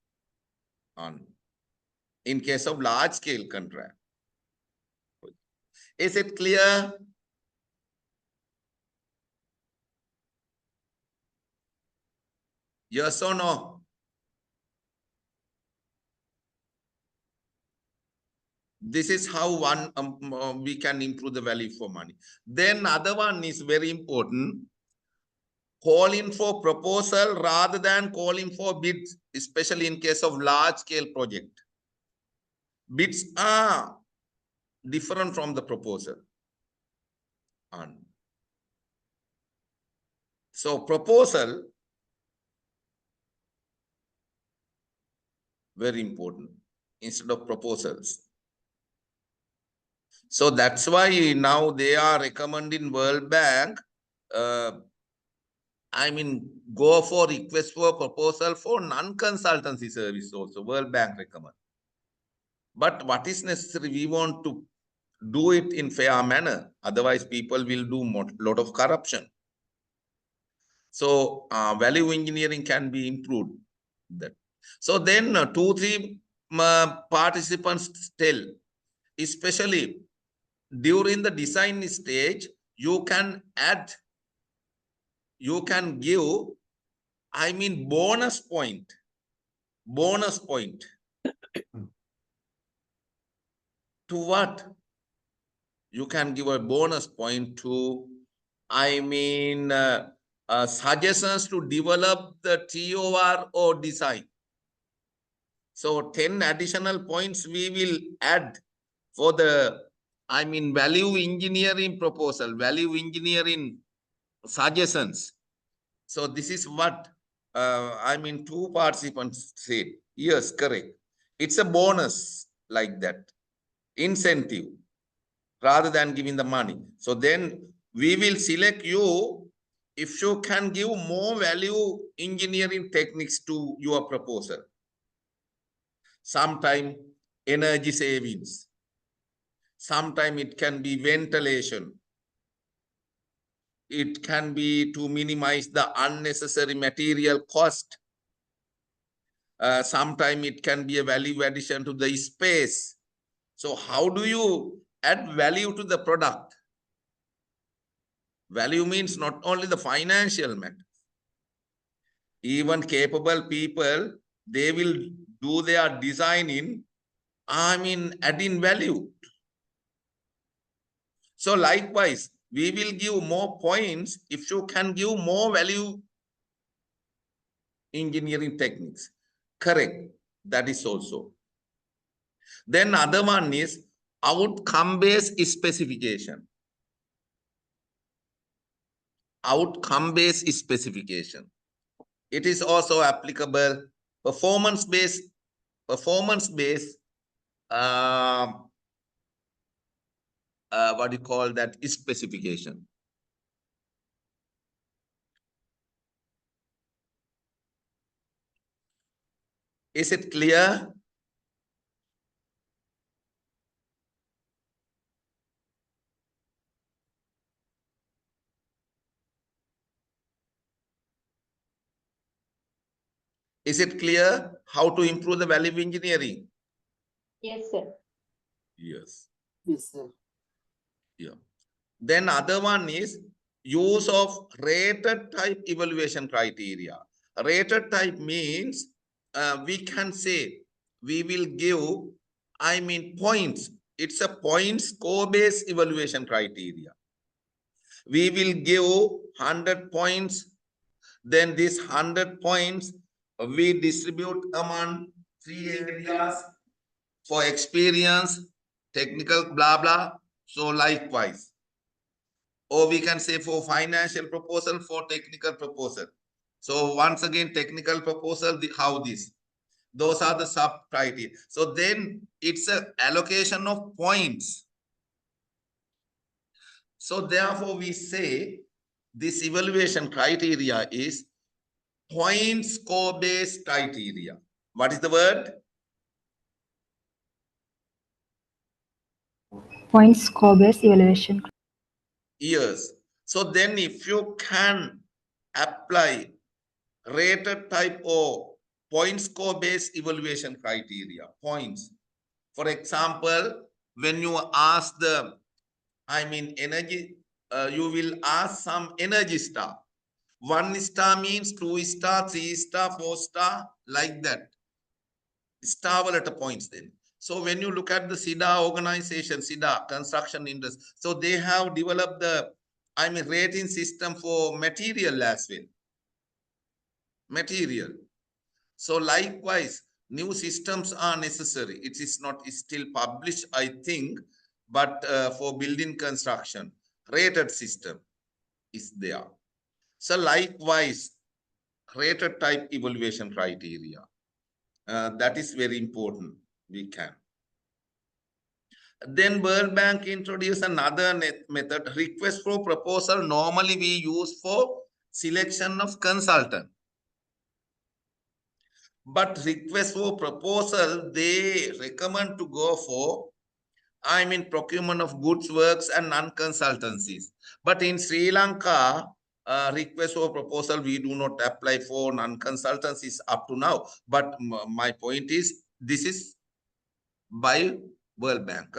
in case of large scale contract. Is it clear? Yes or no? This is how we can improve the value for money. Then other one is very important. Calling for proposal rather than calling for bids, especially in case of large scale project. Bids are different from the proposal. So proposal, very important instead of proposals. So that's why now they are recommending World Bank, go for request for proposal for non-consultancy service also. World Bank recommend. But what is necessary? We want to do it in fair manner. Otherwise, people will do lot of corruption. So value engineering can be improved. So then 2-3 participants tell, especially during the design stage, you can add, you can give, bonus point. To what? You can give a bonus point to, suggestions to develop the TOR or design. So 10 additional points we will add for the, value engineering proposal, value engineering suggestions. So this is what, 2 participants said. Yes, correct. It's a bonus like that, incentive, rather than giving the money. So then we will select you if you can give more value engineering techniques to your proposal. Sometime energy savings. Sometime it can be ventilation. It can be to minimize the unnecessary material cost. Sometime it can be a value addition to the space. So how do you add value to the product? Value means not only the financial matter. Even capable people, they will do their designing, adding value. So likewise, we will give more points if you can give more value engineering techniques. Correct. That is also. Then other one is outcome-based specification. Outcome-based specification. It is also applicable. Performance-based, what do you call that, specification. Is it clear? Is it clear how to improve the value engineering? Yes, sir. Yes. Yes, sir. Yeah. Then other one is use of rated type evaluation criteria. Rated type means we can say we will give, points. It's a point score-based evaluation criteria. We will give 100 points. Then this 100 points we distribute among 3 areas for experience, technical, blah, blah. So likewise. Or we can say for financial proposal, for technical proposal. So once again, technical proposal, how this? Those are the sub criteria. So then it's an allocation of points. So therefore we say this evaluation criteria is point score based criteria. What is the word? Point score based evaluation. Yes. So then if you can apply rated type or point score based evaluation criteria, points. For example, when you ask the, energy, you will ask some energy star. 1 star means 2 star, 3 star, 4 star, like that. Star letter points then. So when you look at the SIDA organization, SIDA construction industry, so they have developed the, rating system for material as well. Material. So likewise, new systems are necessary. It is not still published, I think, but for building construction, rated system is there. So likewise, rated type evaluation criteria. That is very important. We can. Then World Bank introduced another method, request for proposal. Normally we use for selection of consultant. But request for proposal, they recommend to go for, procurement of goods, works and non-consultancies. But in Sri Lanka, request for proposal, we do not apply for non-consultancies up to now. But my point is, this is by World Bank.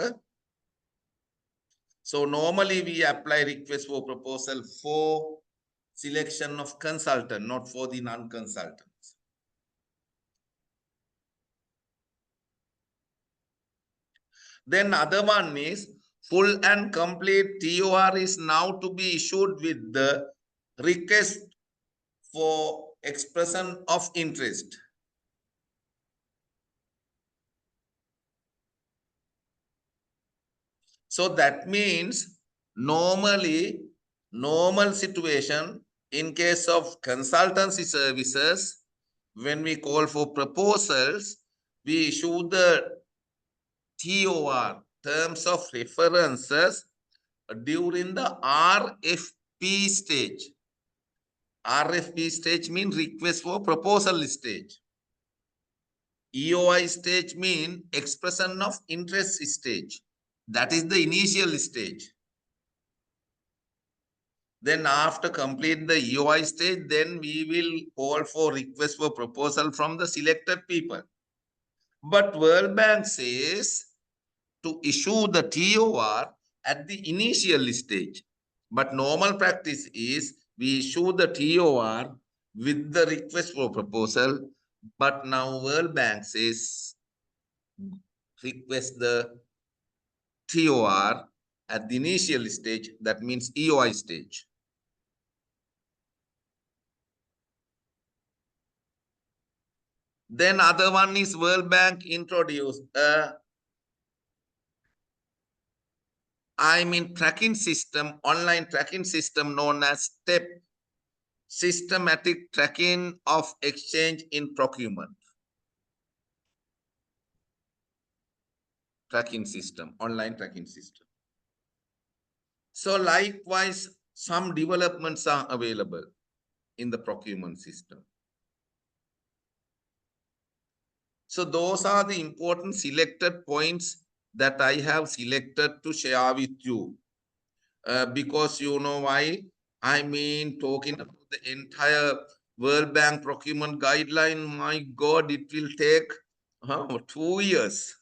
So normally we apply request for proposal for selection of consultant, not for the non-consultants. Then other one is full and complete TOR is now to be issued with the request for expression of interest. So that means normally, normal situation in case of consultancy services, when we call for proposals, we issue the TOR, terms of references, during the RFP stage. RFP stage means request for proposal stage. EOI stage means expression of interest stage. That is the initial stage. Then after complete the EOI stage, then we will call for request for proposal from the selected people. But World Bank says to issue the TOR at the initial stage. But normal practice is we issue the TOR with the request for proposal. But now World Bank says request the TOR at the initial stage. That means EOI stage. Then other one is World Bank introduced tracking system, online tracking system known as STEP, systematic tracking of exchange in procurement. Tracking system, online tracking system. So likewise, some developments are available in the procurement system. So those are the important selected points that I have selected to share with you. Because you know why? Talking about the entire World Bank procurement guideline, my God, it will take 2 years.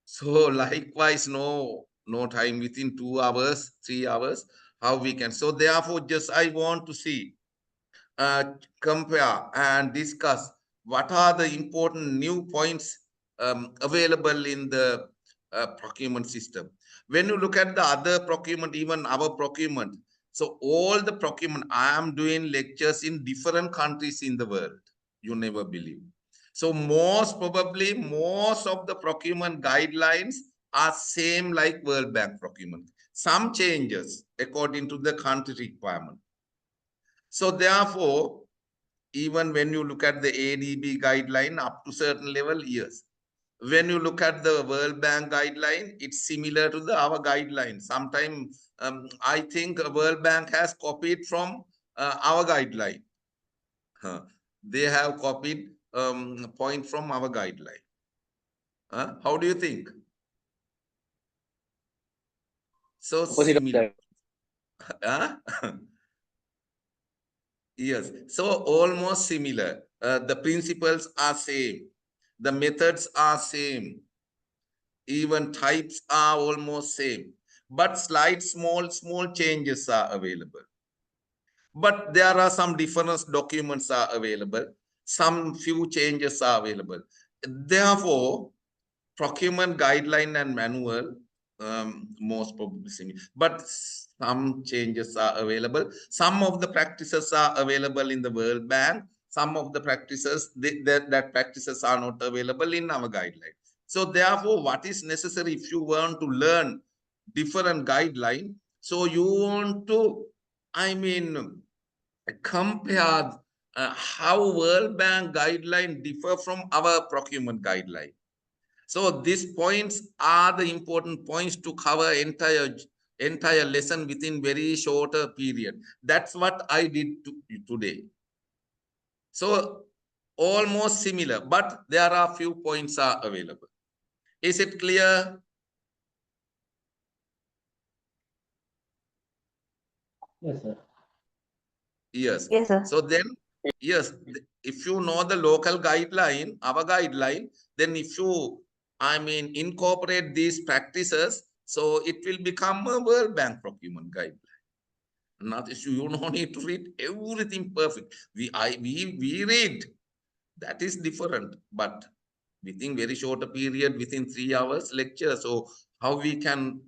So likewise, no time within 2 hours, 3 hours, how we can. So therefore, just I want to see, compare and discuss what are the important new points available in the procurement system. When you look at the other procurement, even our procurement, so all the procurement, I am doing lectures in different countries in the world. You never believe. So most probably, most of the procurement guidelines are same like World Bank procurement. Some changes according to the country requirement. So therefore, Even when you look at the ADB guideline up to certain level, yes. When you look at the World Bank guideline, it's similar to our guideline. Sometimes I think World Bank has copied from our guideline. They have copied point from our guideline. How do you think? So similar. Yes, so almost similar. The principles are same. The methods are same. Even types are almost same. But slight small changes are available. But there are some different documents are available. Some few changes are available. Therefore, procurement guideline and manual most probably similar, but some changes are available. Some of the practices are available in the World Bank. Some of the practices that practices are not available in our guideline. So therefore, what is necessary if you want to learn different guideline? So you want to, compare how World Bank guideline differ from our procurement guideline. So these points are the important points to cover entire lesson within very shorter period. That's what I did today. So almost similar, but there are few points are available. Is it clear? Yes, sir. Yes. Yes, sir. So then, yes, if you know the local guideline, our guideline, then if you, incorporate these practices, so it will become a World Bank procurement guideline. Not issue. You don't need to read everything perfect. We read. That is different, but within very short a period, within 3 hours lecture. So how we can,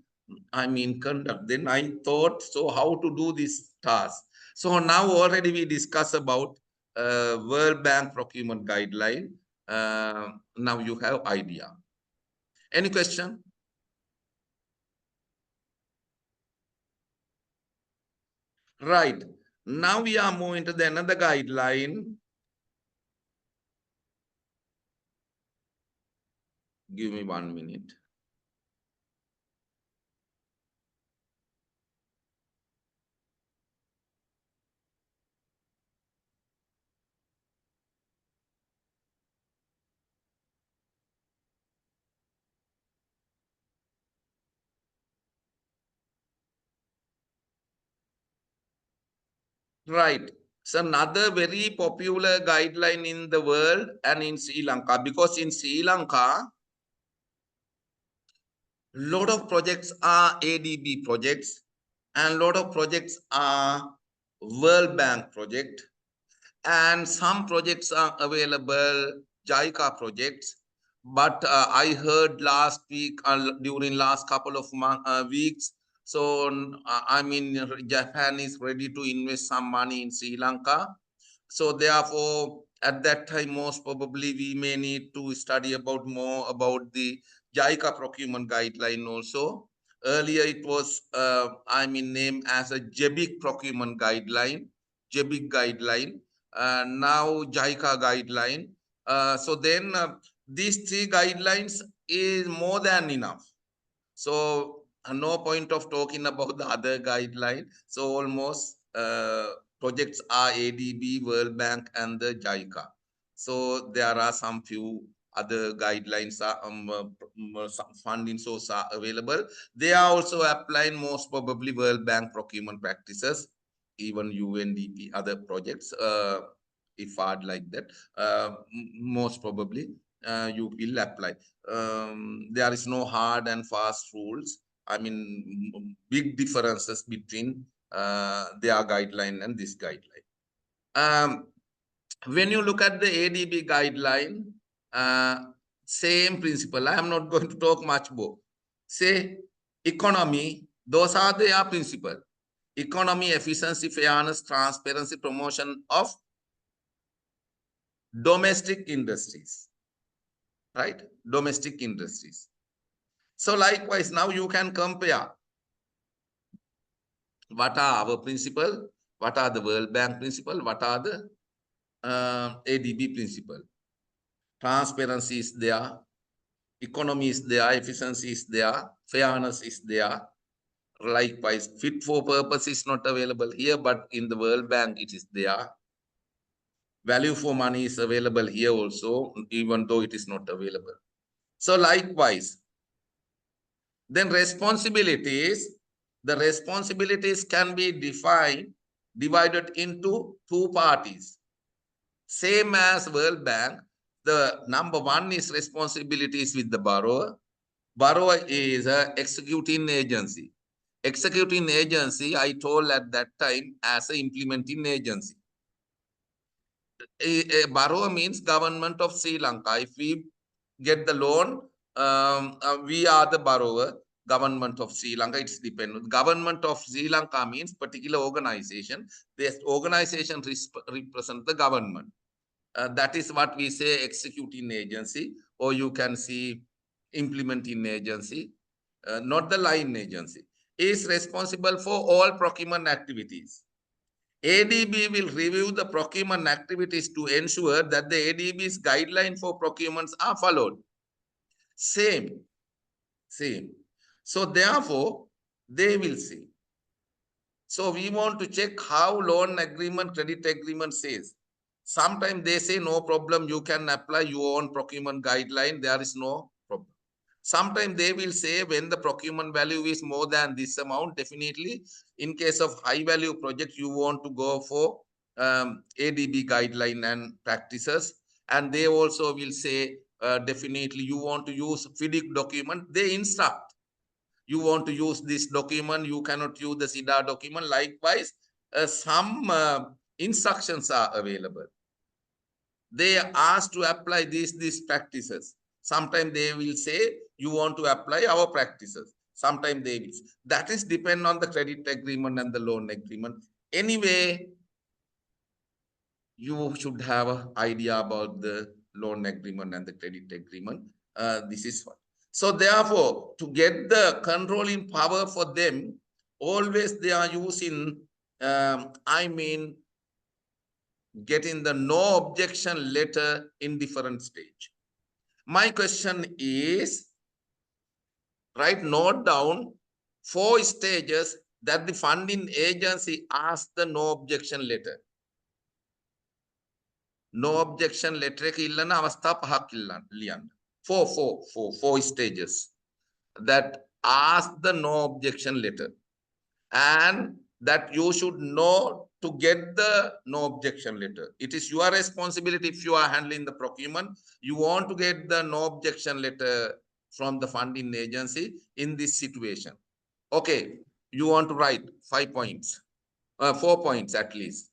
conduct? Then I thought, so how to do this task? So now already we discuss about World Bank procurement guideline. Now you have idea. Any question? Right. Now we are moving to the another guideline. Give me 1 minute. Right. So another very popular guideline in the world and in Sri Lanka, because in Sri Lanka, lot of projects are ADB projects and lot of projects are World Bank project, and some projects are available JICA projects. But I heard last week, during last couple of weeks, so Japan is ready to invest some money in Sri Lanka. So therefore, at that time, most probably we may need to study about more about the JICA procurement guideline also. Earlier it was, named as a JEBIC procurement guideline, JEBIC guideline. Now JICA guideline. So then these three guidelines is more than enough. So no point of talking about the other guideline. So almost projects are ADB, World Bank, and the JICA. So there are some few other guidelines, some funding sources are available. They are also applying most probably World Bank procurement practices, even UNDP, other projects. If hard like that, most probably you will apply. There is no hard and fast rules. Big differences between their guideline and this guideline. When you look at the ADB guideline, same principle. I am not going to talk much more. Say economy, those are their principle. Economy, efficiency, fairness, transparency, promotion of domestic industries. Right? Domestic industries. So likewise, now you can compare what are our principle, what are the World Bank principle, what are the ADB principle. Transparency is there, economy is there, efficiency is there, fairness is there. Likewise, fit for purpose is not available here, but in the World Bank it is there. Value for money is available here also, even though it is not available. So likewise, then responsibilities, the responsibilities can be divided into two parties. Same as World Bank, the number one is responsibilities with the borrower. Borrower is an executing agency. Executing agency, I told at that time, as an implementing agency. A borrower means government of Sri Lanka. If we get the loan, we are the borrower. Government of Sri Lanka, it's dependent. Government of Sri Lanka means particular organization. This organization represents the government. That is what we say executing agency, or you can see implementing agency, not the line agency, is responsible for all procurement activities. ADB will review the procurement activities to ensure that the ADB's guideline for procurements are followed. Same. So therefore, they will see. So we want to check how loan agreement, credit agreement says. Sometimes they say no problem, you can apply your own procurement guideline, there is no problem. Sometimes they will say when the procurement value is more than this amount, definitely in case of high value project, you want to go for ADB guideline and practices. And they also will say definitely you want to use FIDIC document, they instruct. You want to use this document, you cannot use the SIDA document. Likewise, some instructions are available. They are asked to apply these practices. Sometimes they will say, you want to apply our practices. Sometimes they will. That is depend on the credit agreement and the loan agreement. Anyway, you should have an idea about the loan agreement and the credit agreement. This is what. So therefore, to get the controlling power for them, always they are using, getting the no objection letter in different stage. My question is, note down 4 stages that the funding agency asks the no objection letter. No objection letter එක ඉල්ලන අවස්ථා 5ක් ලියන්න. 4 stages that ask the no objection letter, and that you should know to get the no objection letter. It is your responsibility if you are handling the procurement. You want to get the no objection letter from the funding agency in this situation. Okay, you want to write 5 points, 4 points at least.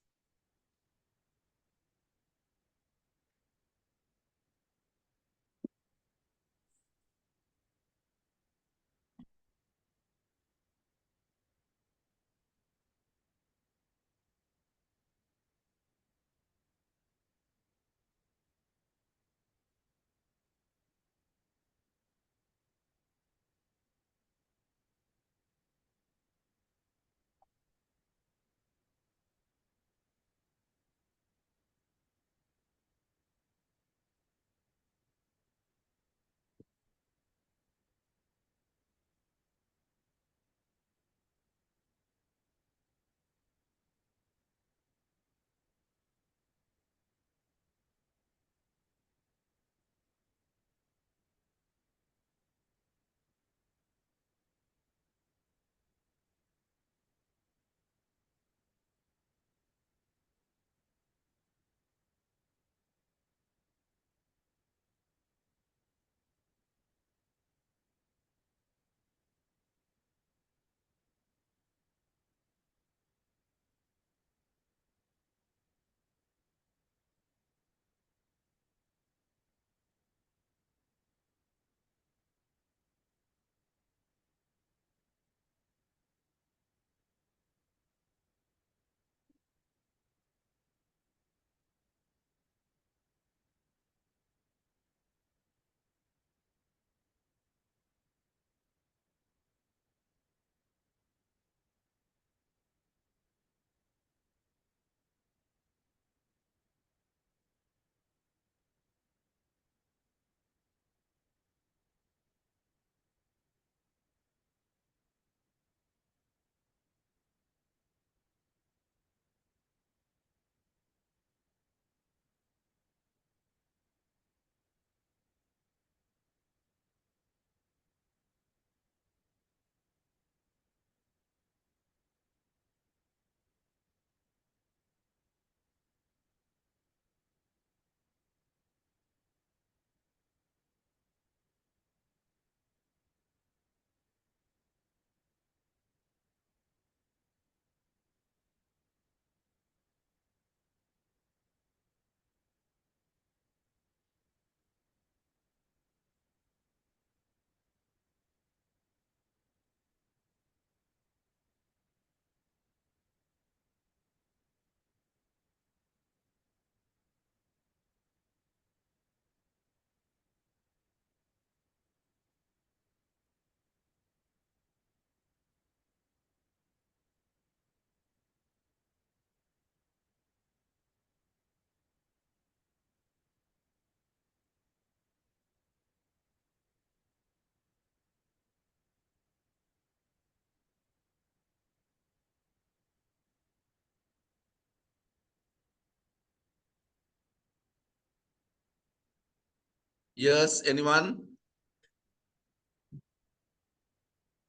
Yes, anyone?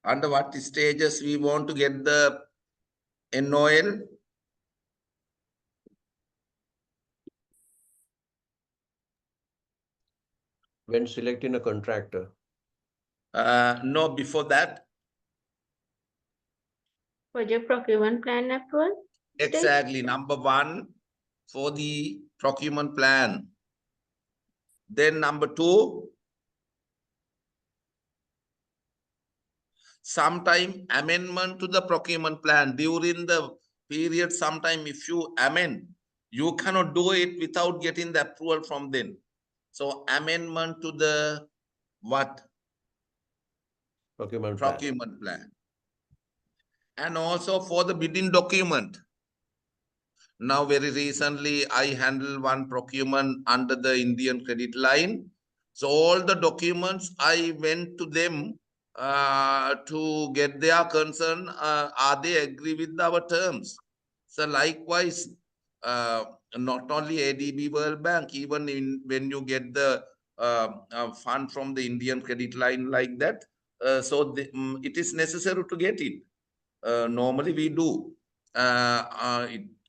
Under what stages we want to get the NOL? When selecting a contractor. No, before that. Project procurement plan approval stage? Exactly. Number 1 for the procurement plan. Then number 2, sometime amendment to the procurement plan during the period. Sometime if you amend, you cannot do it without getting the approval from them. So amendment to the what? Procurement plan. And also for the bidding document. Now, very recently, I handled one procurement under the Indian credit line. So all the documents, I went to them to get their concern. Are they agree with our terms? So likewise, not only ADB World Bank, even when you get the fund from the Indian credit line like that, it is necessary to get it. Normally we do.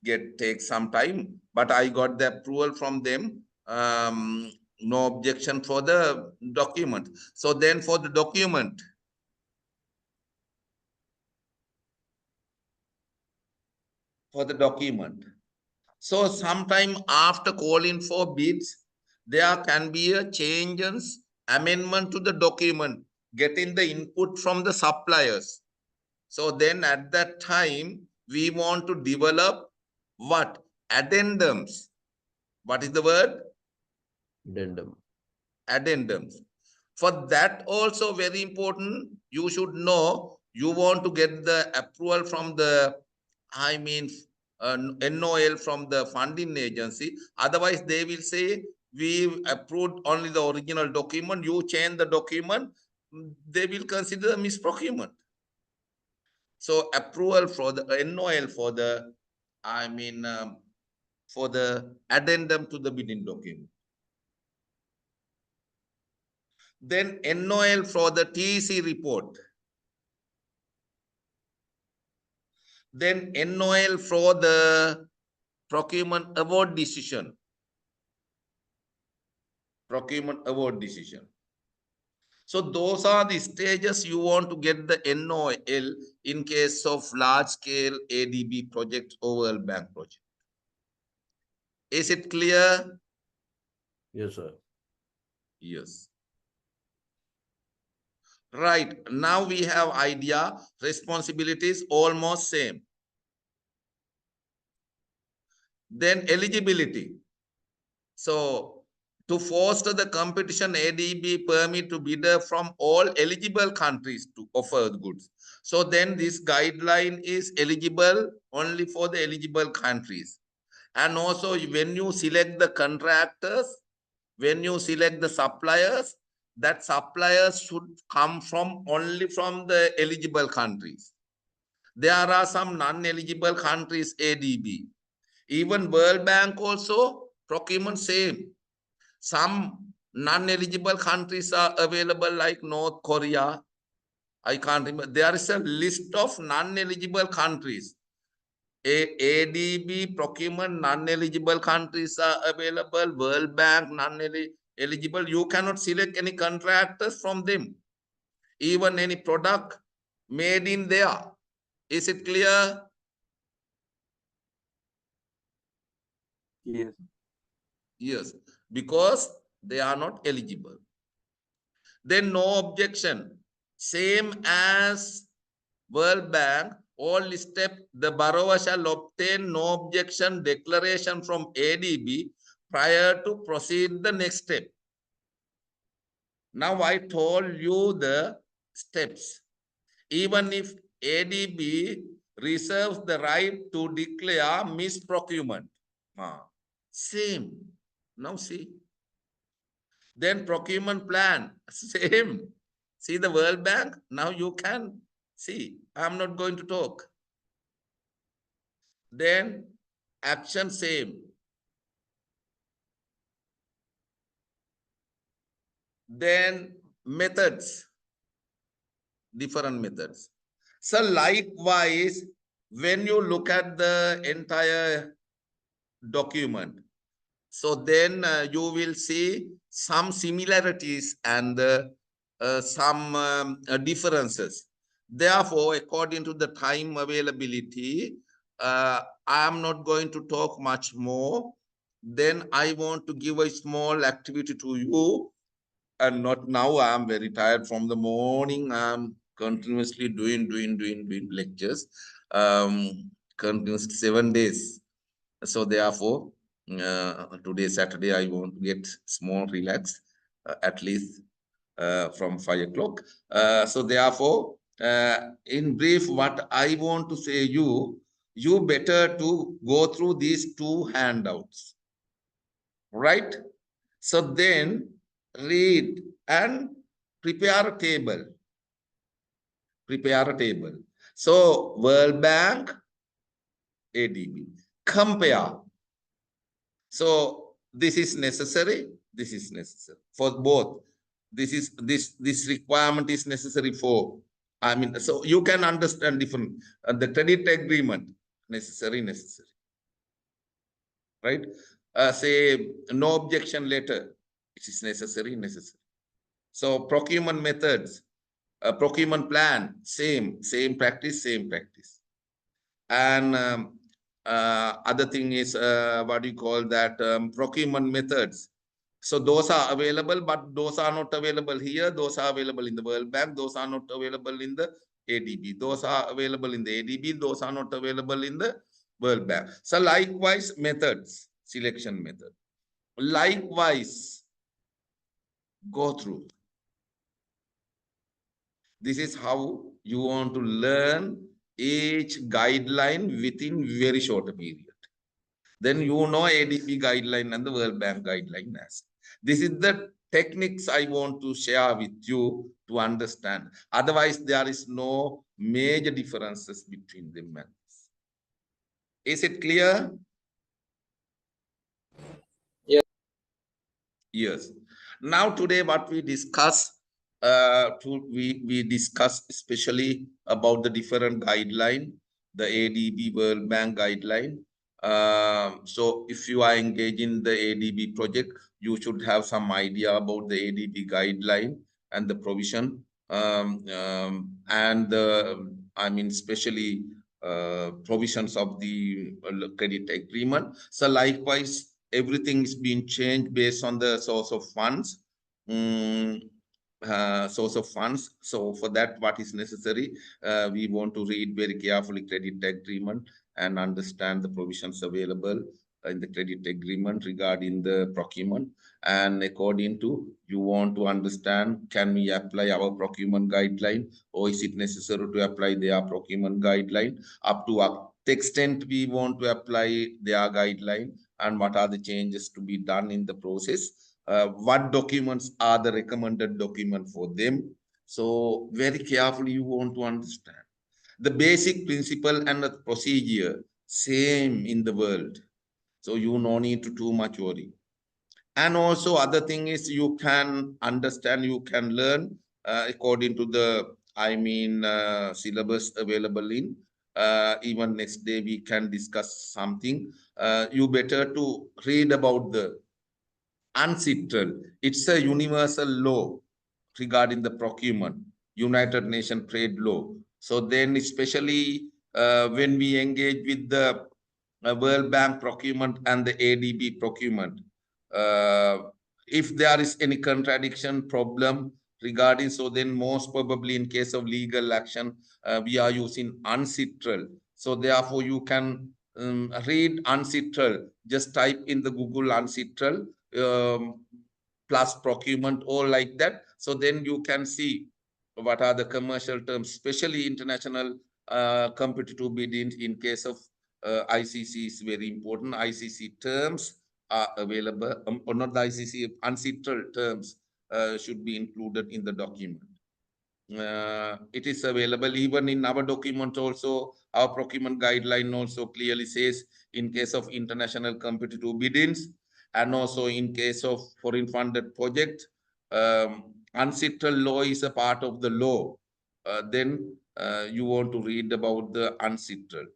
It takes some time, but I got the approval from them. No objection for the document. So then for the document, so sometime after calling for bids, there can be a changes, amendment to the document, getting the input from the suppliers. So then at that time, we want to develop what? Addendums. What is the word? Addendum. Addendums. For that also very important, you should know, you want to get the approval from the, NOL from the funding agency. Otherwise, they will say, we approved only the original document, you change the document, they will consider misprocurement. So approval for the NOL for the, for the addendum to the bidding document. Then NOL for the TEC report. Then NOL for the procurement award decision. So those are the stages you want to get the NOL in case of large scale ADB project or World Bank project. Is it clear? Yes, sir. Yes. Right. Now we have idea, responsibilities almost same. Then eligibility. So to foster the competition, ADB permit to bidder from all eligible countries to offer goods. So then this guideline is eligible only for the eligible countries. And also when you select the contractors, when you select the suppliers, that suppliers should come from only from the eligible countries. There are some non-eligible countries ADB. Even World Bank also, procurement same. Some non-eligible countries are available like North Korea. I can't remember. There is a list of non-eligible countries. ADB procurement non-eligible countries are available. World Bank non-eligible. You cannot select any contractors from them. Even any product made in there. Is it clear? Yes. Yes, because they are not eligible. Then no objection. Same as World Bank, all step, the borrower shall obtain no objection declaration from ADB prior to proceed the next step. Now I told you the steps. Even if ADB reserves the right to declare misprocurement. Same. Now see. Then procurement plan, same. See the World Bank? Now you can see. I'm not going to talk. Then action, same. Then methods, different methods. So likewise, when you look at the entire document, so then you will see some similarities and some differences. Therefore, according to the time availability, I am not going to talk much more. Then I want to give a small activity to you. And not now, I am very tired from the morning. I am continuously doing lectures. Continuously 7 days. So therefore, today Saturday, I want to get small relax, at least from 5 o'clock. So therefore, in brief, what I want to say you better to go through these 2 handouts, right? So then read and prepare a table. Prepare a table. So World Bank, ADB, compare. So this is necessary. This is necessary for both. This requirement is necessary for. I mean, so you can understand different. The credit agreement, necessary, right? Say no objection letter, it is necessary. So procurement methods, procurement plan, same practice. And other thing is what do you call that, procurement methods. So those are available, but those are not available here. Those are available in the World Bank. Those are not available in the ADB. Those are available in the ADB. Those are not available in the World Bank. So likewise, methods, selection method. Likewise, go through. This is how you want to learn each guideline within very short period. Then you know ADB guideline and the World Bank guideline as. This is the techniques I want to share with you to understand. Otherwise, there is no major differences between them. Is it clear? Yes. Now today what we discuss, we discuss especially about the different guideline, the ADB World Bank guideline. So if you are engaged in the ADB project, you should have some idea about the ADB guideline and the provision, and the, I mean, especially provisions of the credit agreement. So likewise, everything is being changed based on the source of funds. So for that, what is necessary, we want to read very carefully credit agreement and understand the provisions available in the credit agreement regarding the procurement. And according to, you want to understand, can we apply our procurement guideline, or is it necessary to apply their procurement guideline? Up to what extent we want to apply their guideline, and what are the changes to be done in the process? What documents are the recommended document for them? So very carefully you want to understand. The basic principle and the procedure, same in the world. So you no need to too much worry. And also other thing is, you can understand, you can learn according to the, I mean, syllabus available in, even next day we can discuss something. You better to read about the UNCITRAL. It's a universal law regarding the procurement, United Nations trade law. So then especially when we engage with the World Bank procurement and the ADB procurement, if there is any contradiction problem regarding, so then most probably in case of legal action, we are using UNCITRAL. So therefore you can read UNCITRAL, just type in the Google UNCITRAL plus procurement or like that. So then you can see what are the commercial terms, especially international competitive bidding. In case of ICC is very important. ICC terms are available, or not the ICC, UNCITRAL terms should be included in the document. It is available even in our document also. Our procurement guideline also clearly says, in case of international competitive biddings, and also in case of foreign funded project, Ancestral law is a part of the law, then you want to read about the ancestral.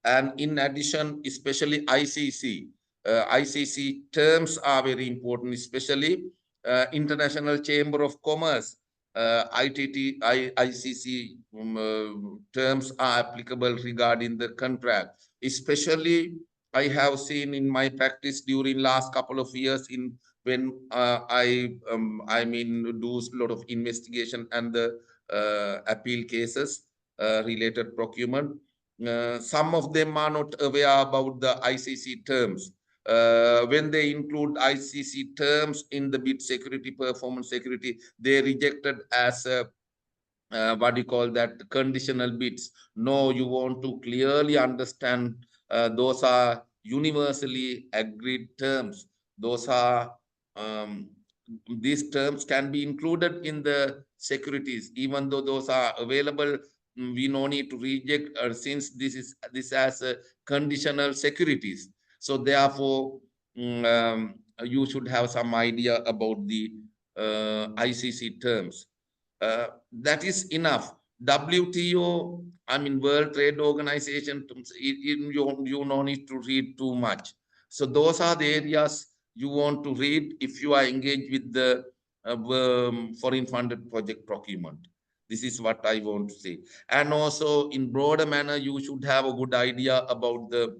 And in addition, especially ICC, ICC terms are very important, especially International Chamber of Commerce, ICC terms are applicable regarding the contract. Especially, I have seen in my practice during last couple of years in when I mean do a lot of investigation and the appeal cases related procurement. Some of them are not aware about the ICC terms. When they include ICC terms in the bid security, performance security, they rejected as a what do you call that, conditional bids. No, you want to clearly understand those are universally agreed terms. Those are these terms can be included in the securities, even though those are available. We no need to reject since this as a conditional securities. So therefore, you should have some idea about the ICC terms. That is enough. WTO, I mean World Trade Organization, you no need to read too much. So those are the areas you want to read if you are engaged with the foreign funded project procurement. This is what I want to say. And also in broader manner, you should have a good idea about the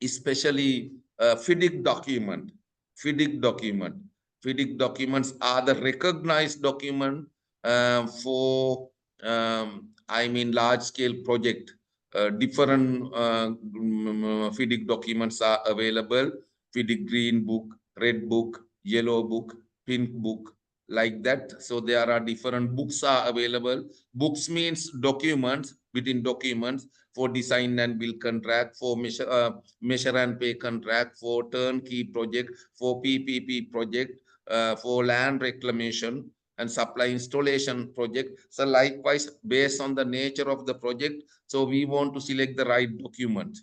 especially FIDIC document. FIDIC document. FIDIC documents are the recognized document for, I mean, large-scale project. Different FIDIC documents are available. FIDIC Green Book, Red Book, Yellow Book, Pink Book, like that. So there are different books are available. Books means documents, within documents, for design and build contract, for measure and pay contract, for turnkey project, for PPP project, for land reclamation and supply installation project. So likewise, based on the nature of the project, so we want to select the right document.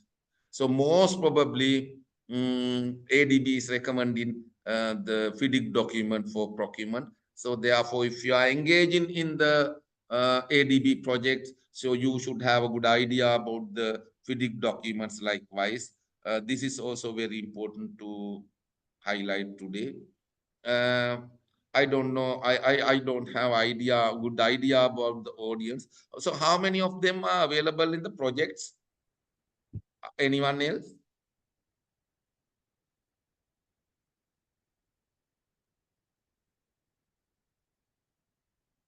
So most probably ADB is recommending the FIDIC document for procurement. So therefore, if you are engaging in the ADB project, so you should have a good idea about the FIDIC documents likewise. This is also very important to highlight today. I don't know. I don't have good idea about the audience. So how many of them are available in the projects? Anyone else?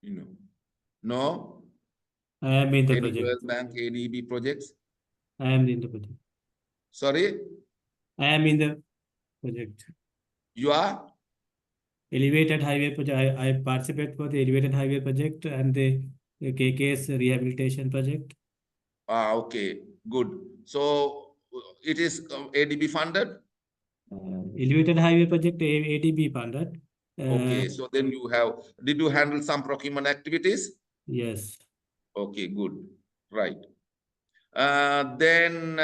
You know, no. I am in the Any project. World Bank ADB projects? I am in the project. Sorry? I am in the project. You are? Elevated highway project. I participate for the elevated highway project and the KKS rehabilitation project. Ah, okay, good. So it is ADB funded? Elevated highway project ADB funded. Okay, so then you have, did you handle some procurement activities? Yes. Okay, good. Right. Then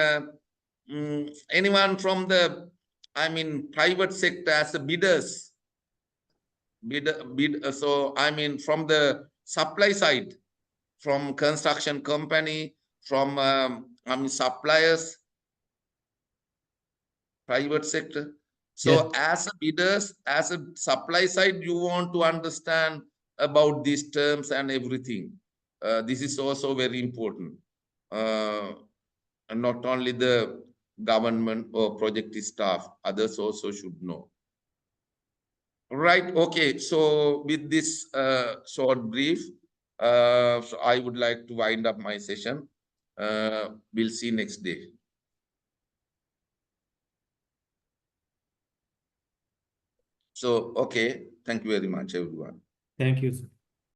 anyone from the, I mean, private sector as a bidders? So I mean, from the supply side, from construction company, from I mean suppliers, private sector. So as a bidders, as a supply side, you want to understand about these terms and everything. This is also very important. And not only the government or project staff, others also should know. Right, okay. So with this short brief, so I would like to wind up my session. We'll see next day. So, okay. Thank you very much, everyone. Thank you, sir.